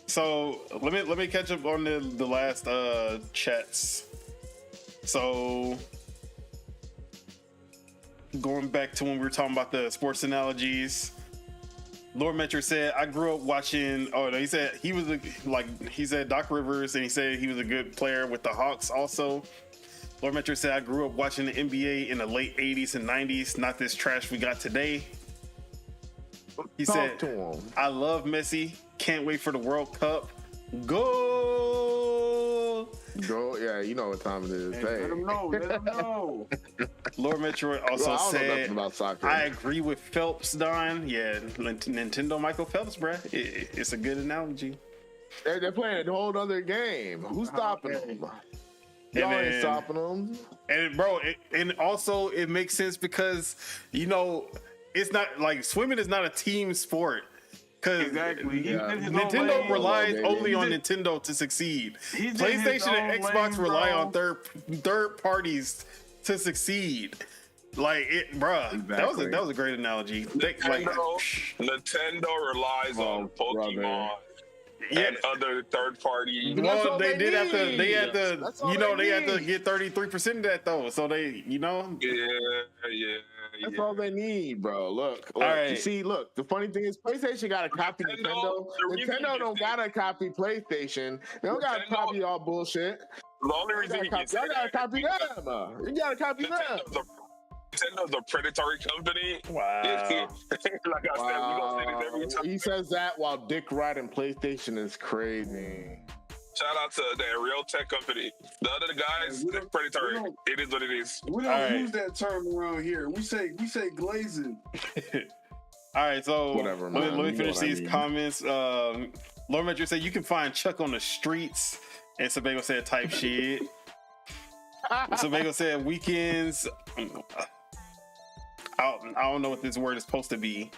So let me catch up on the last chats. So going back to when we were talking about the sports analogies, Lord Metro said I grew up watching. Oh no, he said he said Doc Rivers, and he said he was a good player with the Hawks. Also, Lord Metro said I grew up watching the NBA in the late '80s and '90s. Not this trash we got today. He said, I love Messi. Can't wait for the World Cup. Go! Yeah, you know what time it is. Hey. Let him know. Lord Metroid also said, about soccer. I agree with Phelps, Don. Yeah, Nintendo Michael Phelps, bruh. It's a good analogy. They're playing a whole other game. Who's stopping them? Y'all ain't stopping them. And bro, and also it makes sense because, it's not like swimming is not a team sport. Because Exactly. He Yeah. did his own Nintendo lane. relies baby. only on Nintendo to succeed. He did his PlayStation and own Xbox lane, rely bro. on third parties to succeed. Like it, bruh. Exactly. That was a great analogy. Nintendo relies on Pokemon brother. and other third party. That's Well, all they they did have to. They need. had to. That's all You know, they they had to need. get 33% of that though. So they, you know, That's all they need, bro. Look. You right. see, look. The funny thing is, PlayStation got to copy Nintendo. the reason Nintendo you don't think- gotta copy PlayStation. They don't gotta Nintendo- copy all bullshit. The only reason you can say Y'all gotta that copy is them. You gotta copy them. Nintendo's a predatory company. wow. Like I said, we gonna say this every time. He says that while dick riding PlayStation is crazy. Shout out to that real tech company. The other guys, We they're don't- predatory. we don't- It is what it is. We don't All right. use that term around here. We say glazing. All right, so Whatever, let man. me You know finish what I these mean. comments. Lord Metro said you can find Chuck on the streets, and Sebago said type shit. Sebago said weekends. I don't know what this word is supposed to be.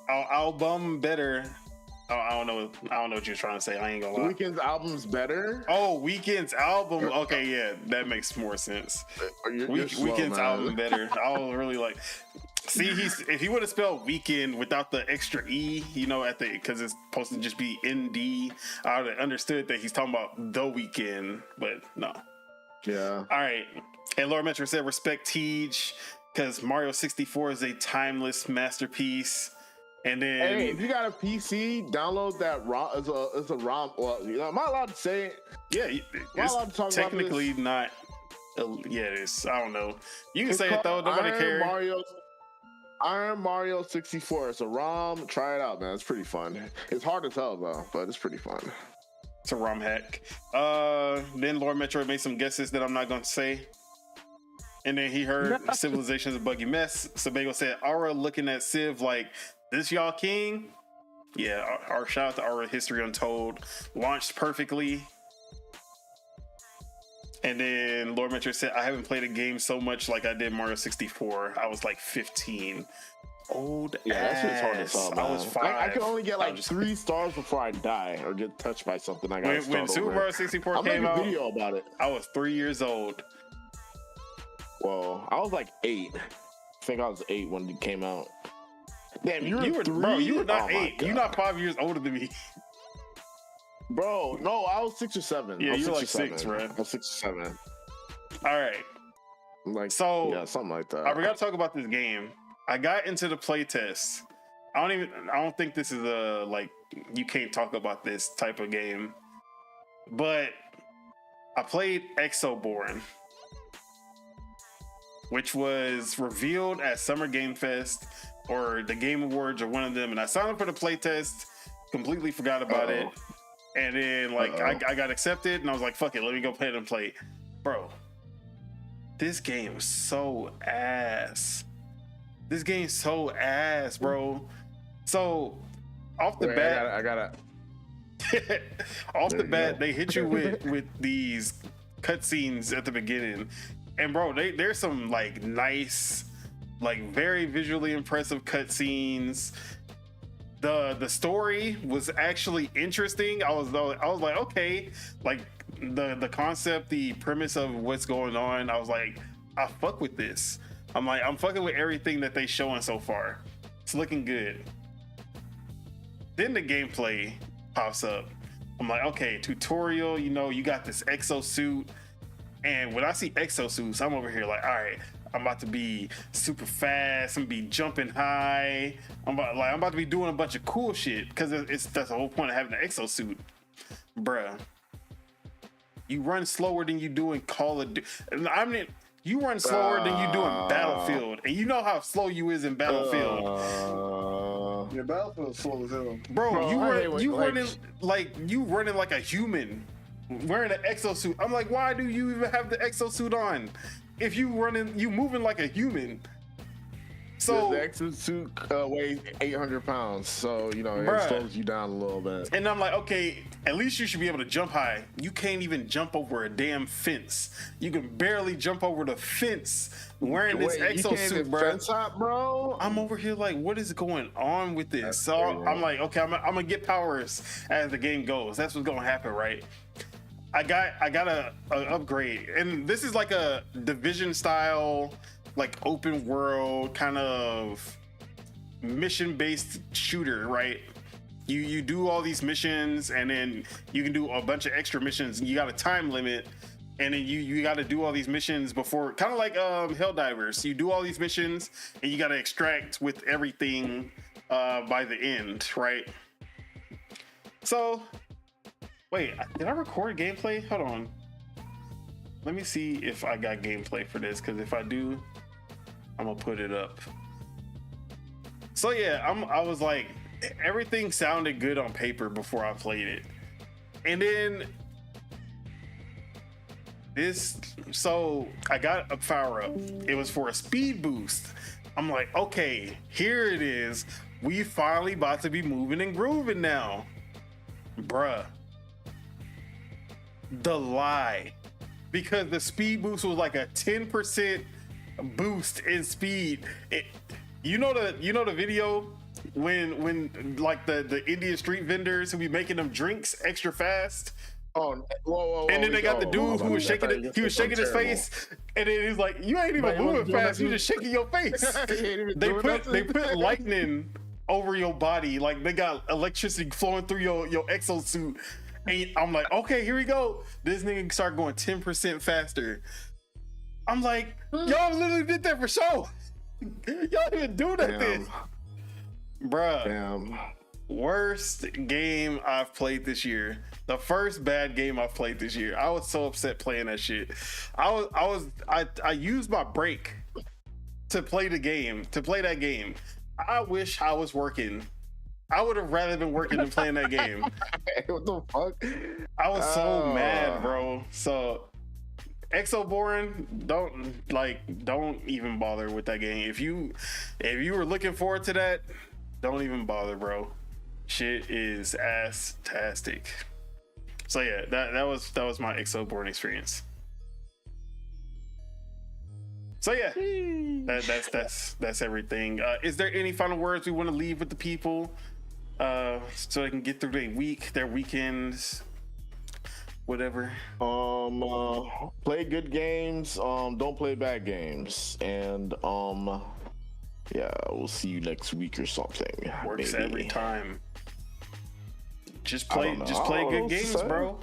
Album better. I don't know what you're trying to say. I ain't gonna lie. Weekend's album's better. Oh, Weekend's album. Okay, yeah, that makes more sense. You're slow, Weekend's man. album better. I was really like, see, if he would have spelled weekend without the extra e, you know, at the because it's supposed to just be nd, I would have understood that he's talking about the weekend, but no. Yeah. All right, and Laura Metro said respect Tej because Mario 64 is a timeless masterpiece. And then, Hey, if you got a PC, download that ROM. It's a ROM. Well, you know, am I allowed to say it? yeah, Am I allowed to it's talk technically about not. Yeah, it is. I don't know. You can It's say it though. called Nobody cares. Iron Mario 64. It's a ROM. Try it out, man. It's pretty fun. It's hard to tell though, but it's pretty fun. It's a ROM hack. Then Lord Metro made some guesses that I'm not going to say. And then he heard Civilization's a buggy mess. Sebago said, Aura looking at Civ like, this y'all king? Yeah, our shout out to Aura History Untold. Launched perfectly. And then Lord Metro said, I haven't played a game so much like I did Mario 64. I was like 15. Old Yeah, that shit's hard to ass. tell, I man. was 5. I can only get I like was just- 3 stars before I die or get touched by something. I gotta When start Super over. Mario 64 I'll make came a out, video about it. I was 3 years old. Well, I was like 8. I think I was 8 when it came out. Damn, you were 3? Bro, you were not Oh my 8. You're God. not 5 years older than me. Bro, no, I was 6 or 7. Yeah, I was you're 6 like or 7. 6, bro. I was 6 or 7. All right. Like, So, yeah, something like that. we got to talk about this game. I got into the playtest. I don't think this is a, like, you can't talk about this type of game. But I played Exoborn, which was revealed at Summer Game Fest or the Game Awards or one of them. And I signed up for the playtest, completely forgot about it. And then, like, I got accepted and I was like, fuck it, let me go play it and play. Bro, this game is so ass. This game's so ass, bro. So, off the Wait, bat, I gotta. off There the you bat, go. they hit you with these cutscenes at the beginning, and bro, there's some like nice, like very visually impressive cutscenes. The story was actually interesting. I was like, okay, like the concept, the premise of what's going on. I was like, I fuck with this. I'm fucking with everything that they showing so far. It's looking good. Then the gameplay pops up. I'm like, okay, tutorial, you know, you got this exosuit. And when I see exosuits, I'm over here like, all right, I'm about to be super fast. I'm gonna be jumping high. I'm about to be doing a bunch of cool shit because that's the whole point of having an exosuit, bruh. You run slower than you do in Call of Duty. I mean, you run slower than you do in Battlefield, and you know how slow you is in Battlefield. Your Battlefield's slow as hell. Bro, you like- running like a human, wearing an exosuit. I'm like, why do you even have the exosuit on? If you moving like a human. So the exosuit weighs 800 pounds, so you know it Bruh. slows you down a little bit. And I'm like, okay, at least you should be able to jump high. You can't even jump over a damn fence. You can barely jump over the fence wearing this Wait, you can't exosuit, even bro. fence hop, bro? I'm over here like, what is going on with this? That's So crazy. I'm like, okay, I'm gonna get powers as the game goes. That's what's gonna happen, right? I got a upgrade, and this is like a Division style, like open world kind of mission based shooter, right? You do all these missions, and then you can do a bunch of extra missions. And you got a time limit, and then you got to do all these missions before, kind of like Helldivers. You do all these missions, and you got to extract with everything by the end, right? So, wait, did I record gameplay? Hold on. Let me see if I got gameplay for this, because if I do, I'm gonna put it up. So yeah, I was like, everything sounded good on paper before I played it, and then so I got a power up. It was for a speed boost. I'm like, okay, here it is. We finally about to be moving and grooving now, bruh. The lie, because the speed boost was like a 10% boost in speed. You know the video when like the Indian street vendors who be making them drinks extra fast. Oh, whoa! And then they got the dude who was shaking it. He was shaking his face, and then he's like, "You ain't even moving fast. You just shaking your face." They put lightning over your body, like they got electricity flowing through your exosuit. And I'm like, okay, here we go. This nigga start going 10% faster. I'm like, y'all literally did that for show. Y'all didn't do nothing, bruh. Damn. Worst game I've played this year. The first bad game I've played this year. I was so upset playing that shit. I used my break to play that game. I wish I was working. I would have rather been working than playing that game. What the fuck? I was so mad, bro. So Exo boring, don't even bother with that game. If you were looking forward to that, don't even bother, bro. Shit is ass-tastic. So yeah, that was my Exo boring experience. So yeah, that's everything. Is there any final words we want to leave with the people, so they can get through their week, their weekends, whatever? Play good games. Don't play bad games, and yeah, we'll see you next week or something. Works maybe. every time. Just play good games, bro.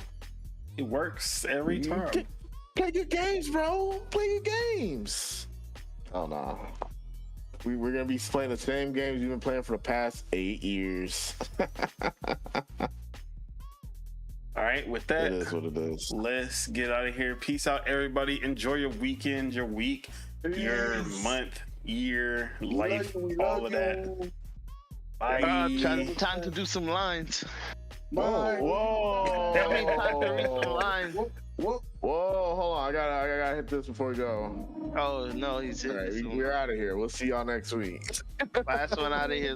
It works every time. Play good games, bro. Play good games. Oh no. We're gonna be playing the same games we've been playing for the past 8 years. All right, with that, It is what it is. let's get out of here. Peace out, everybody. Enjoy your weekend, your week, your month, year, life, all of that. Bye. Time to do some lines. Whoa! That means time to read some lines. Whoa! Hold on, I gotta hit this before we go. Oh no, he's All right, we're out of here. We'll see y'all next week. last one out of here.